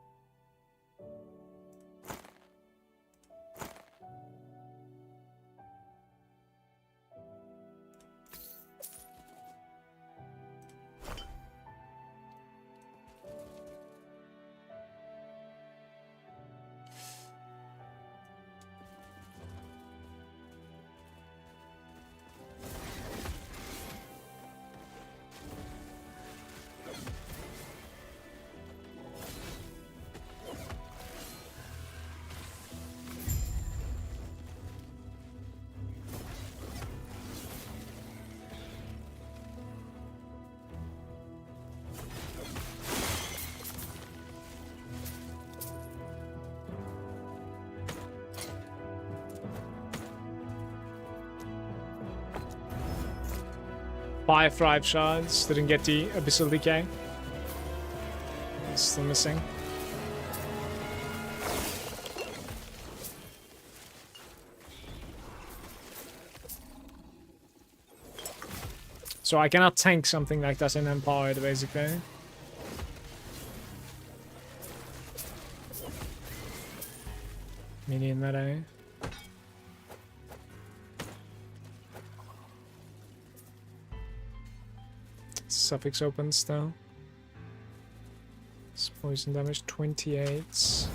Five shards, didn't get the Abyssal Decay. Still missing. So I cannot tank something like that in Empowered, basically. Minion meta. Suffix open still. It's poison damage 28.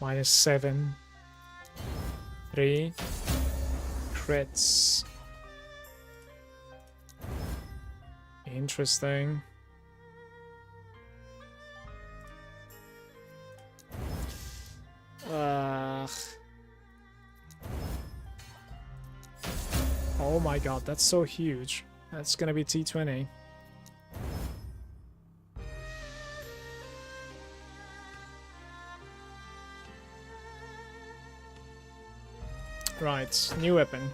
-7. 3. Crits. Interesting. Oh my god, that's so huge. That's gonna be T20. Right, new weapon.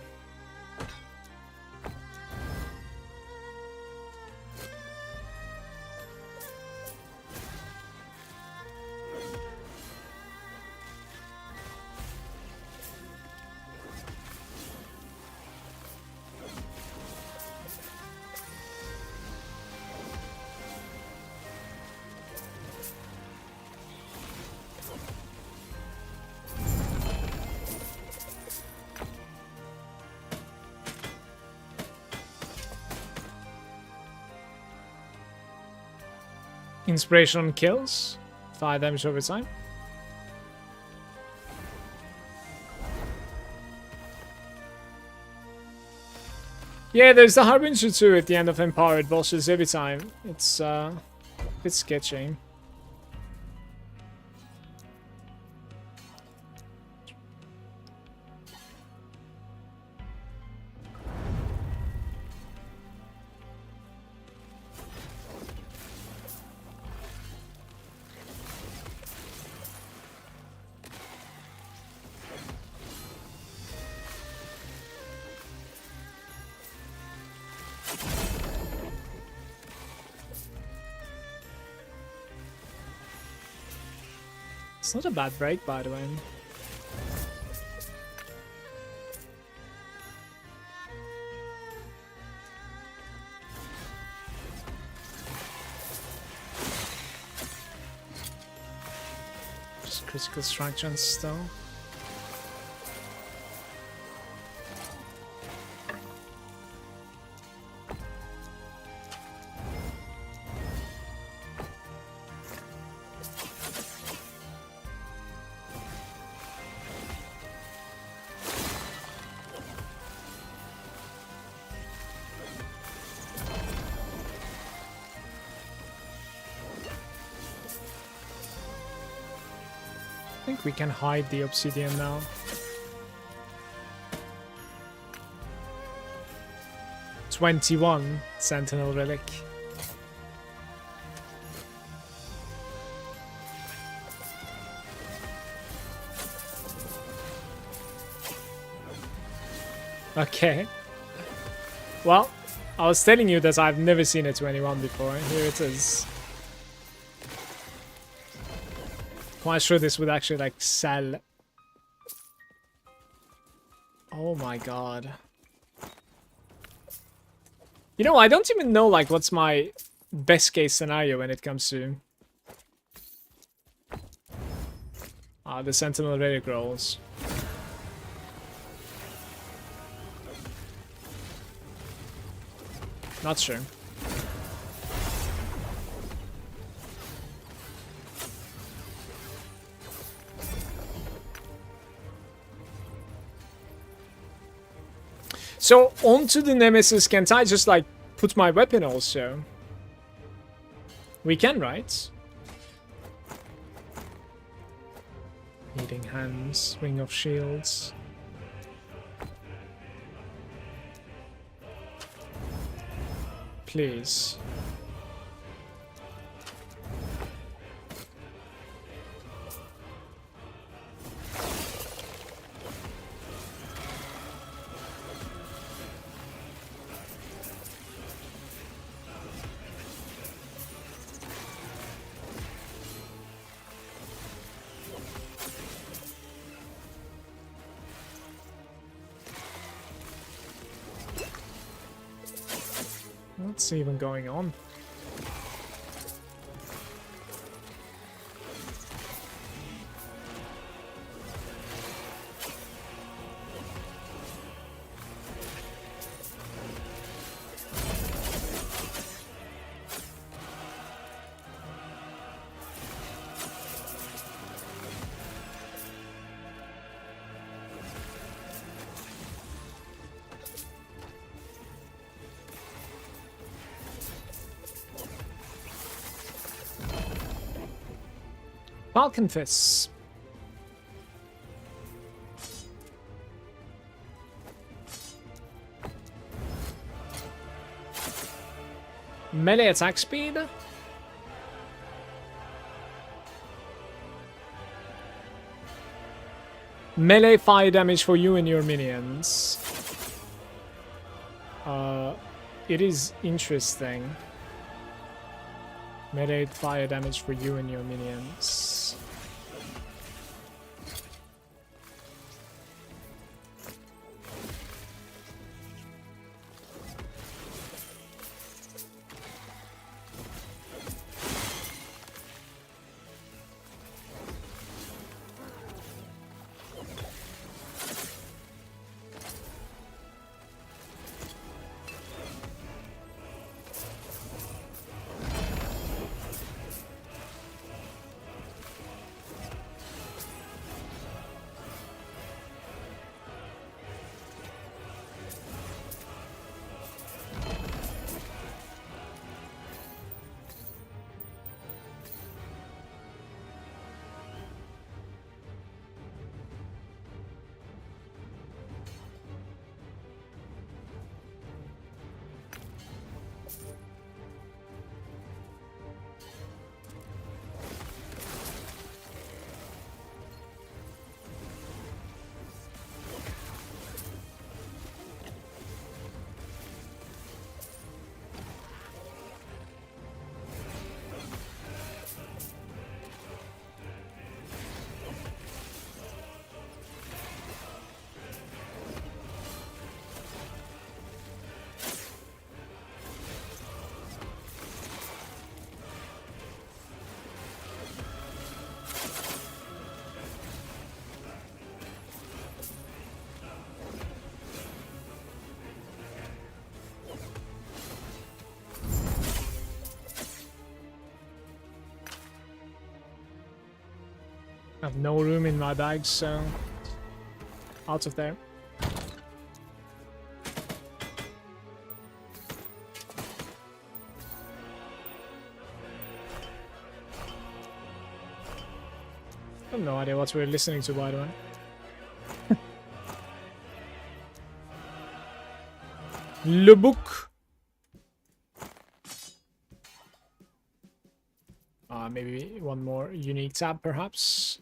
Inspiration on kills. 5 damage over time. Yeah, there's the Harbinger too at the end of Empowered bosses every time. It's a bit sketchy. It's not a bad break, by the way. Just critical strike chance still. I think we can hide the obsidian now. '21 Sentinel Relic. Okay. Well, I was telling you that I've never seen a 21 before. Here it is. Quite sure this would actually like sell. Oh my god. You know, I don't even know like what's my best case scenario when it comes to the Sentinel Relic rolls. Not sure. So, onto the Nemesis, can't I just, like, put my weapon also? We can, right? Healing Hands, Ring of Shields. Please. What's even going on? Falcon Fists. Melee attack speed. Melee fire damage for you and your minions. It is interesting. Melee fire damage for you and your minions. I have no room in my bag, so out of there. I have no idea what we're listening to, by the way. Le book. Maybe one more unique tab, perhaps.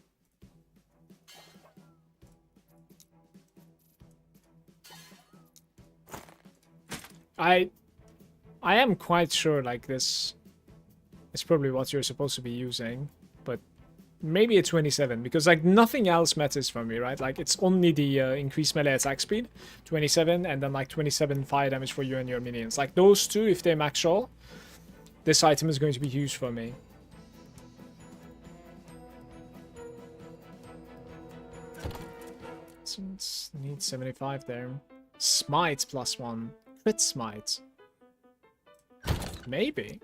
I am quite sure like this is probably what you're supposed to be using, but maybe a 27 because like nothing else matters for me, right? Like it's only the increased melee attack speed, 27, and then like 27 fire damage for you and your minions. Like those two, if they max all, this item is going to be huge for me. Need 75 there. Smite +1. Crit smite. Maybe.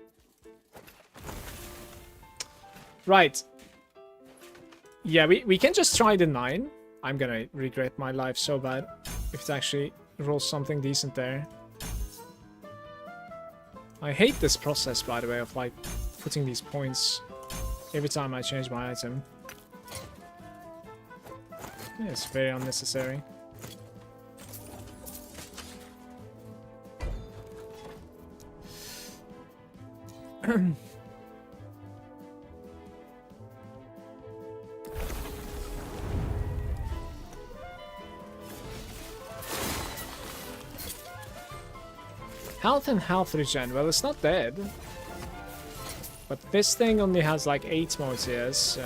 Right. Yeah, we can just try the 9. I'm gonna regret my life so bad if it actually rolls something decent there. I hate this process, by the way, of like putting these points every time I change my item. Yeah, it's very unnecessary. Health and health regen. Well, it's not dead. But this thing only has like 8 more tears, so...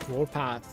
Warpath.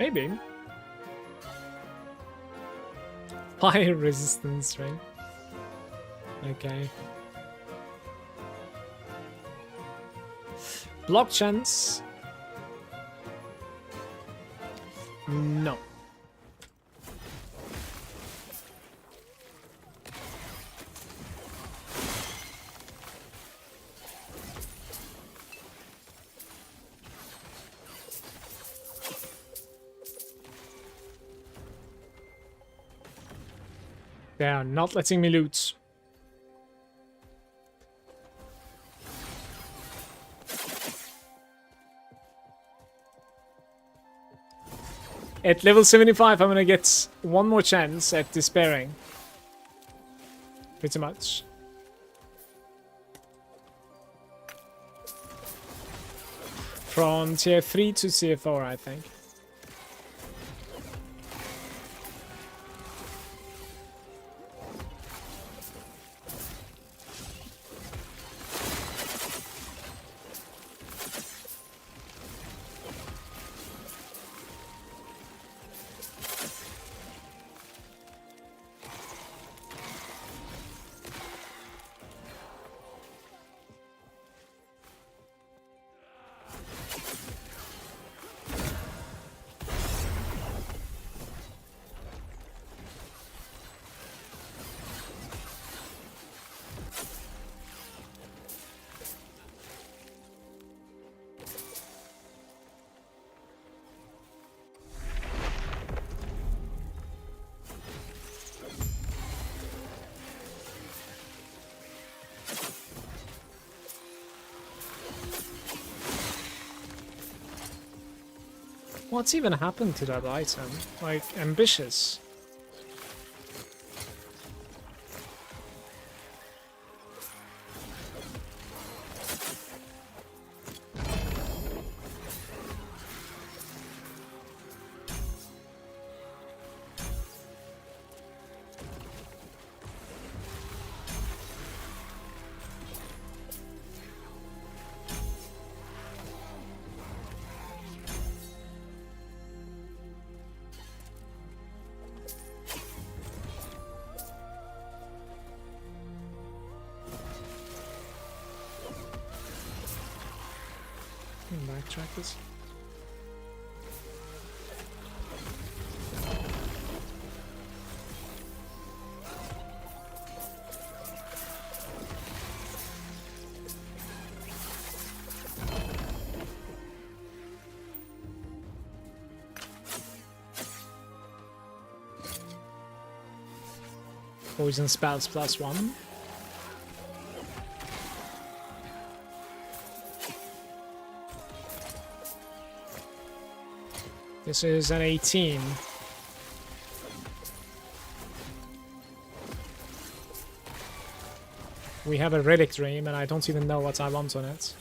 Maybe. Fire resistance, right? Okay. Block chance. No. They are not letting me loot. At level 75, I'm gonna get one more chance at despairing. Pretty much. From tier 3 to tier 4, I think. What's even happened to that item? Like, ambitious. Backtrack this. Poison spells +1. This is an 18. We have a relic dream and I don't even know what I want on it.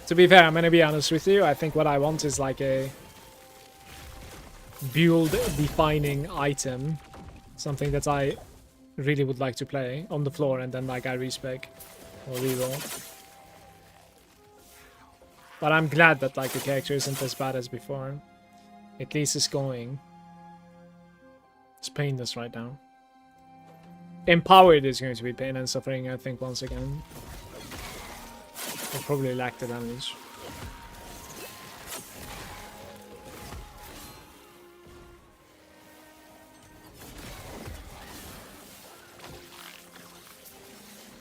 To be fair, I'm gonna be honest with you, I think what I want is like a build defining item. Something that I really would like to play on the floor and then like I respec or reroll. But I'm glad that like the character isn't as bad as before. At least it's going. It's painless right now. Empowered is going to be pain and suffering, I think, once again. I'll probably lack the damage.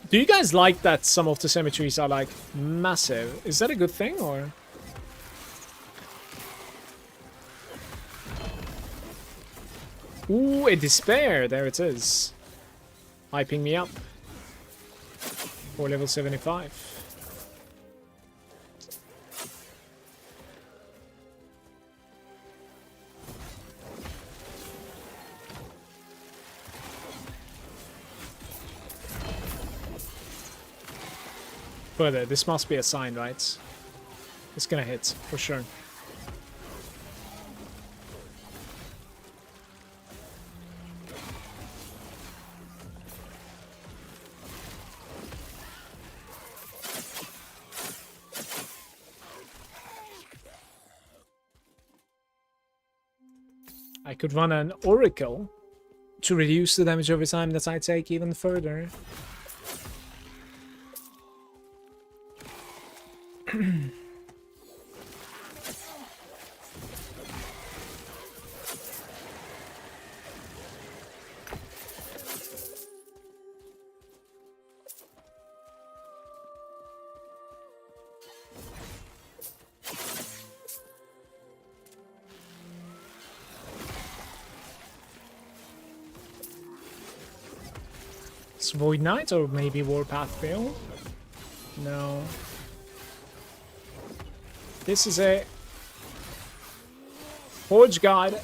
Do you guys like that some of the cemeteries are like massive? Is that a good thing or? Ooh, a despair. There it is. Hyping me up. For level 75. Further, this must be a sign, right? It's gonna hit, for sure. I could run an Oracle to reduce the damage over time that I take even further. It's Void Knight or maybe Warpath Veil? No. This is a Forge Guide.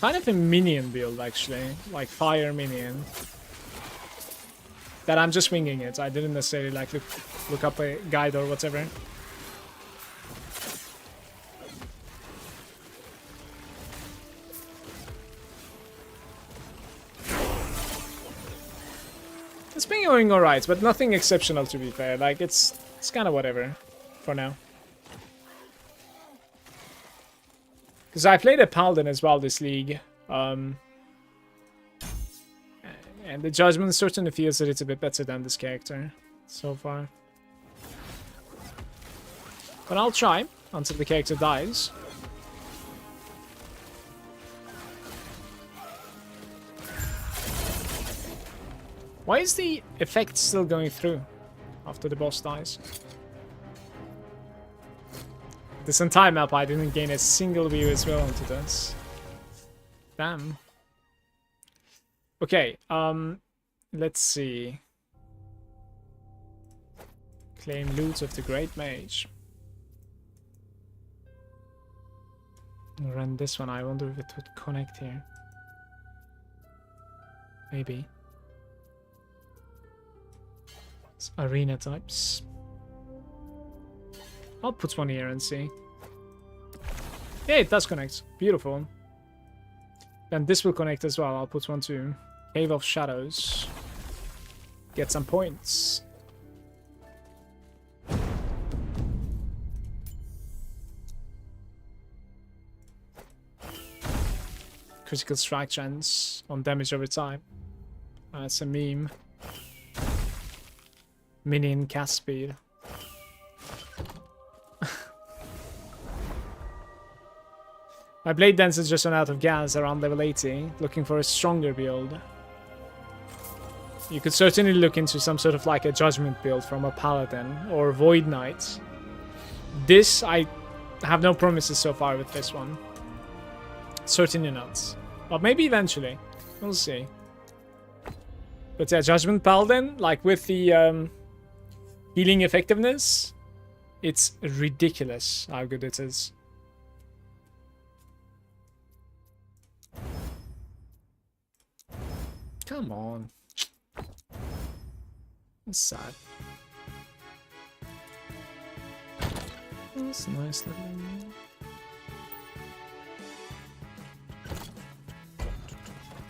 Kind of a minion build actually, like fire minion. That I'm just winging it. I didn't necessarily like look up a guide or whatever. It's been going alright, but nothing exceptional to be fair. Like it's kind of whatever for now. Because I played a Paladin as well this league. And the Judgment certainly feels a little bit better than this character so far. But I'll try until the character dies. Why is the effect still going through after the boss dies? This entire map I didn't gain a single view as well onto this. Damn. Okay, let's see. Claim loot of the Great Mage. Run this one, I wonder if it would connect here. Maybe. It's arena types. I'll put one here and see. Yeah, it does connect. Beautiful. And this will connect as well. I'll put one too. Cave of Shadows. Get some points. Critical strike chance on damage over time. That's a meme. Minion cast speed. My Blade Dancer just ran out of gas around level 80, looking for a stronger build. You could certainly look into some sort of like a Judgment build from a Paladin or Void Knight. This, I have no promises so far with this one. Certainly not. But maybe eventually. We'll see. But yeah, Judgment Paladin, like with the healing effectiveness, it's ridiculous how good it is. Come on. That's sad. That's a nice little...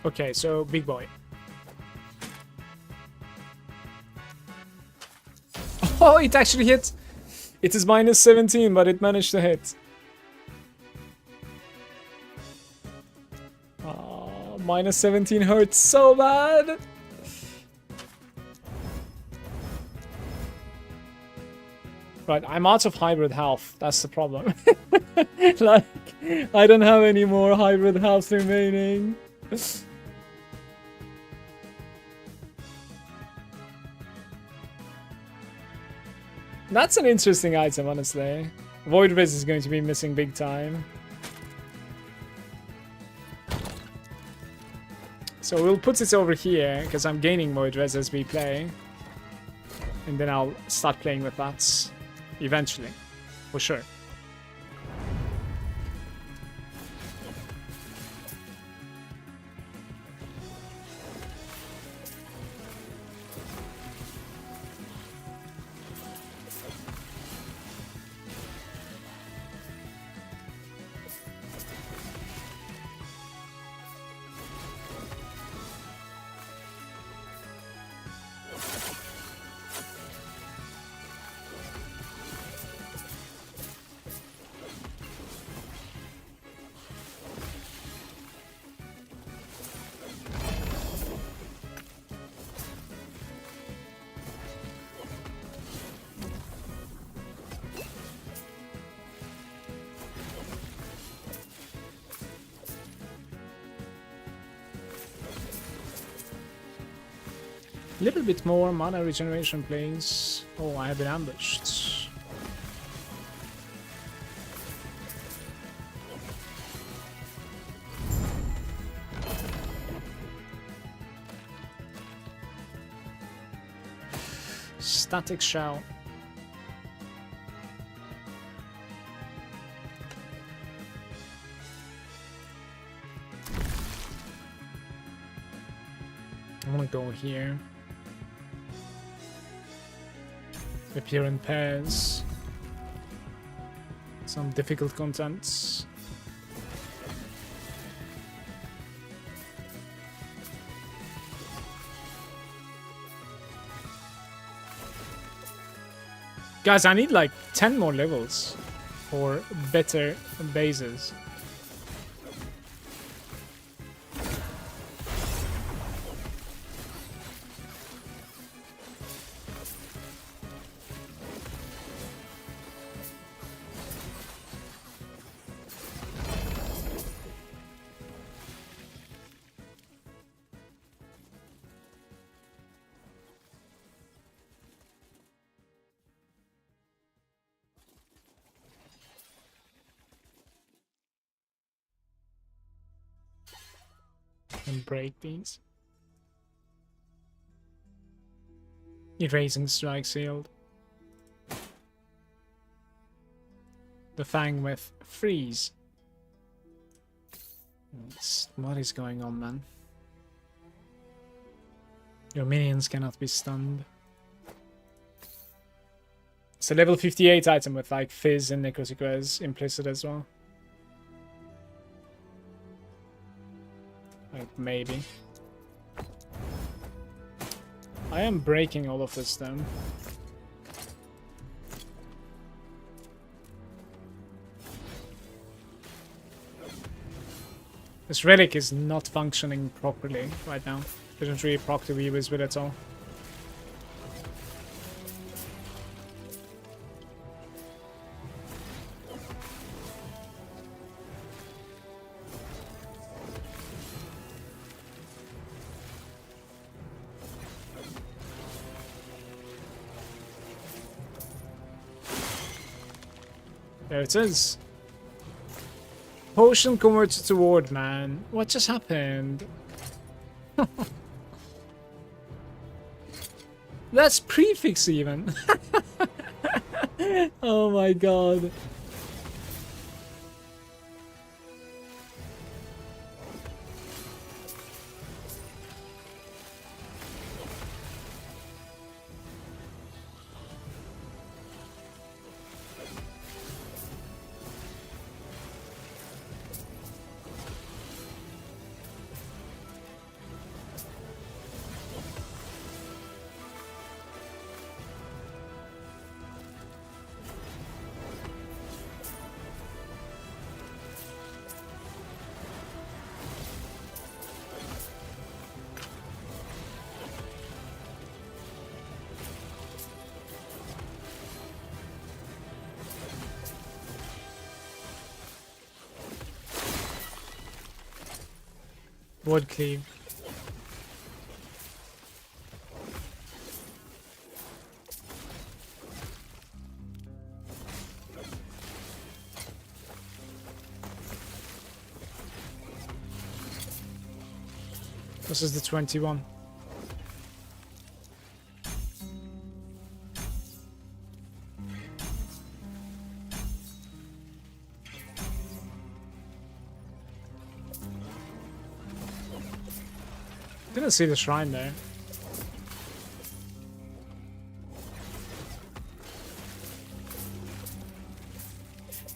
Okay, so big boy. Oh, it actually hit! It is minus 17, but it managed to hit. Minus 17 hurts so bad. Right, I'm out of hybrid health. That's the problem. Like, I don't have any more hybrid health remaining. That's an interesting item, honestly. Void Res is going to be missing big time. So we'll put it over here, because I'm gaining Void Res as we play. And then I'll start playing with that eventually, for sure. A little bit more mana regeneration, please. Oh, I have been ambushed. Static shell. I want to go here. Appear in pairs. Some difficult contents. Guys, I need like 10 more levels for better bases. And break these. Erasing strike sealed. The Fang with freeze. What is going on, man? Your minions cannot be stunned. It's a level 58 item with like Fizz and Necrotic Res implicit as well. Like, maybe. I am breaking all of this though. This relic is not functioning properly right now. Didn't really proc the Weavers with it at all. There it is. Potion converted to ward, man. What just happened? That's prefix even. Oh my god. Ward cleave. This is the 21. Didn't see the shrine there.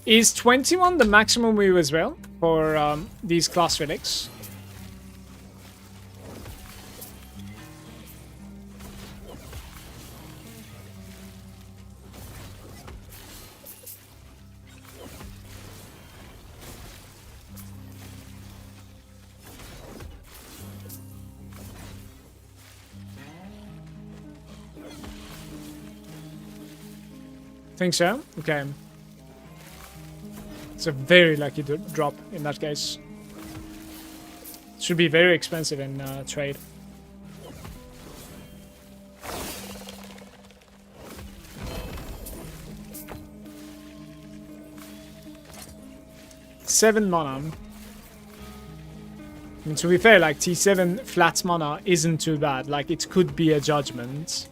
Is 21 the maximum move as well for these class relics? Think so? Okay. It's a very lucky drop in that case. Should be very expensive in trade. 7 mana. I mean, to be fair, like, T7 flat mana isn't too bad. Like, it could be a judgment.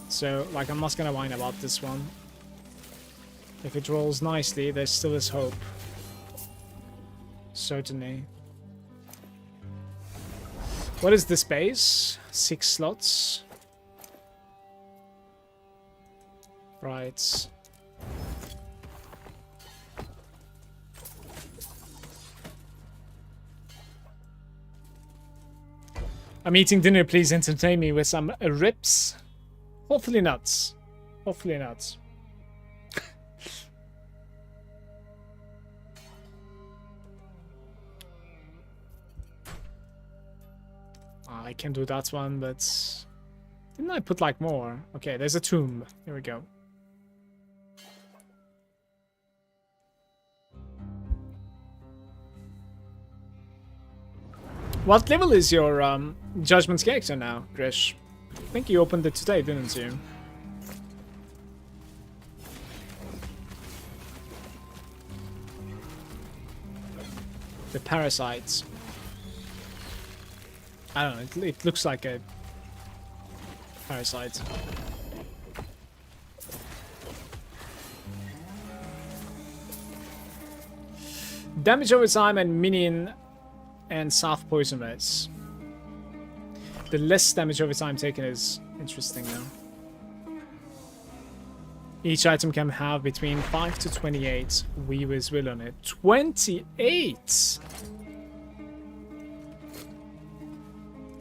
So, like, I'm not gonna whine about this one. If it rolls nicely, there still is hope. Certainly. What is the space? 6 slots. Right. I'm eating dinner, please entertain me with some rips. Hopefully not. Hopefully not. I can do that one, but... Didn't I put like more? Okay, there's a tomb. Here we go. What level is your Judgment's character now, Grish? I think you opened it today, didn't you? The parasites. I don't know, it looks like a parasite. Damage over time and minion and soft poison rates. The less damage over time taken is interesting now. Each item can have between 5 to 28 Weaver's Will on it. 28!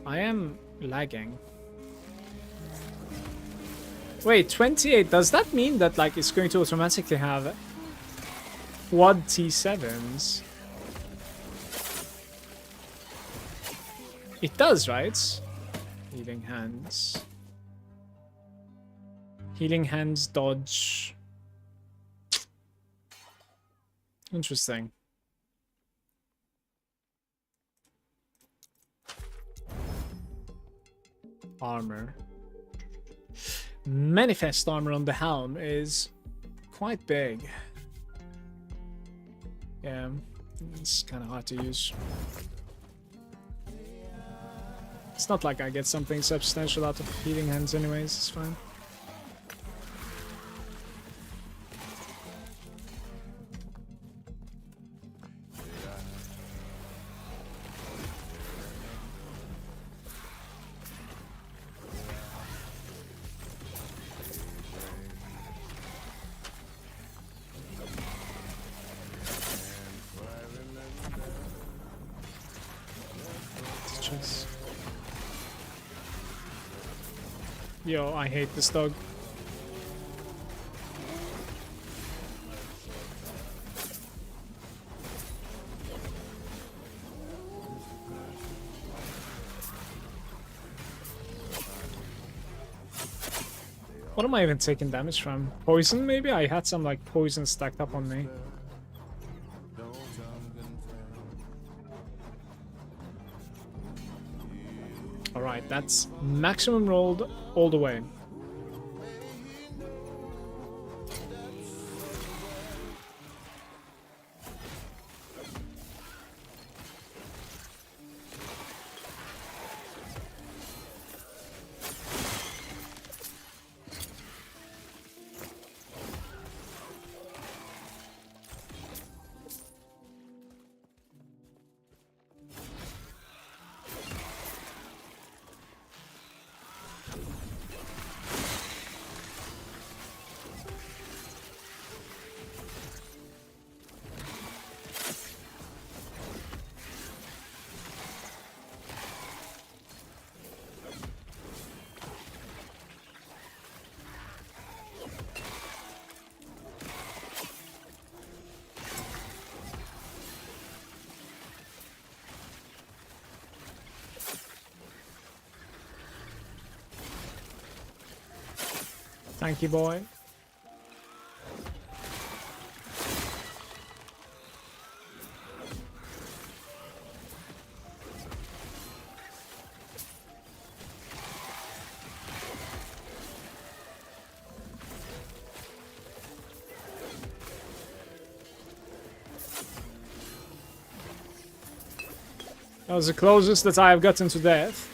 I am lagging. Wait, 28, does that mean that like it's going to automatically have quad T7s? It does, right? Healing hands. Healing hands, dodge. Interesting. Armor. Manifest armor on the helm is quite big. Yeah, it's kind of hard to use. It's not like I get something substantial out of healing hands anyways, it's fine. Yo, I hate this dog. What am I even taking damage from? Poison, maybe? I had some like poison stacked up on me. Alright, that's maximum rolled all the way. Thank you, boy. That was the closest that I have gotten to death.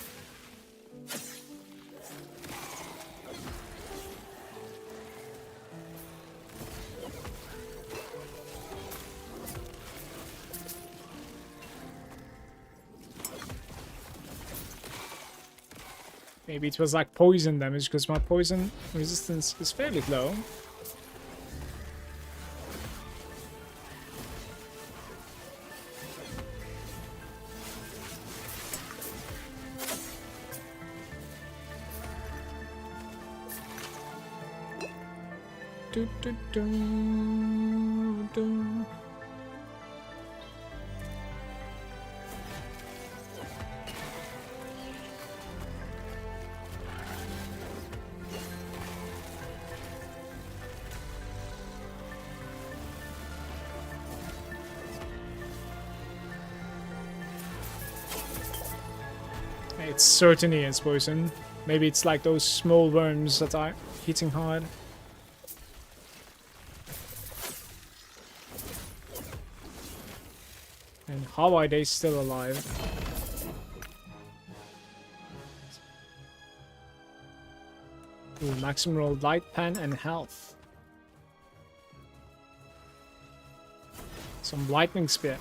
Maybe it was like poison damage because my poison resistance is fairly low. Do, do, do, do. It certainly is poison. Maybe it's like those small worms that are hitting hard. And how are they still alive? Ooh, maximum roll light pen and health. Some lightning spear.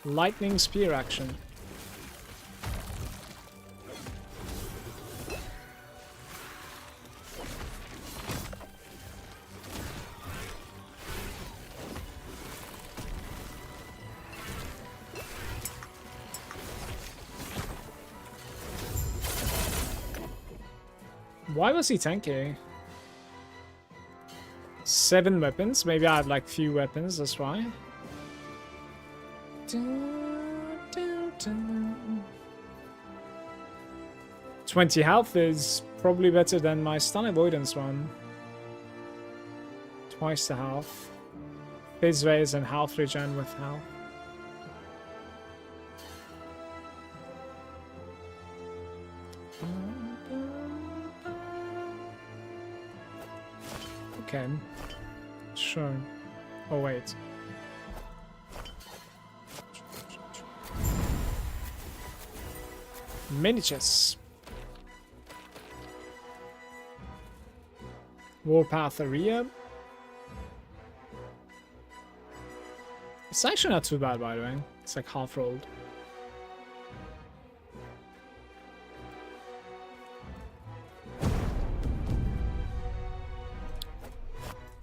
Lightning spear action. Why was he tanky? 7 weapons? Maybe I have like few weapons, that's why. 20 health is probably better than my stun avoidance one. Twice the health. Phase raise and health regen with health. Okay. Sure. Oh wait. Miniatures. Warpath area. It's actually not too bad, by the way. It's like half rolled.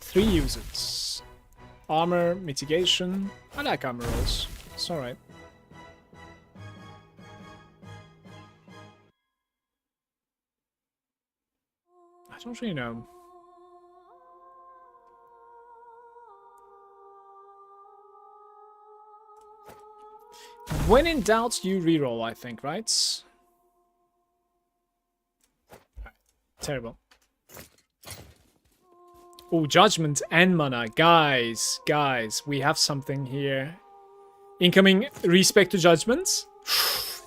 Three users. Armor, mitigation. I like armor rolls. It's alright. I don't really know. When in doubt, you reroll, I think, right? Terrible. Oh, Judgment and Mana. Guys, we have something here. Incoming Respect to Judgments.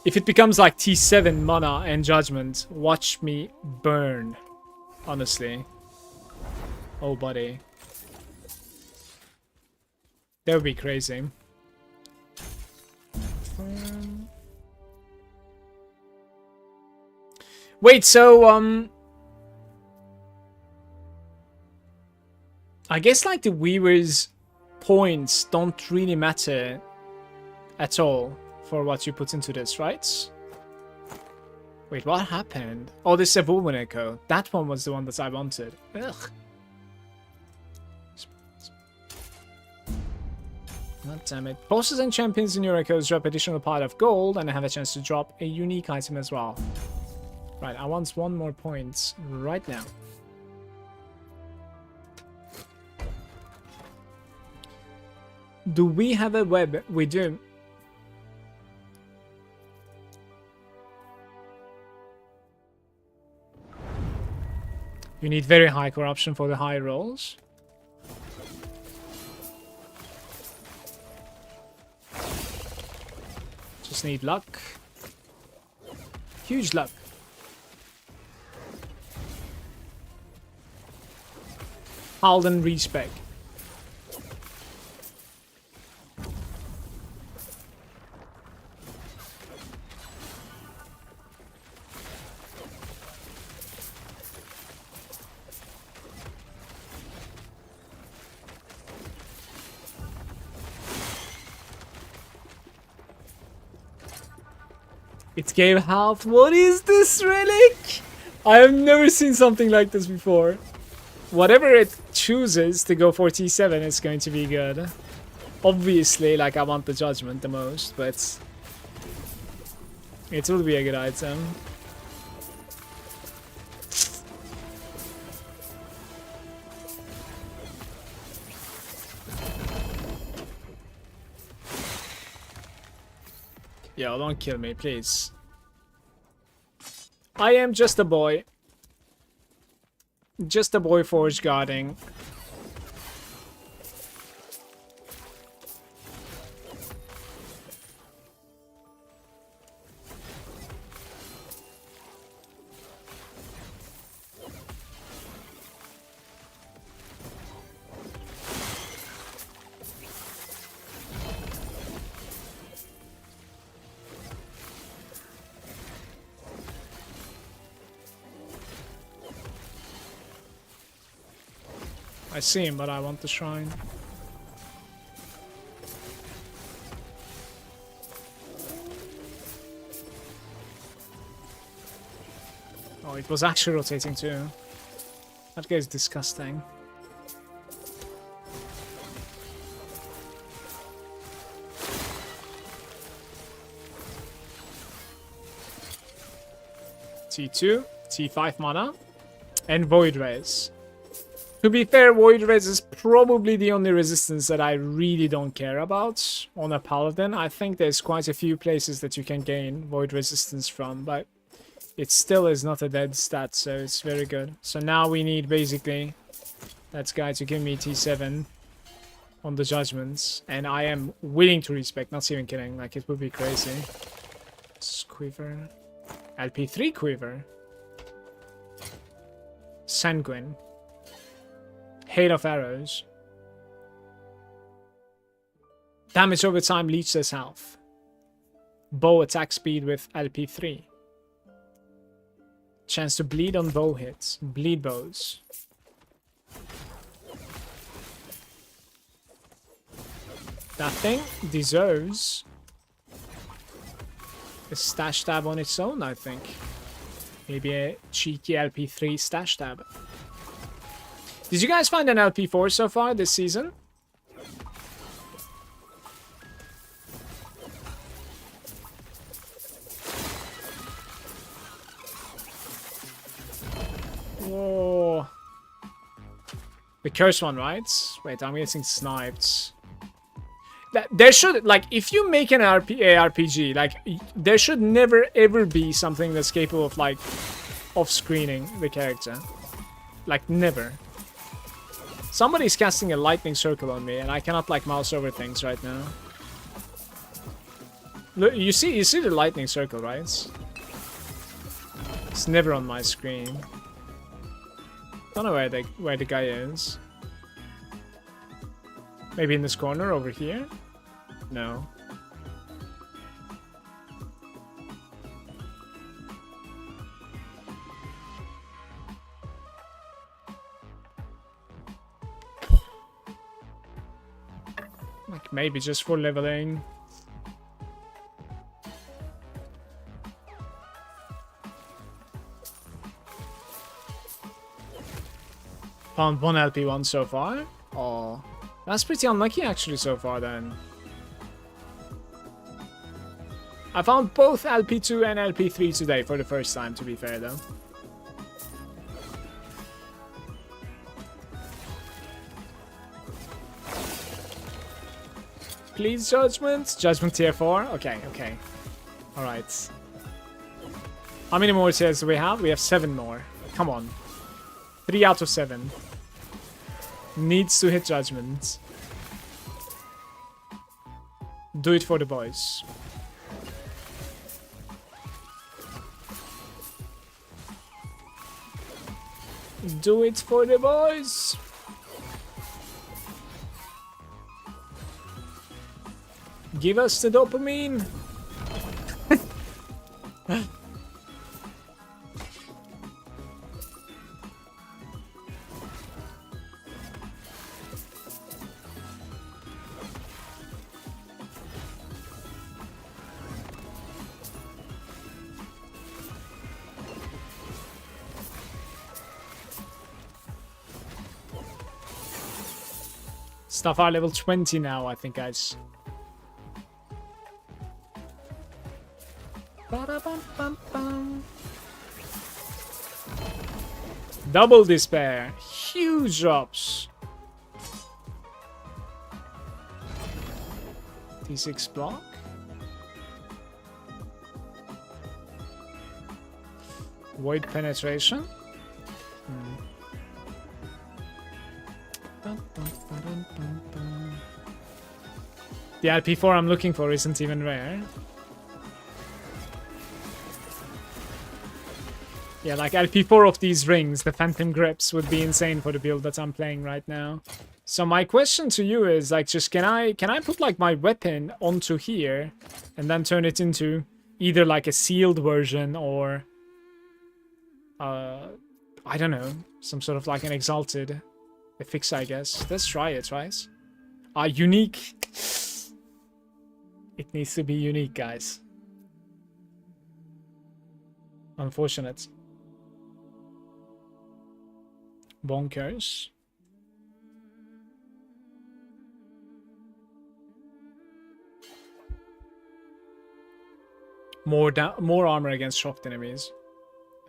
If it becomes like T7 Mana and Judgment, watch me burn. Honestly. Oh, buddy. That would be crazy. Wait, so, I guess like the Weaver's points don't really matter at all for what you put into this, right? Wait, what happened? Oh, this is a Woman Echo. That one was the one that I wanted. Ugh. God damn it. Bosses and champions in your echoes drop additional pile of gold and have a chance to drop a unique item as well. Right, I want one more point right now. Do we have a web? We do. You need very high corruption for the high rolls. Just need luck. Huge luck. Halden respec. It gave half. What is this relic? I have never seen something like this before. Whatever it chooses to go for T7 is going to be good. Obviously, like, I want the judgment the most, but it will be a good item. Yo, don't kill me, please. I am just a boy. Just a boy forge guarding. I see him, but I want the shrine. Oh, it was actually rotating too. That guy is disgusting. T2, T5 mana, and Void Rays. To be fair, Void Rays is probably the only resistance that I really don't care about on a Paladin. I think there's quite a few places that you can gain Void Resistance from, but it still is not a dead stat, so it's very good. So now we need basically that guy to give me T7 on the judgments, and I am willing to respect, not even kidding, like it would be crazy. Quiver. LP3 Quiver. Sanguine. Hail of Arrows. Damage over time leeches health. Bow attack speed with LP3. Chance to bleed on bow hits. Bleed bows. That thing deserves a stash tab on its own, I think. Maybe a cheeky LP3 stash tab. Did you guys find an LP4 so far this season? Whoa. The cursed one, right? Wait, I'm getting sniped. There should, like, if you make an RPG, like, there should never ever be something that's capable of, like, off-screening the character. Like, never. Somebody's casting a lightning circle on me, and I cannot, like, mouse over things right now. Look, you see the lightning circle, right? It's never on my screen. Don't know where the guy is. Maybe in this corner over here? No. Like maybe just for leveling. Found one LP1 so far. Oh, that's pretty unlucky actually so far then. I found both LP2 and LP3 today for the first time, to be fair though. Please, Judgment. Judgment tier 4. Okay, okay. Alright. How many more tiers do we have? We have 7 more. Come on. 3 out of 7. Needs to hit Judgment. Do it for the boys. Do it for the boys. Give us the dopamine. Stuff are level 20 now, I think, guys. Ba-da-bum-bum-bum. Double despair. Huge drops. T6 block. Void penetration. The LP4 I'm looking for isn't even rare. Yeah, like LP4 of these rings, the Phantom Grips, would be insane for the build that I'm playing right now. So my question to you is, like, just can I put like my weapon onto here and then turn it into either like a sealed version or I don't know, some sort of like an exalted fix, I guess. Let's try it, right? Unique. It needs to be unique, guys. Unfortunate. Bonkers. More armor against shocked enemies.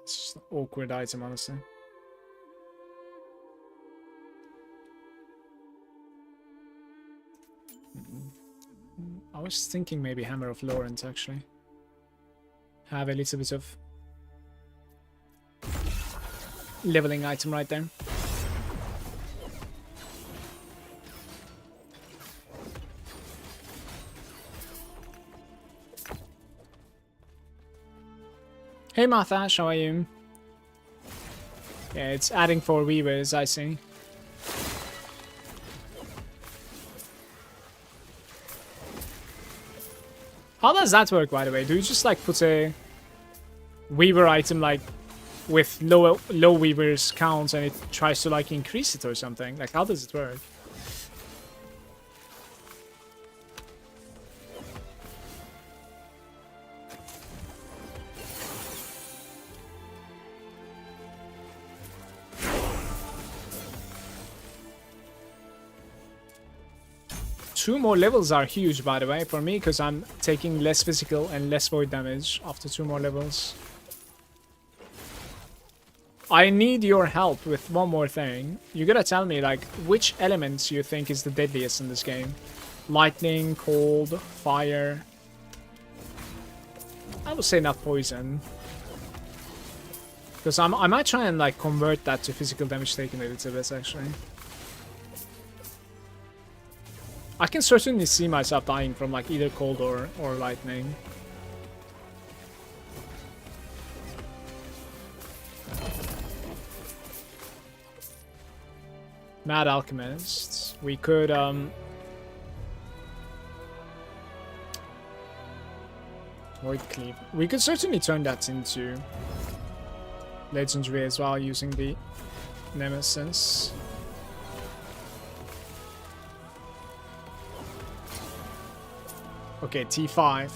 It's just an awkward item, honestly. I was thinking maybe Hammer of Lawrence, actually. Have a little bit of leveling item right there. Hey Marthash, how are you? Yeah, it's adding 4 weavers, I see. How does that work, by the way? Do you just like put a weaver item like with low weavers counts and it tries to like increase it or something? Like, how does it work? Two more levels are huge, by the way, for me, because I'm taking less physical and less void damage after 2 more levels. I need your help with one more thing. You gotta tell me, like, which element you think is the deadliest in this game? Lightning, cold, fire. I would say not poison. Because I might try and, like, convert that to physical damage taken a little bit, actually. I can certainly see myself dying from like either cold or lightning. Mad Alchemist. We could Void Cleave. We could certainly turn that into legendary as well using the Nemesis. Okay, T5.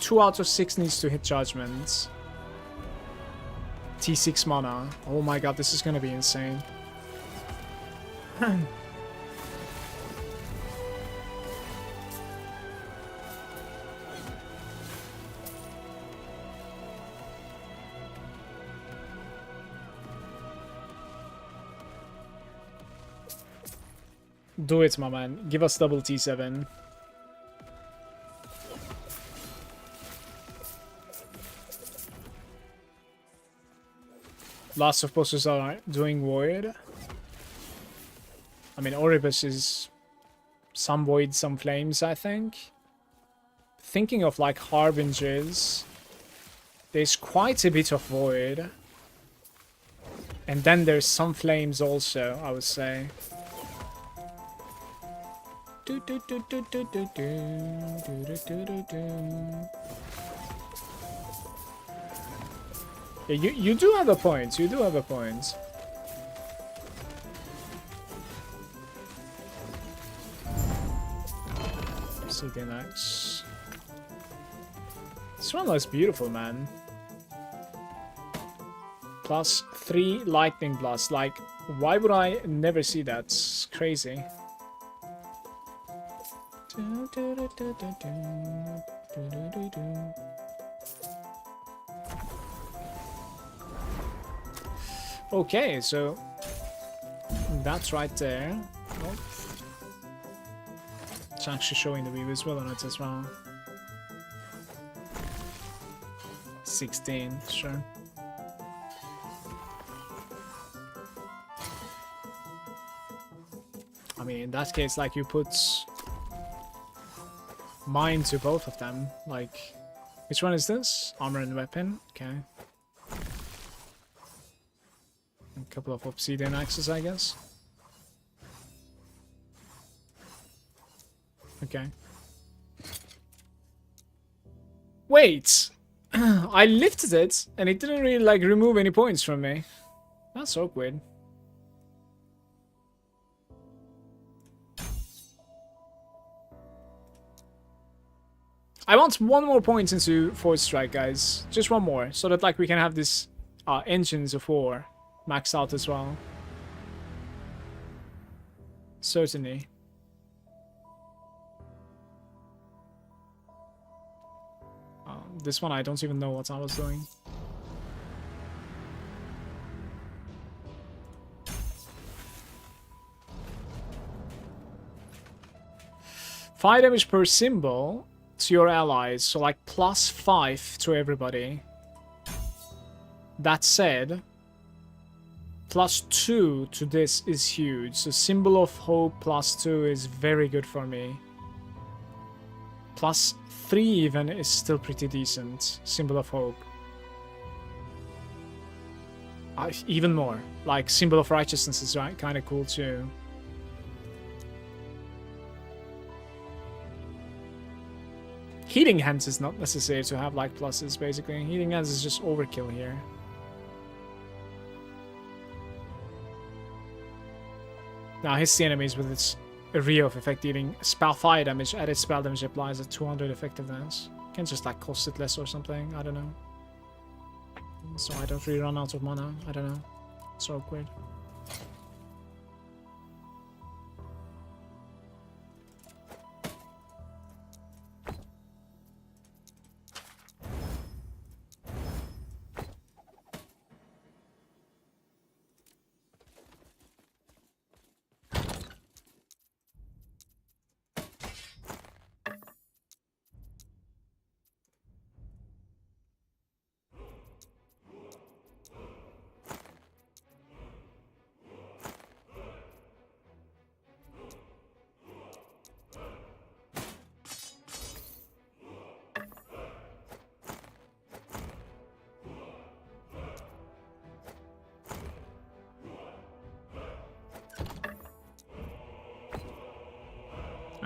2 out of 6 needs to hit judgment. T6 mana. Oh my god, this is gonna be insane. Do it, my man. Give us double T7. Lots of bosses are doing void. I mean, Oribus is some void, some flames, I think. Thinking of like Harbingers, there's quite a bit of void. And then there's some flames also, I would say. Yeah, you do have a point. You do have a point. CDNX. This one looks beautiful, man. +3 lightning blast. Like, Why would I never see that? It's crazy. Okay, so that's right there. Oh. It's actually showing the view as well on it as well. 16, sure. I mean, in that case, like, you put mine to both of them. Like, which one is this? Armor and weapon. Okay. A couple of obsidian axes, I guess. Okay. Wait! I lifted it, and it didn't really, like, remove any points from me. That's awkward. I want one more point into Force Strike, guys. Just one more, so that, like, we can have this Engines of War maxed out as well. Certainly. This one, I don't even know what I was doing. Fire damage per symbol to your allies, so like +5 to everybody. That said, +2 to this is huge, so Symbol of Hope +2 is very good for me. +3 even is still pretty decent. Symbol of Hope. Even more. Like, Symbol of Righteousness is kind of cool too. Healing Hands is not necessary to have, like, pluses, basically. Healing Hands is just overkill here. Now, hits the enemies with its array of effect dealing spell fire damage. Added spell damage applies at 200 effectiveness. Can just, like, cost it less or something. I don't know. So I don't really run out of mana. I don't know. It's awkward.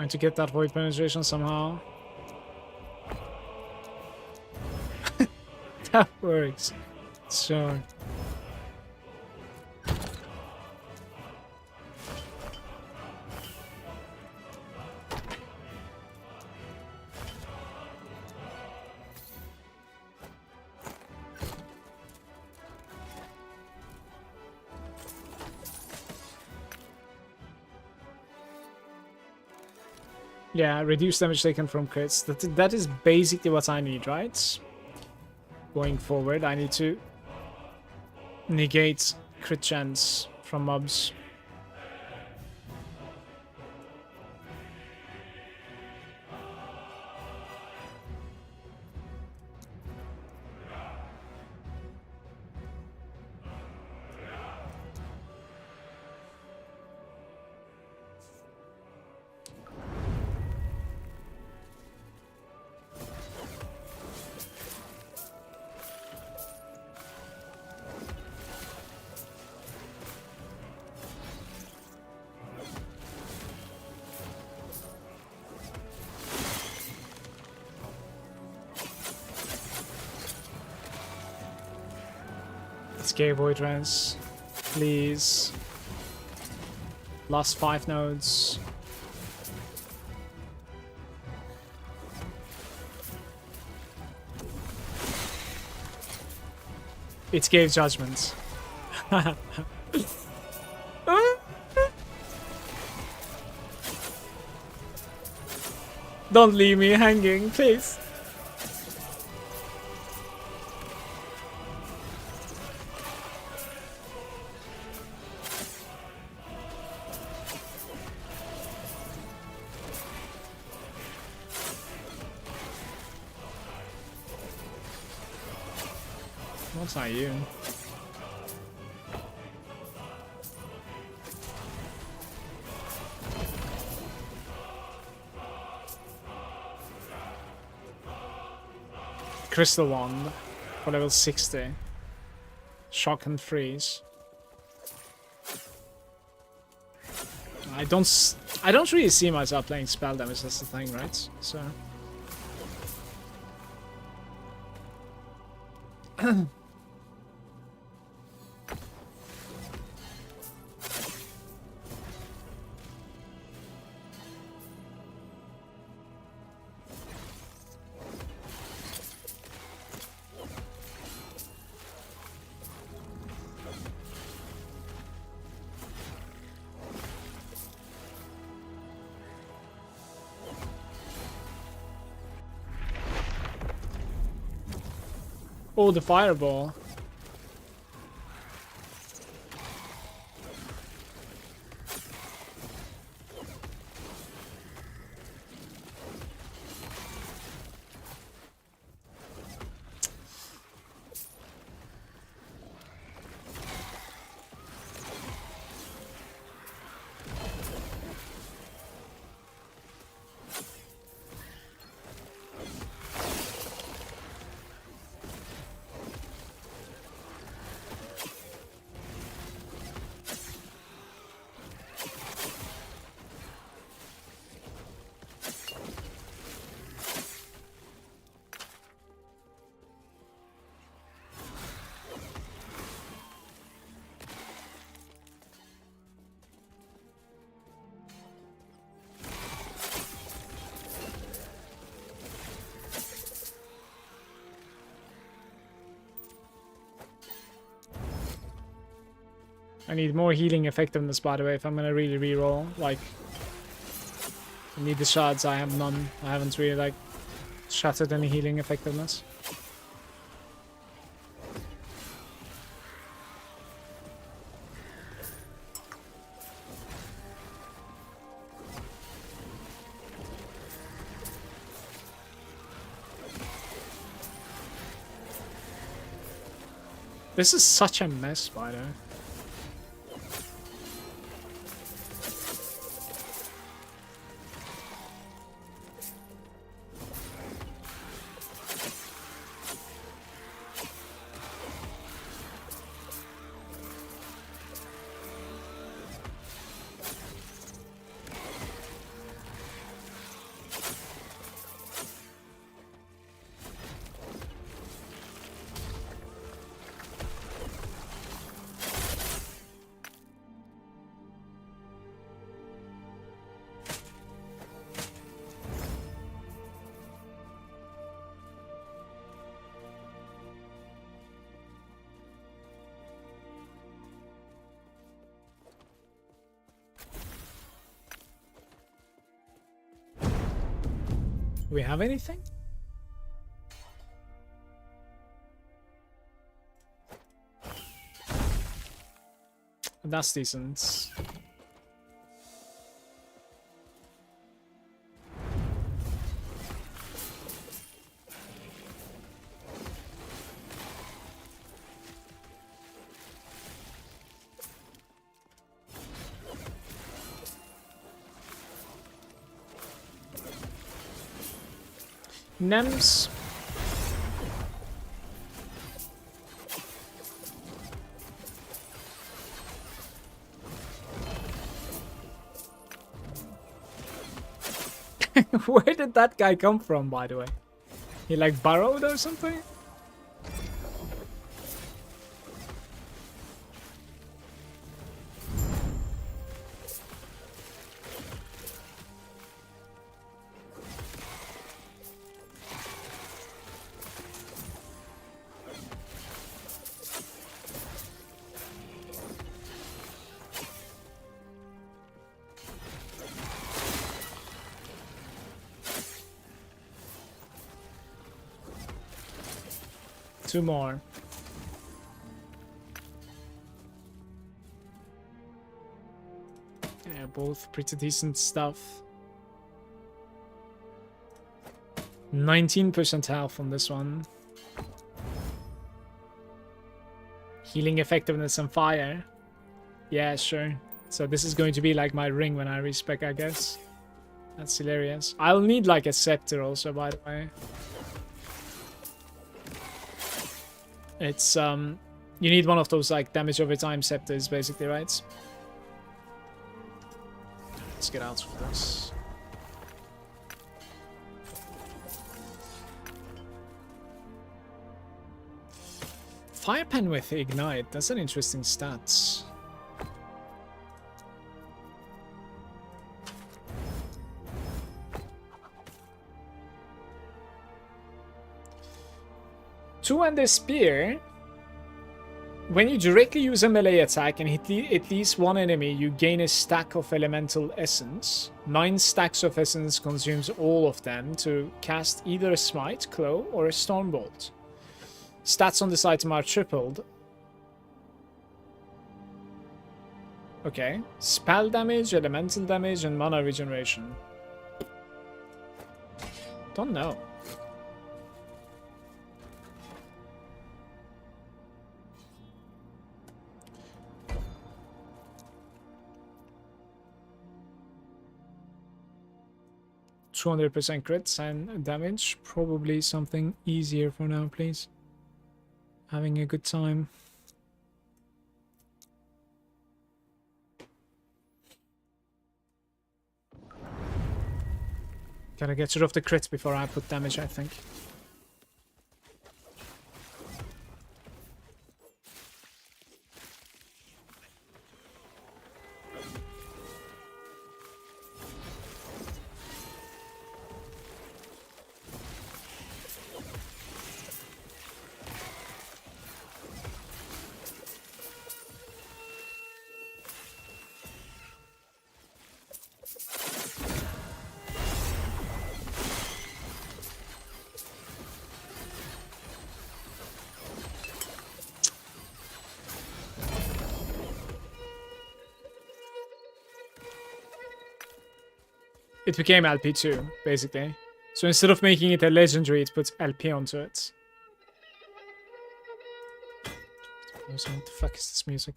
And to get that void penetration somehow. That works. Sure. Yeah, reduce damage taken from crits. That is basically what I need, right? Going forward, I need to negate crit chance from mobs. Escape Void Trance, please. Last 5 nodes. It gave judgment. Don't leave me hanging, please. What's not you? Crystal Wand for level 60. Shock and freeze. I don't really see myself playing spell damage, that's the thing, right? So oh, the fireball. I need more healing effectiveness, by the way, if I'm gonna really reroll. Like, I need the shards. I have none. I haven't really, like, shattered any healing effectiveness. This is such a mess, by the way. Do we have anything? That's decent. Nems. Where did that guy come from, by the way? He like burrowed or something? 2 more. Yeah, both pretty decent stuff. 19% health on this one. Healing effectiveness and fire. Yeah, sure. So this is going to be like my ring when I respec, I guess. That's hilarious. I'll need like a scepter also, by the way. It's you need one of those like damage over time scepters, basically, right? Let's get out of this. Fire pen with ignite. That's an interesting stat. Two-handed spear. When you directly use a melee attack and hit at least one enemy, you gain a stack of elemental essence. 9 stacks of essence consumes all of them to cast either a smite, claw, or a stormbolt. Stats on this item are tripled. Okay. Spell damage, elemental damage, and mana regeneration. Don't know. %200 crits and damage. Probably something easier for now, please. Having a good time. Gotta get rid of the crits before I put damage, I think. It became LP2, basically. So instead of making it a legendary, it puts LP onto it. What the fuck is this music?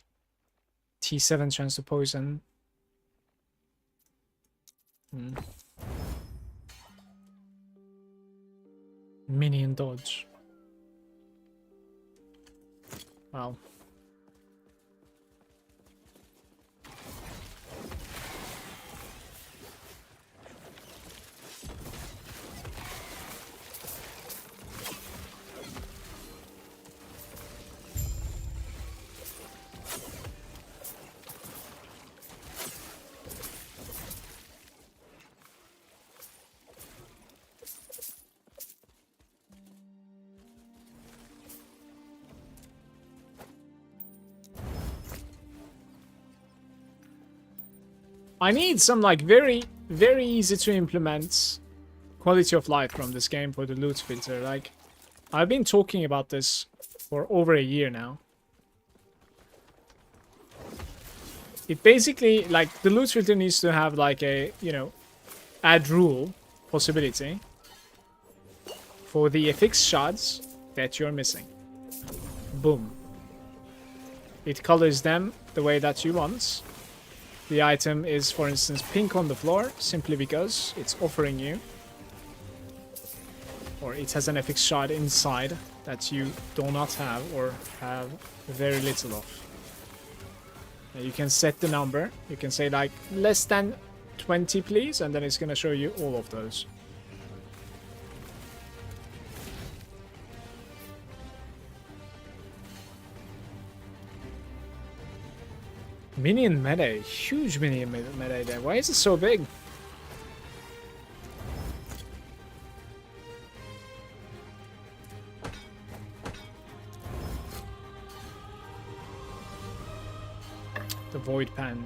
T7 chance to poison. Minion dodge. Wow. I need some like very easy to implement quality of life from this game for the loot filter. Like, I've been talking about this for over a year now. It basically, like, the loot filter needs to have like a, you know, add rule possibility for the affixed shards that you're missing. Boom. It colors them the way that you want. The item is, for instance, pink on the floor, simply because it's offering you, or it has an affixed shard inside that you do not have or have very little of. Now you can set the number. You can say like less than 20, please, and then it's going to show you all of those. Minion melee, huge minion melee there. Why is it so big? The void pan.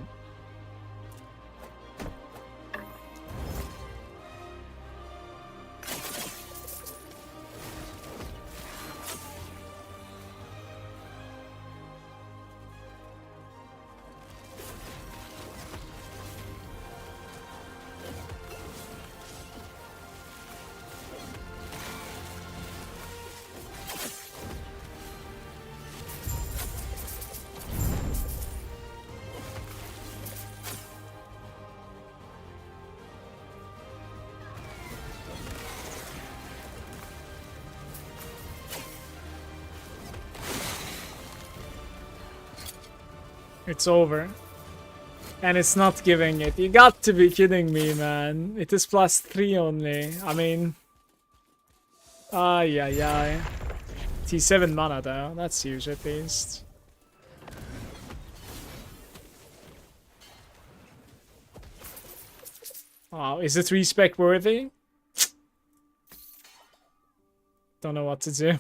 It's over. And it's not giving it. You got to be kidding me, man. It is +3 only. I mean... Ay, ay, ay. T7 mana though. That's huge at least. Oh, is it respec worthy? Don't know what to do.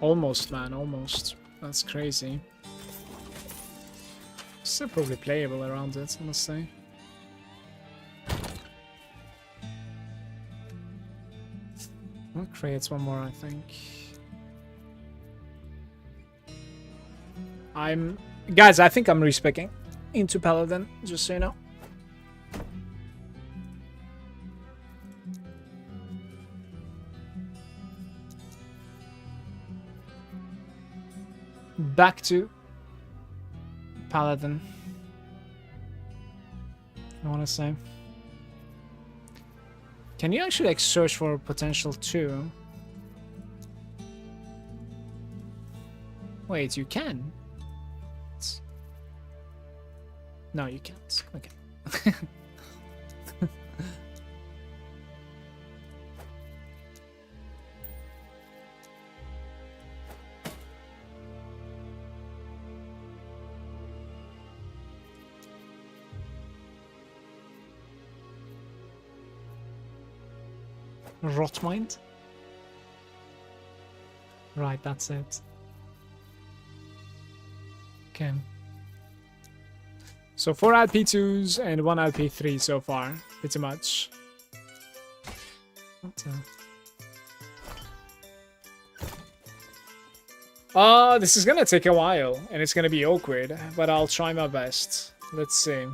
Almost, man, almost. That's crazy. Still probably playable around it, I must say. Well, creates one more, I think. Guys, I think I'm respeccing into Paladin, just so you know. Back to Paladin, I want to say. Can you actually like search for potential too? Wait, you can? No, you can't. Okay. Rotmind? Right, that's it. Okay. So 4 LP2s and 1 LP3 so far, pretty much. What the... this is gonna take a while, and it's gonna be awkward, but I'll try my best. Let's see.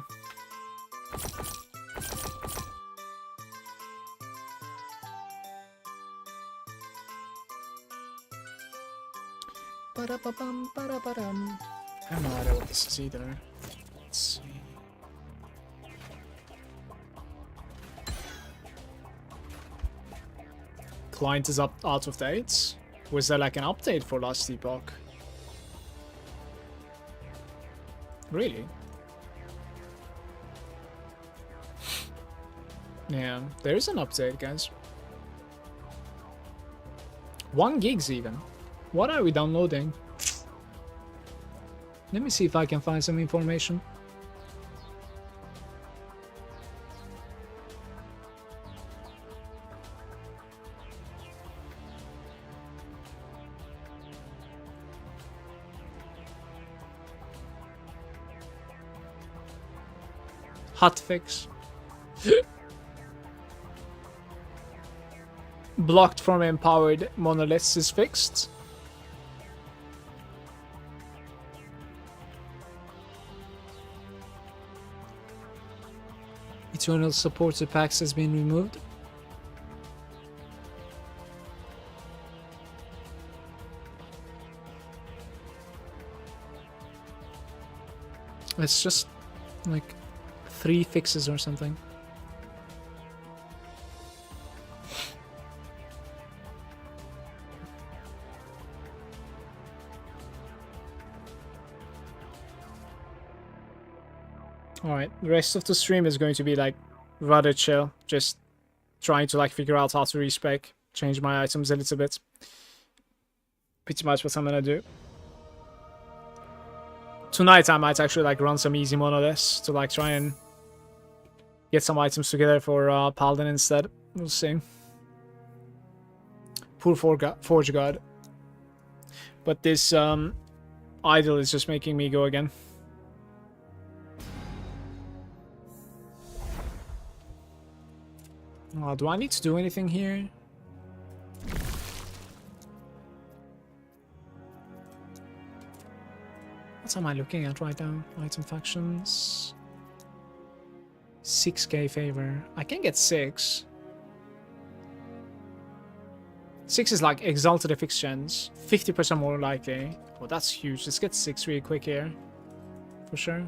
I have no idea what this is either. Let's see. client is out of date. Was there like an update for last Epoch? Really? Yeah, there is an update, guys. 1 gigs even. What are we downloading? Let me see if I can find some information. Hotfix. Blocked from empowered monoliths is fixed. Eternal supported packs has been removed. It's just like 3 fixes or something. Alright, the rest of the stream is going to be like rather chill. Just trying to like figure out how to respec, change my items a little bit. Pretty much what I'm gonna do. Tonight I might actually like run some easy monoliths to like try and get some items together for Paladin instead. We'll see. Poor Forge God. But this idol is just making me go again. Do I need to do anything here? What am I looking at right now? Item factions. 6k favor. I can get 6. 6 is like exalted FX gens. 50% more likely. Well, that's huge. Let's get 6 really quick here. For sure.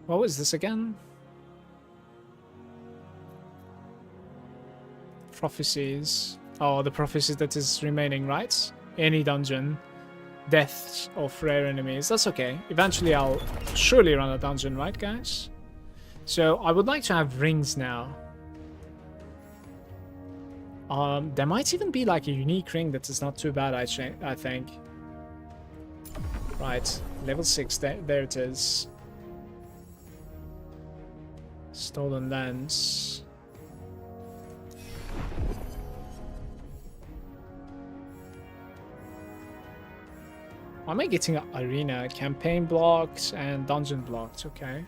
What was this again? Prophecies. Oh, the prophecies that is remaining, right? Any dungeon. Deaths of rare enemies. That's okay. Eventually I'll surely run a dungeon, right, guys? So I would like to have rings now. There might even be like a unique ring that is not too bad, I think. Right. Level 6. There it is. Stolen Lance. Am I getting an arena? Campaign blocked and dungeon blocked. Okay.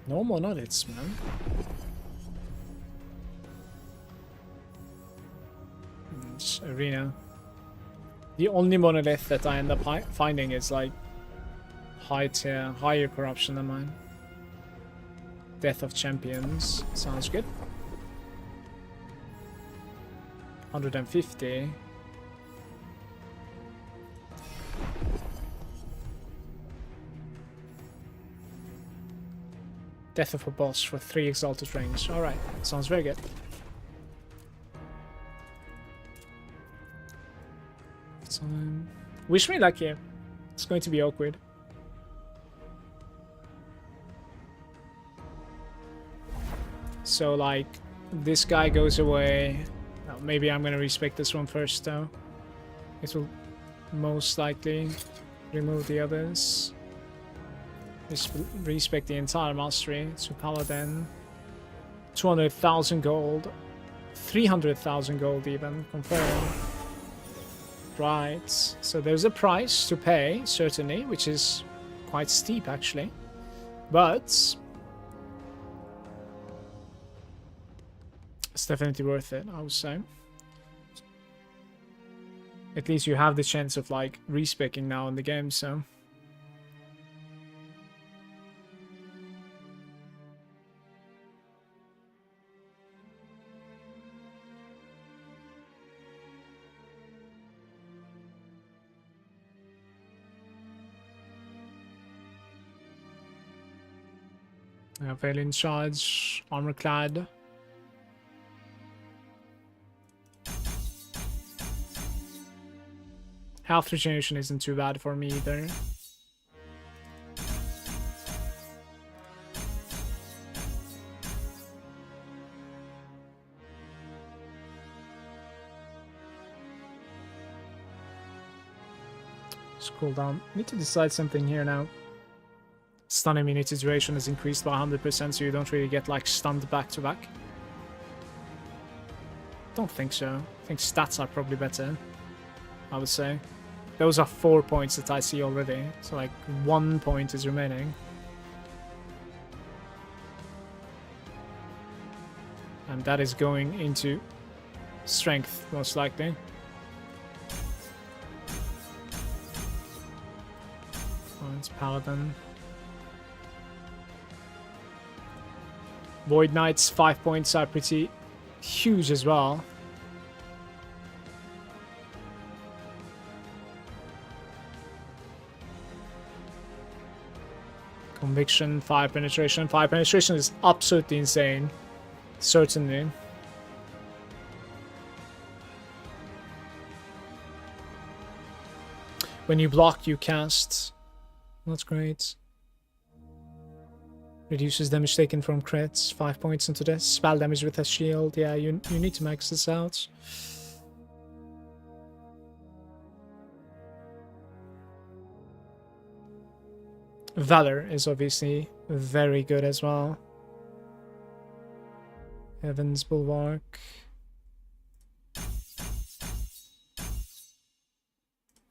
No monoliths, man. Just arena. The only monolith that I end up finding is like high tier, higher corruption than mine. Death of Champions. Sounds good. 150. Death of a boss for 3 exalted rings. Alright, sounds very good. Wish me luck here. It's going to be awkward. So like, this guy goes away. Well, maybe I'm gonna respec this one first though. It will most likely remove the others. Respect the entire mastery to Paladin. 200,000 gold. 300,000 gold even. Confirm. Right. So there's a price to pay, certainly, which is quite steep actually. But it's definitely worth it, I would say. At least you have the chance of like respecing now in the game, so. Veil in charge, armor clad. Health regeneration isn't too bad for me either. Cool down. Need to decide something here now. Stun immunity duration is increased by 100%, so you don't really get like stunned back to back. Don't think so. I think stats are probably better, I would say. Those are 4 points that I see already, so like 1 point is remaining. And that is going into strength, most likely. Oh, it's Paladin. Void Knights, 5 points are pretty huge as well. Conviction, fire penetration. Fire penetration is absolutely insane. Certainly. When you block, you cast. That's great. Reduces damage taken from crits. 5 points into this. Spell damage with a shield. Yeah, you need to max this out. Valor is obviously very good as well. Heaven's Bulwark.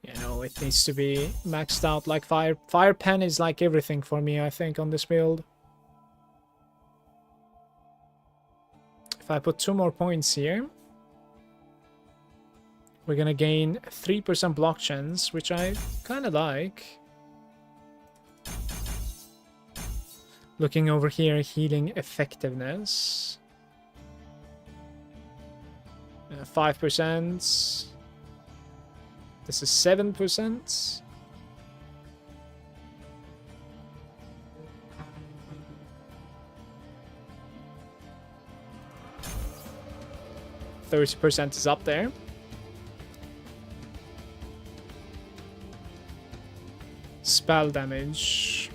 You know, it needs to be maxed out like Fire. Fire Pen is like everything for me, I think, on this build. If I put 2 more points here, we're gonna gain 3% block chance, which I kind of like. Looking over here, healing effectiveness. 5%. This is 7%. %30 is up there. Spell damage.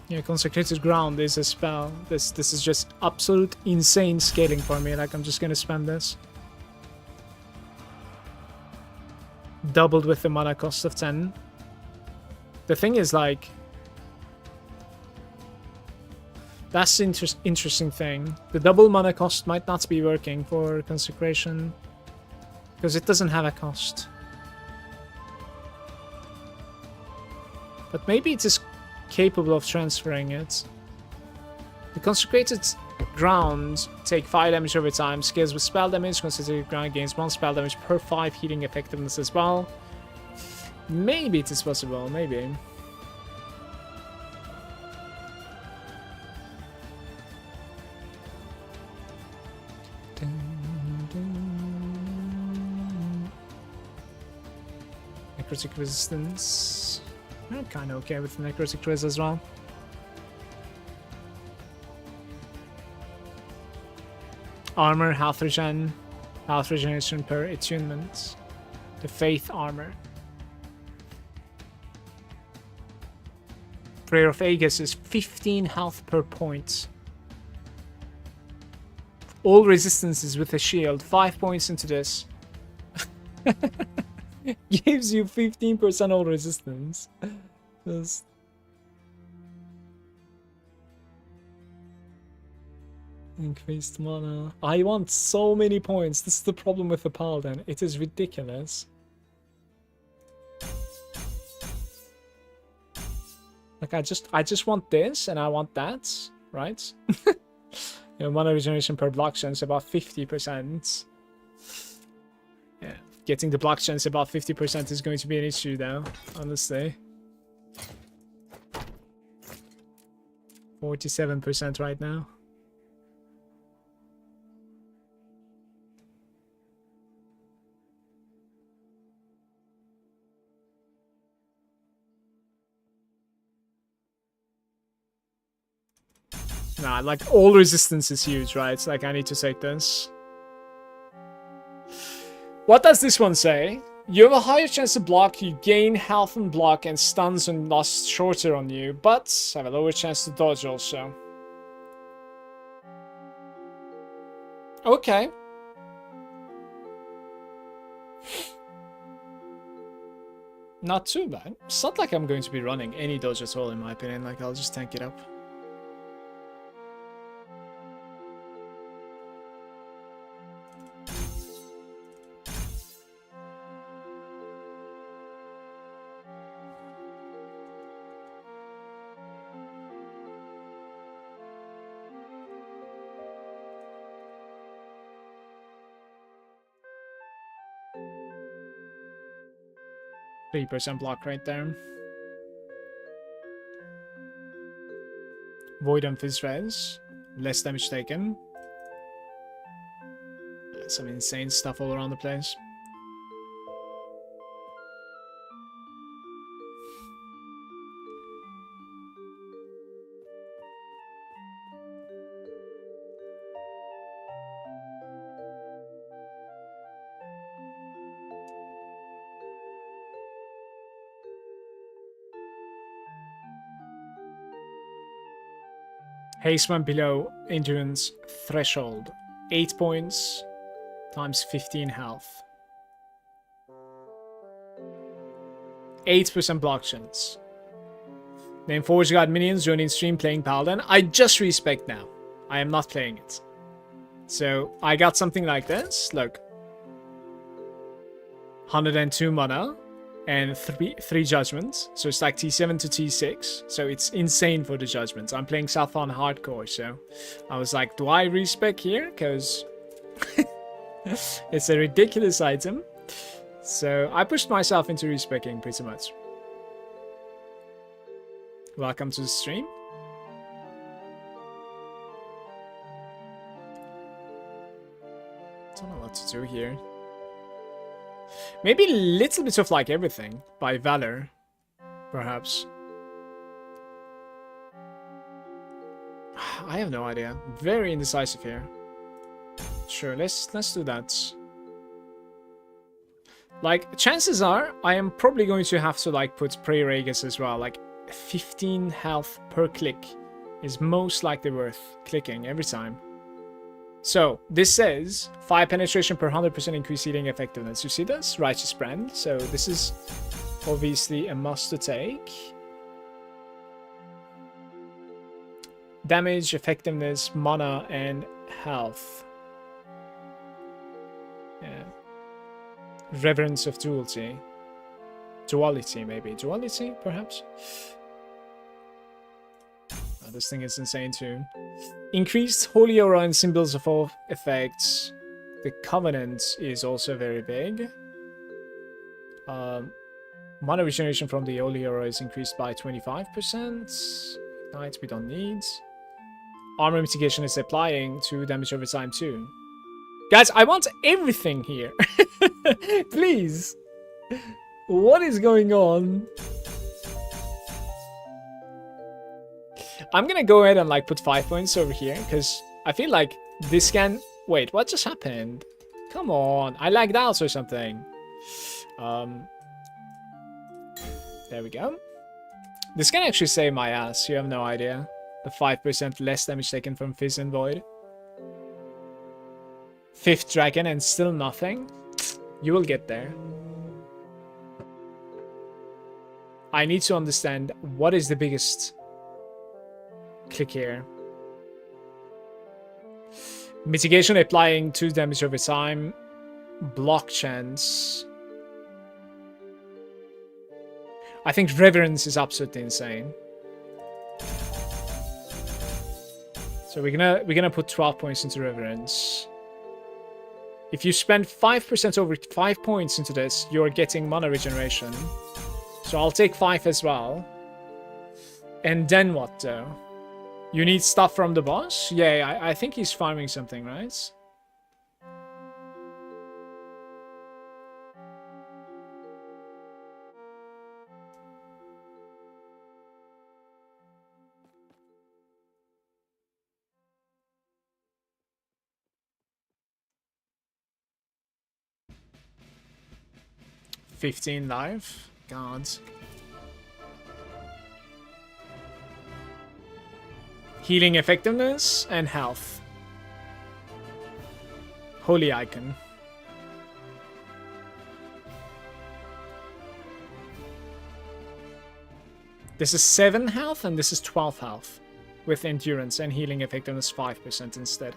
Yeah, Consecrated Ground is a spell. This is just absolute insane scaling for me. Like, I'm just gonna spam this. Doubled with the mana cost of 10. The thing is, like, that's the interesting thing. The double mana cost might not be working for Consecration because it doesn't have a cost. But maybe it is capable of transferring it. The Consecrated Ground take 5 damage over time. Scales with spell damage. Consecrated Ground gains 1 spell damage per 5 healing effectiveness as well. Maybe it is possible. Maybe. Necrotic resistance. I'm kind of okay with necrotic res as well. Armor, health regeneration per attunement. The Faith armor. Prayer of Aegis is 15 health per point. All resistances with a shield. 5 points into this. Gives you 15% all resistance. Just... increased mana. I want so many points. This is the problem with the Paladin. It is ridiculous. Like, I just want this and I want that, right? You know, mana regeneration per block chance about 50%. Yeah, getting the block chance about 50% is going to be an issue though, honestly. 47% right now. Nah, like all resistance is huge, right? It's like I need to take this. What does this one say? You have a higher chance to block, you gain health and block, and stuns and last shorter on you, but have a lower chance to dodge also. Okay. Not too bad. It's not like I'm going to be running any dodge at all in my opinion, like I'll just tank it up. 3% block right there. Void on Fizz Res. Less damage taken. Some insane stuff all around the place. Haste went below endurance threshold. 8 points times 15 health. 8% block chance. Name Forge got minions joining stream playing Paladin. I just respect now. I am not playing it. So I got something like this. Look. 102 mana and three judgments. So it's like T7 to T6. So it's insane for the judgments. I'm playing South on hardcore, so I was like, do I respec here? Because it's a ridiculous item. So I pushed myself into respecking pretty much. Welcome to the stream. Don't know what to do here. Maybe a little bit of like everything by Valor, perhaps. I have no idea. Very indecisive here. Sure, let's do that. Like, chances are I am probably going to have to like put Prayer Aegis as well. Like 15 health per click is most likely worth clicking every time. So, this says 5 penetration per 100% increased healing effectiveness. You see this? Righteous Brand. So, this is obviously a must to take. Damage, effectiveness, mana, and health. Yeah. Reverence of Duality. Duality, maybe. Duality, perhaps? Oh, this thing is insane too. Increased Holy Aura and Symbols of all effects. The Covenant is also very big. Mana regeneration from the Holy Aura is increased by 25%. Ignite we don't need. Armor mitigation is applying 2 damage over time too. Guys, I want everything here. Please. What is going on? I'm gonna go ahead and like put 5 points over here because I feel like this can... Wait, what just happened? Come on, I lagged out or something. There we go. This can actually save my ass, you have no idea. The 5% less damage taken from Fizz and Void. 5th Dragon and still nothing. You will get there. I need to understand what is the biggest click here. Mitigation applying 2 damage over time. Block chance. I think Reverence is absolutely insane. So we're gonna put 12 points into Reverence. If you spend 5% over 5 points into this, you're getting mana regeneration. So I'll take 5 as well. And then what though? You need stuff from the boss? Yeah, I think he's farming something, right? 15 life. God. Healing effectiveness and health. Holy icon. This is 7 health and this is 12 health. With endurance and healing effectiveness 5% instead.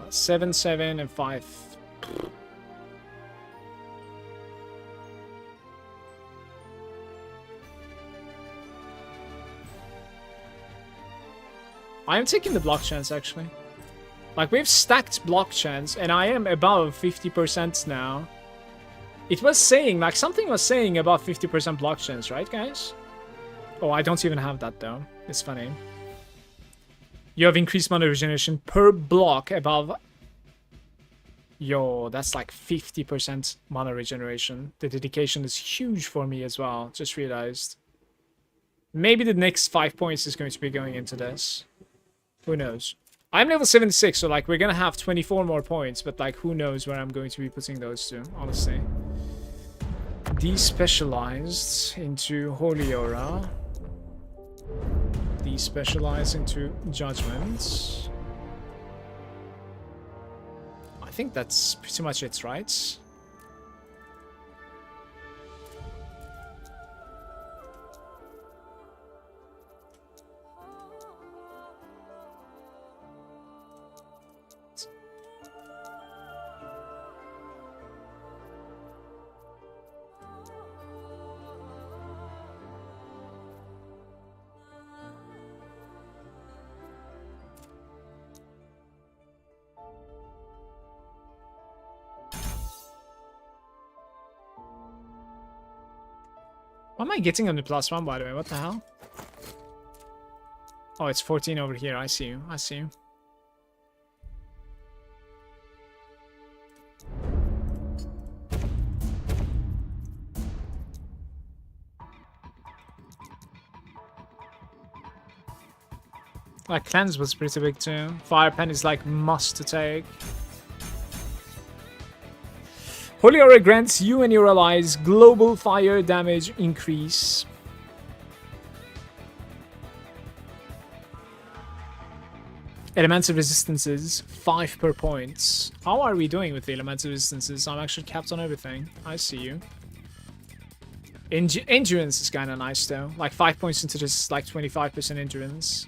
7, 7, and 5. I am taking the block chance actually. Like we've stacked block chance and I am above 50% now. It was saying, like something was saying about 50% block chance, right guys? Oh, I don't even have that though. It's funny. You have increased mana regeneration per block above. Yo, that's like 50% mana regeneration. The dedication is huge for me as well. Just realized. Maybe the next 5 points is going to be going into this. Who knows? I'm level 76, so like we're gonna have 24 more points, but like who knows where I'm going to be putting those to, honestly. Despecialized into Holy Aura. Despecialized into Judgments. I think that's pretty much it, right? Why am I getting on the +1 by the way? What the hell? Oh, it's 14 over here. I see you. I see you. Like cleanse was pretty big too. Fire pen is like must to take. Holy Aura grants you and your allies global fire damage increase. Elemental resistances, 5 per point. How are we doing with the elemental resistances? I'm actually capped on everything. I see you. Endurance is kind of nice though. Like 5 points into this, like 25% endurance.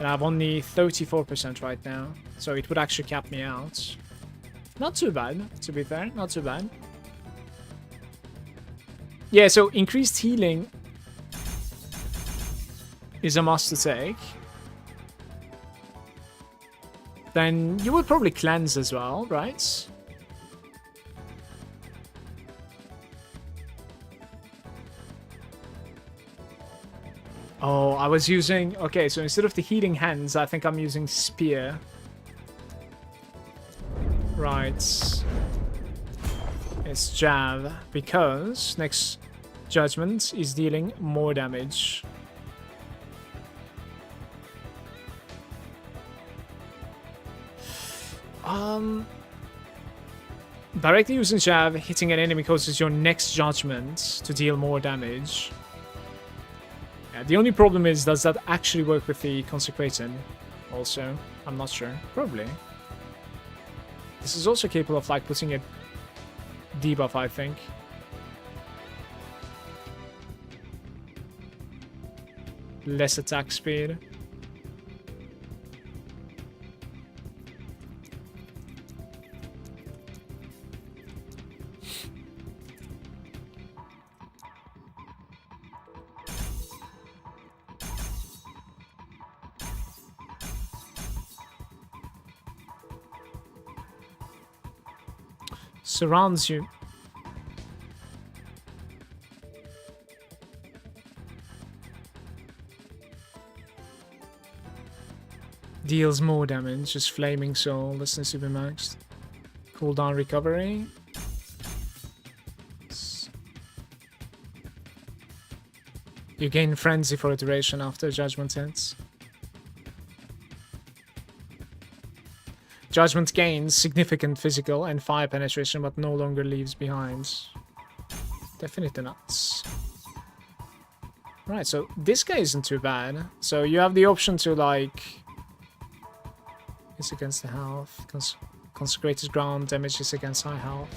And I have only 34% right now. So it would actually cap me out. Not too bad, to be fair. Not too bad. Yeah, so increased healing is a must to take. Then you would probably cleanse as well, right? Oh, I was using... Okay, so instead of the healing hands, I think I'm using spear. Right. It's jab, because next judgment is dealing more damage. Directly using jab, hitting an enemy causes your next judgment to deal more damage. Yeah, the only problem is, does that actually work with the Consecrated? Also, I'm not sure. Probably. This is also capable of like putting a debuff, I think. Less attack speed. Surrounds you. Deals more damage, just Flaming Soul, that's the super maxed. Cooldown recovery. You gain Frenzy for a duration after Judgment hits. Judgment gains significant physical and fire penetration, but no longer leaves behind. Definitely nuts. Right, so this guy isn't too bad. So you have the option to, like... It's against the health. Consecrated ground damage is against high health.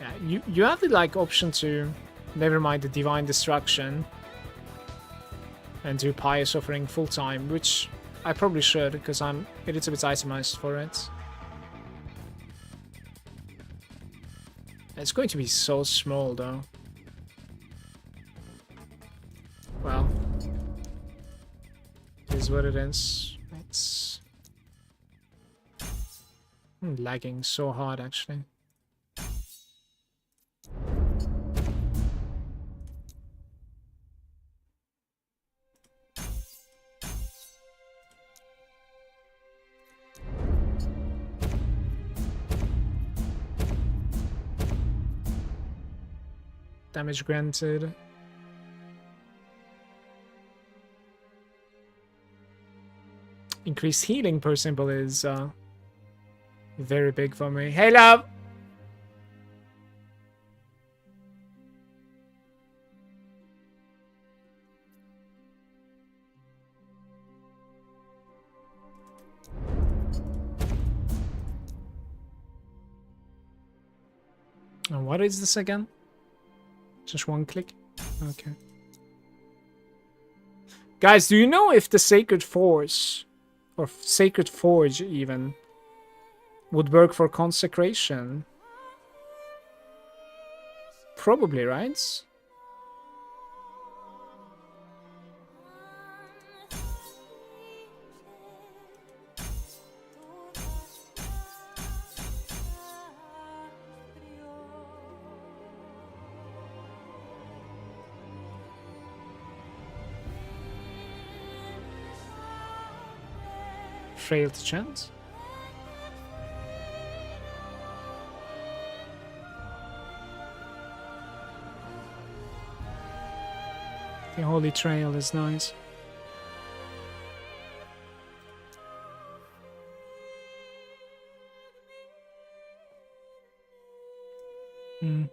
Yeah, you have the, like, option to... Never mind the Divine Destruction. And do Pious Offering full time, which I probably should, because I'm a little bit itemized for it. It's going to be so small, though. Well, it is what it is. It's lagging so hard, actually. Damage granted. Increased healing per symbol is very big for me. Hey, love! And what is this again? Just one click? Okay. Guys, do you know if the Sacred Force, or Sacred Forge even, would work for consecration? Probably, right? Failed to chant. The Holy Trail is nice.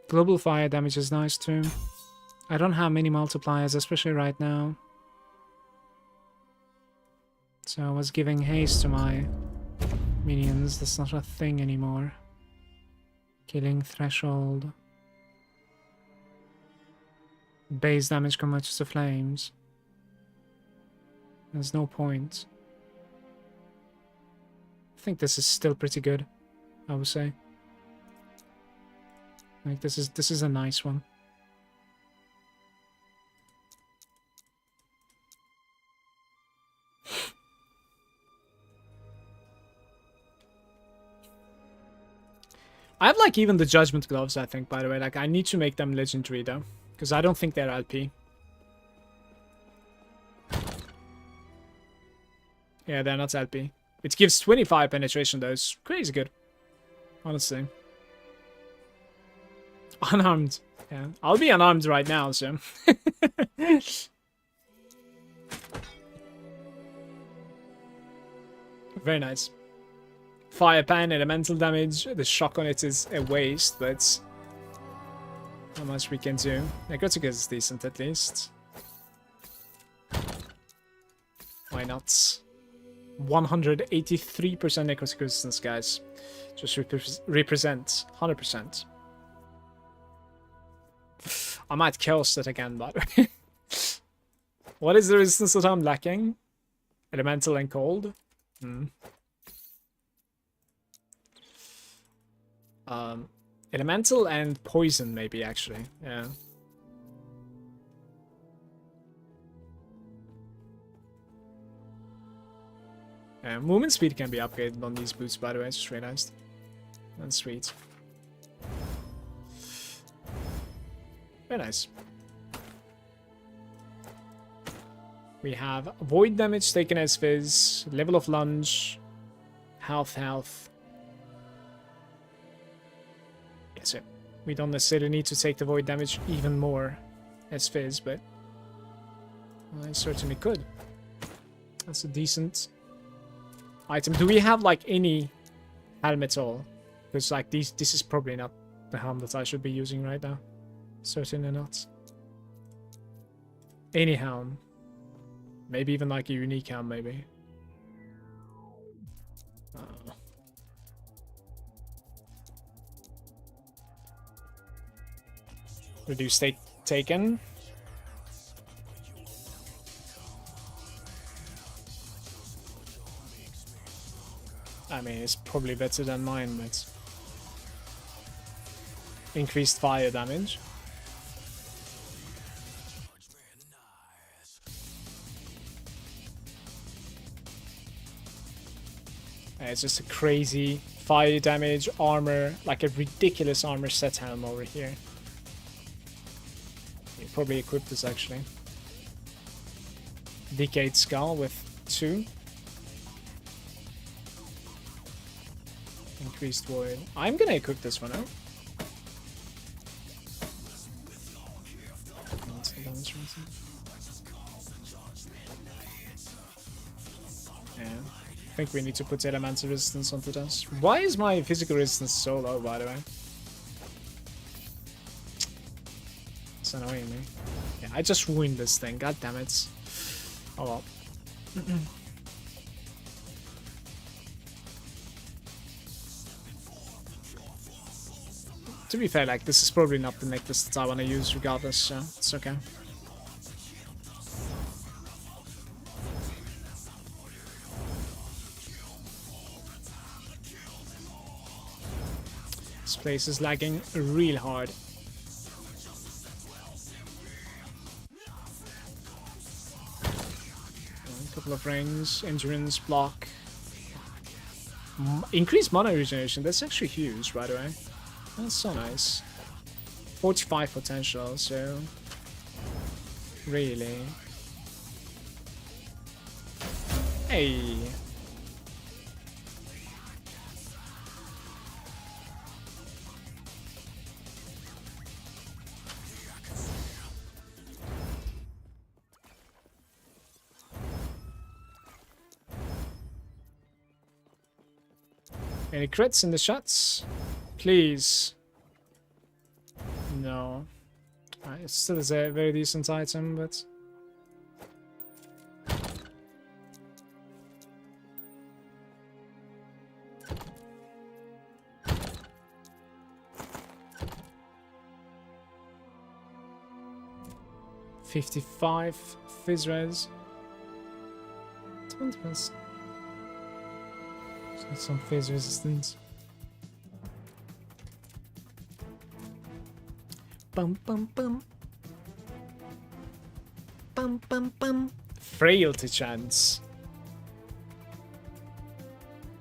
Global fire damage is nice too. I don't have many multipliers, especially right now. So I was giving haste to my minions. That's not a thing anymore. Killing threshold. Base damage converts to flames. There's no point. I think this is still pretty good, I would say. Like this is a nice one. I have like even the Judgment Gloves, I think, by the way. Like I need to make them legendary though, because I don't think they're LP. Yeah, they're not LP. It gives 25 penetration though. It's crazy good, honestly. Unarmed. Yeah, I'll be unarmed right now, so. Very nice. Fire pan, elemental damage. The shock on it is a waste, but not much we can do. Necrotic is decent at least. Why not? 183% necrotic resistance, guys. Just represent 100%. I might chaos that again, by the way. What is the resistance that I'm lacking? Elemental and cold? Elemental and poison, maybe, actually. Yeah. Movement speed can be upgraded on these boots, by the way. Just realized. That's sweet. Very nice. We have void damage taken as fizz, level of lunge, health. Yeah, so we don't necessarily need to take the void damage even more as fizz, but I certainly could. That's a decent item. Do we have like any helm at all? Because like this is probably not the helm that I should be using right now. Certainly not. Any helm. Maybe even like a unique helm, maybe. Reduce state taken. I mean, it's probably better than mine, but... Increased fire damage. It's just a crazy fire damage, armor, like a ridiculous armor set helm over here. You probably equip this actually. Decayed Skull with 2. Increased Void. I'm gonna equip this one out. Yeah. I think we need to put elemental resistance onto this. Why is my physical resistance so low, by the way? It's annoying me. Yeah, I just ruined this thing. God damn it. Oh well. To be fair, like, this is probably not the necklace that I want to use regardless, so it's okay. This place is lagging real hard. A couple of rings, endurance, block. Increased mana regeneration, that's actually huge, by the way. That's so nice. 45 potential, so... Really? Hey! Any crits in the shots? Please. No. It still is a very decent item, but... $55 Fizz Res. 20%. Some phase resistance. Bum bum bum. Bum bum bum. Frailty chance.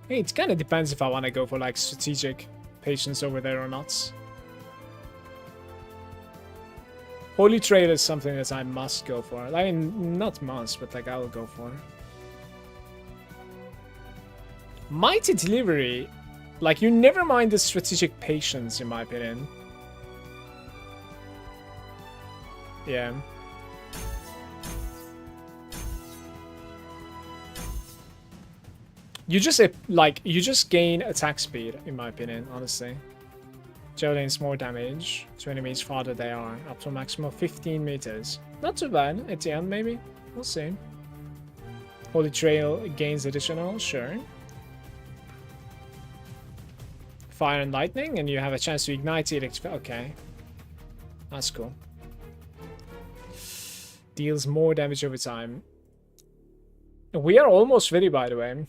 Hey, it kind of depends if I want to go for like strategic patience over there or not. Holy Trade is something that I must go for. I mean, not must, but like I will go for. Mighty Delivery, like, you never mind the strategic patience, in my opinion. Yeah. You just, like, you just gain attack speed, in my opinion, honestly. Deals more damage to enemies farther they are, up to a maximum of 15 meters. Not too bad, at the end, maybe. We'll see. Holy Trail gains additional, sure. Fire and lightning, and you have a chance to ignite it. Okay, that's cool. Deals more damage over time. We are almost ready, by the way.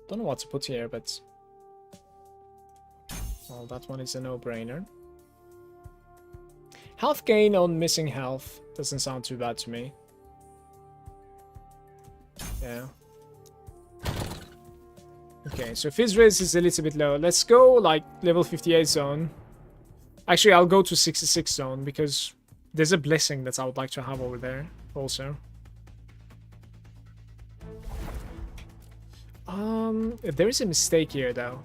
Don't know what to put here, but well, that one is a no-brainer. Health gain on missing health doesn't sound too bad to me. Yeah. Okay, so Fizz Res is a little bit low. Let's go, like, level 58 zone. Actually, I'll go to 66 zone, because there's a blessing that I would like to have over there, also. There is a mistake here, though.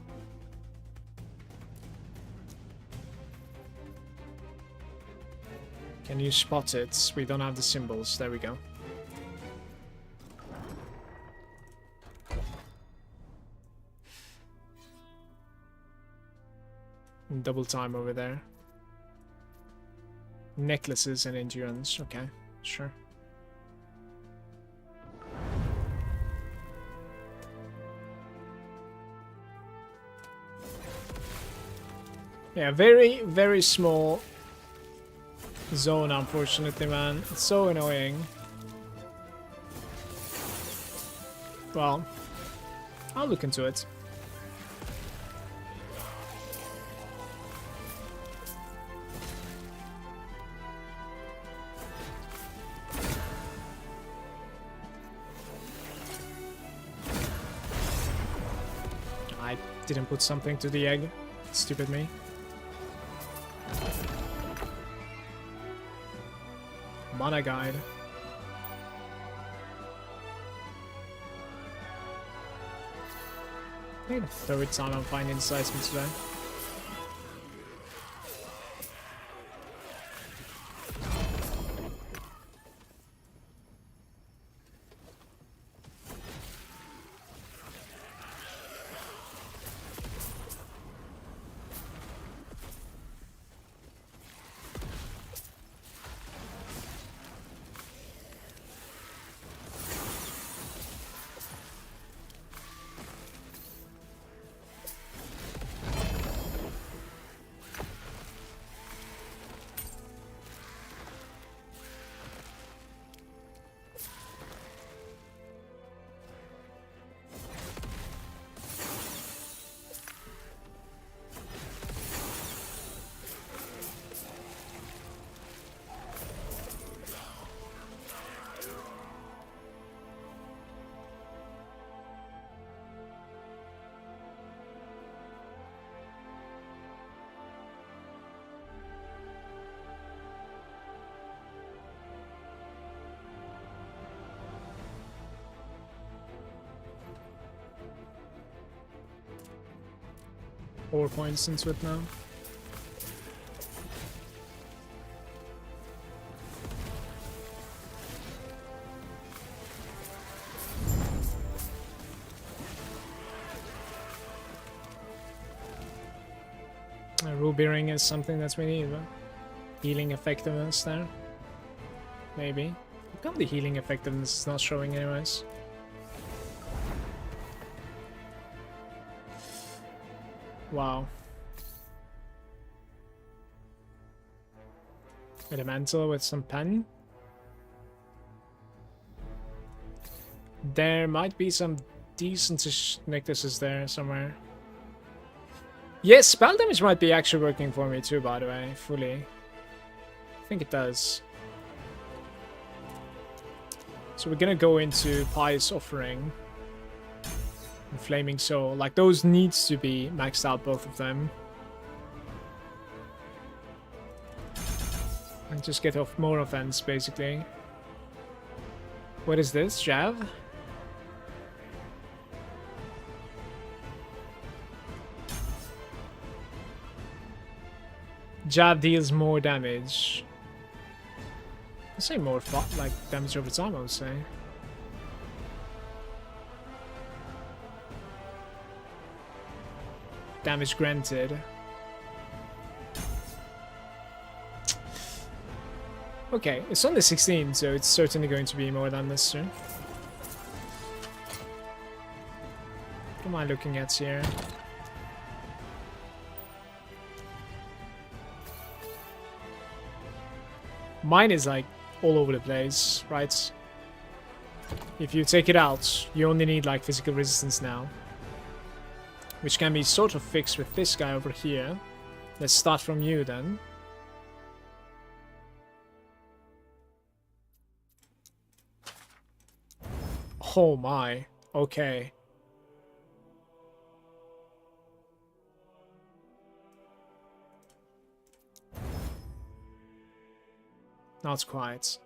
Can you spot it? We don't have the symbols. There we go. double time over there. Necklaces and endurance. Okay, sure. Yeah, very, very small zone, unfortunately, man. It's so annoying. Well, I'll look into it. I didn't put something to the egg. Stupid me. Mana guide. I think the third time I'm finding seismic today. Four points into it now. A ruby ring is something that we need, but healing effectiveness there. Maybe. How come the healing effectiveness is not showing anyways? Wow. Elemental with some pen. There might be some decent-ish necklaces there somewhere. Yes, spell damage might be actually working for me too, by the way, fully. I think it does. So we're gonna go into Pious Offering. And Flaming Soul. Like, those needs to be maxed out, both of them. And just get off more offense, basically. What is this? Jav? Jav deals more damage. I'd say more like damage over time, I would say. Damage granted. Okay, it's only 16, so it's certainly going to be more than this soon. What am I looking at here? Mine is like all over the place, right? If you take it out, you only need like physical resistance now. Which can be sort of fixed with this guy over here. Let's start from you then. Oh my. Okay. Not quite.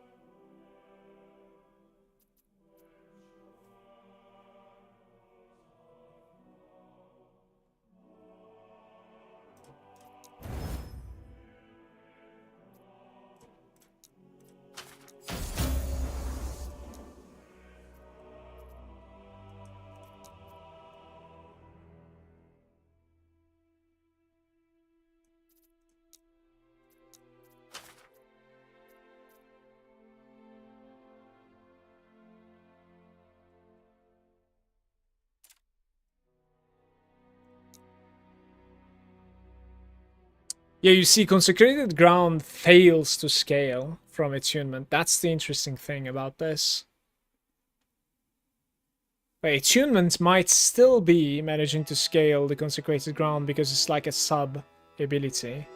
Yeah, you see, consecrated ground fails to scale from attunement. That's the interesting thing about this. But attunement might still be managing to scale the consecrated ground because it's like a sub ability.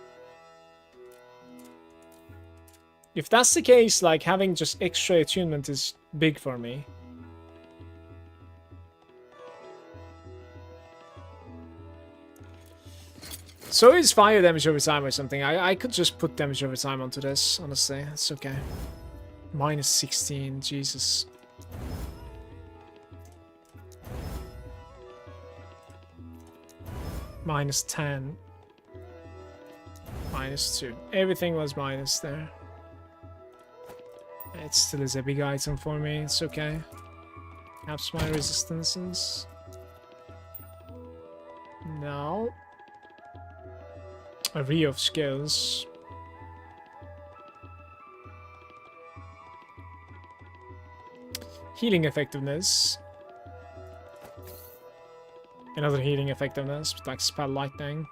If that's the case, like having just extra attunement is big for me. So is fire damage over time or something. I could just put damage over time onto this, honestly. It's okay. Minus 16, Jesus. Minus 10. Minus 2. Everything was minus there. It still is a big item for me, it's okay. Perhaps my resistances. No. A re of skills. Healing effectiveness. Another healing effectiveness, like spell lightning.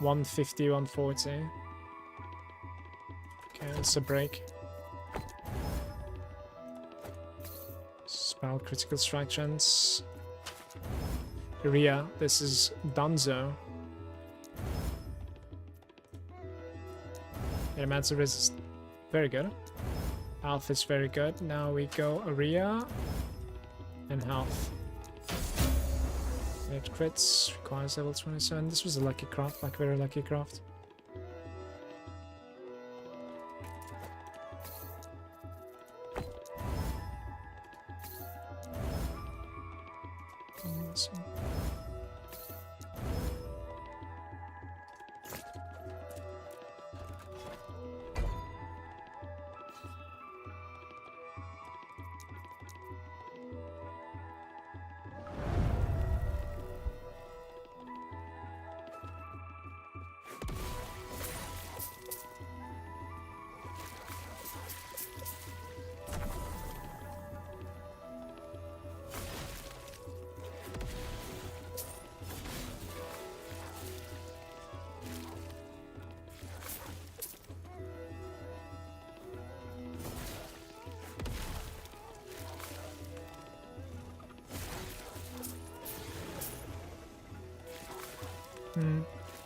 150, 140. Okay, that's a break. Spell critical strike chance. Area, this is Dunzo. Elemental resist. Very good. Health is very good. Now we go area and health. It crits, requires level 27. This was a lucky craft, like very lucky craft.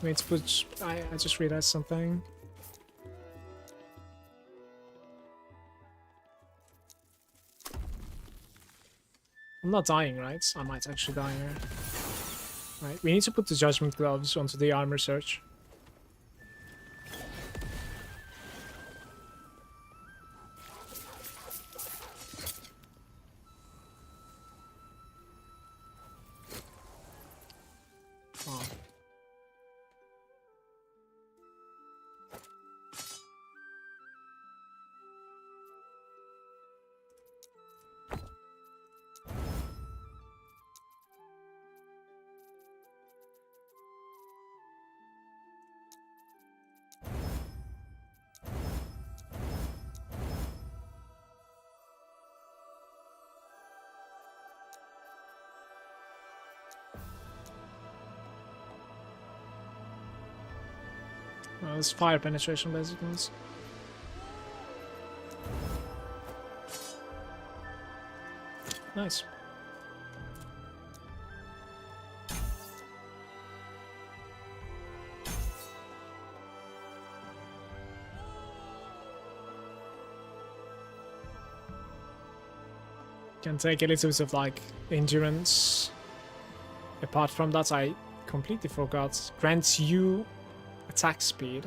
Wait, which I just realized something. I'm not dying, right? I might actually die here. Right, we need to put the judgment gloves onto the armor search. It's fire penetration, basically. Nice. Can take a little bit of like endurance. Apart from that, I completely forgot. Grants you attack speed.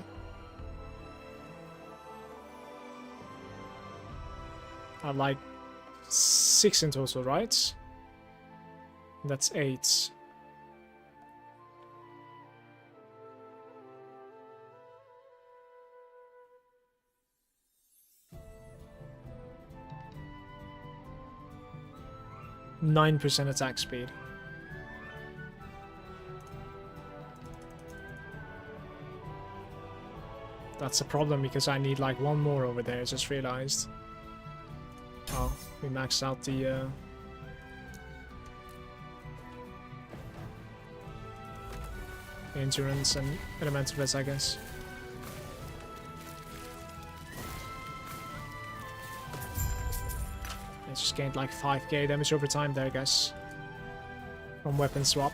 I have like 6 in total, right? That's 8. %9 attack speed. That's a problem because I need like 1 more over there, I just realized. Oh, we maxed out the... endurance and elemental res, I guess. I just gained like 5k damage over time there, I guess. From weapon swap.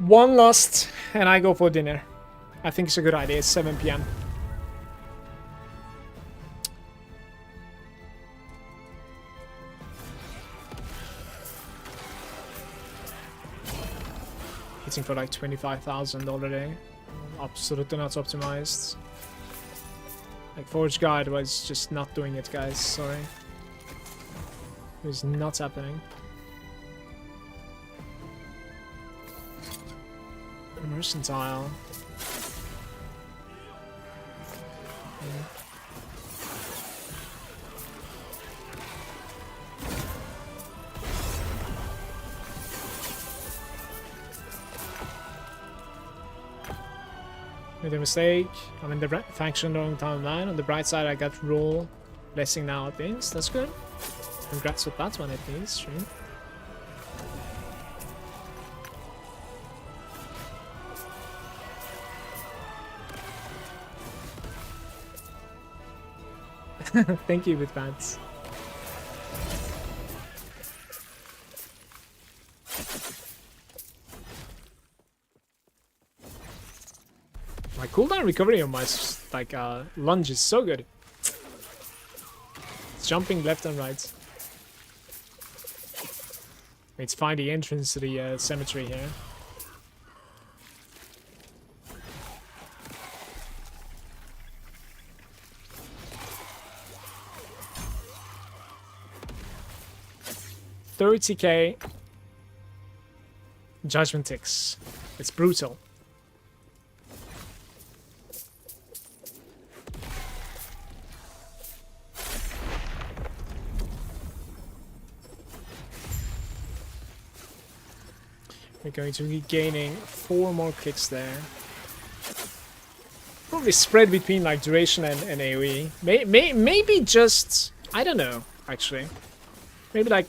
One lost, and I go for dinner. I think it's a good idea. It's 7 PM. Hitting for like 25,000 already. Absolutely not optimized. Like Forge Guide was just not doing it, guys. Sorry. It was not happening. Mercantile. Made a mistake. I'm in the faction long time line. On the bright side, I got rule blessing now at least. That's good. Congrats with that one at least. True. Thank you, Advance. My cooldown recovery on my like lunge is so good. It's jumping left and right. Let's find the entrance to the cemetery here. $30k judgment ticks. It's brutal. We're going to be gaining 4 more clicks there. Probably spread between like duration and AoE. Maybe just, I don't know, actually. Maybe like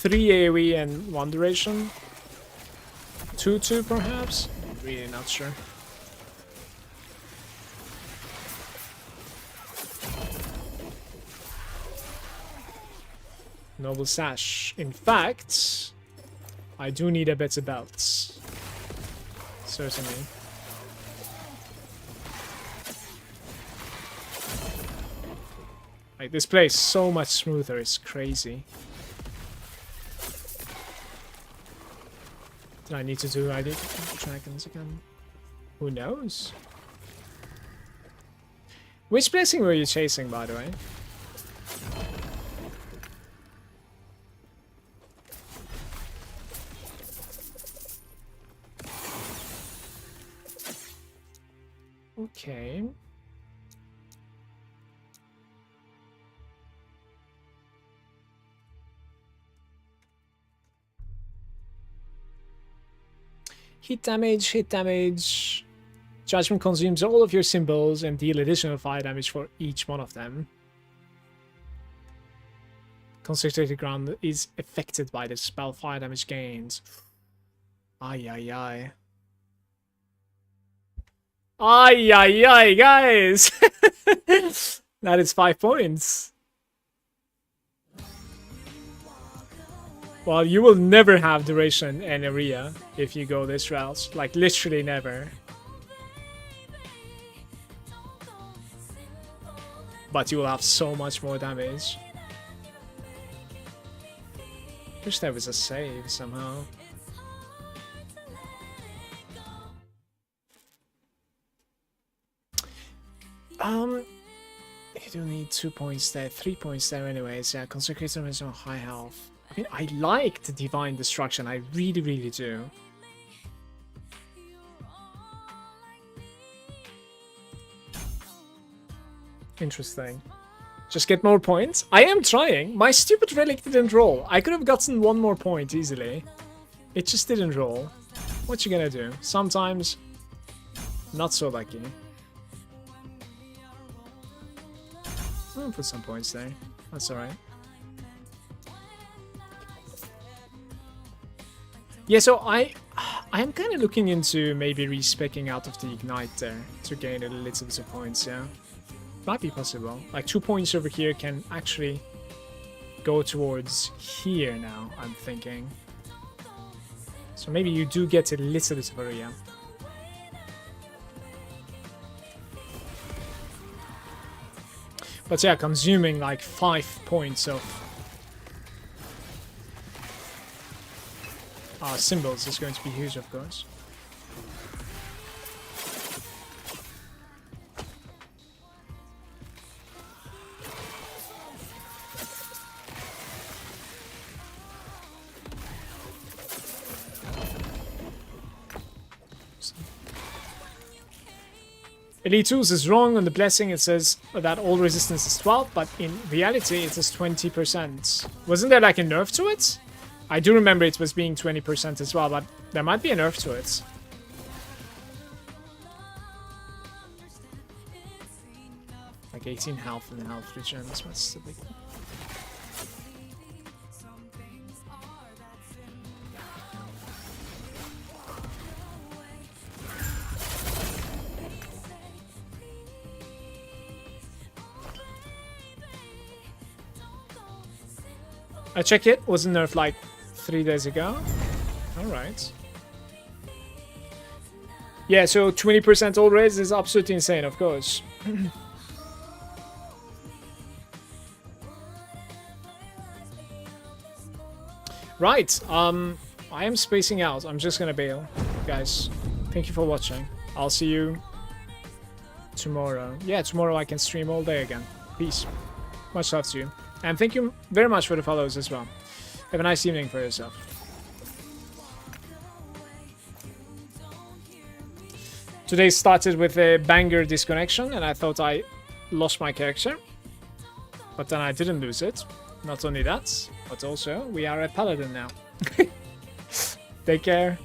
3 AoE and 1 duration. 2 perhaps? Really not sure. Noble Sash. In fact, I do need a better belt. Certainly. Like, this plays so much smoother, it's crazy. Did I need to do ID dragons again? Who knows? Which blessing were you chasing, by the way? Okay. Hit damage. Judgment consumes all of your symbols and deal additional fire damage for each one of them. Consecrated ground is affected by the spell fire damage gains. Ay, ay, ay. Ay, ay, ay, guys! That is 5 points. Well, you will never have duration and area if you go this route. Like, literally never. But you will have so much more damage. Wish there was a save somehow. You do need 2 points there, 3 points there anyways. Yeah, Consecrator is on high health. I mean, I like the Divine Destruction, I really, really do. Interesting. Just get more points. I am trying. My stupid relic didn't roll. I could have gotten one more point easily. It just didn't roll. What you gonna do? Sometimes not so lucky. I'll put some points there. That's alright. Yeah, so I am kind of looking into maybe respecking out of the Ignite there to gain a little bit of points, yeah. Might be possible. Like 2 points over here can actually go towards here now, I'm thinking. So maybe you do get a little bit of area. But yeah, consuming like 5 points of symbols is going to be huge, of course. Elite Tools is wrong on the blessing. It says that all resistance is 12, but in reality it is 20%. Wasn't there like a nerf to it? I do remember it was being 20% as well, but there might be a nerf to it. Like 18 health and health regen, that's what's the big one. I check it, wasn't nerfed like 3 days ago. Alright. Yeah, so 20% all raise is absolutely insane, of course. Right, I am spacing out. I'm just gonna bail. Guys, thank you for watching. I'll see you tomorrow. Yeah, tomorrow I can stream all day again. Peace. Much love to you. And thank you very much for the follows as well. Have a nice evening for yourself. Today started with a banger disconnection and I thought I lost my character. But then I didn't lose it. Not only that, but also we are a paladin now. Take care.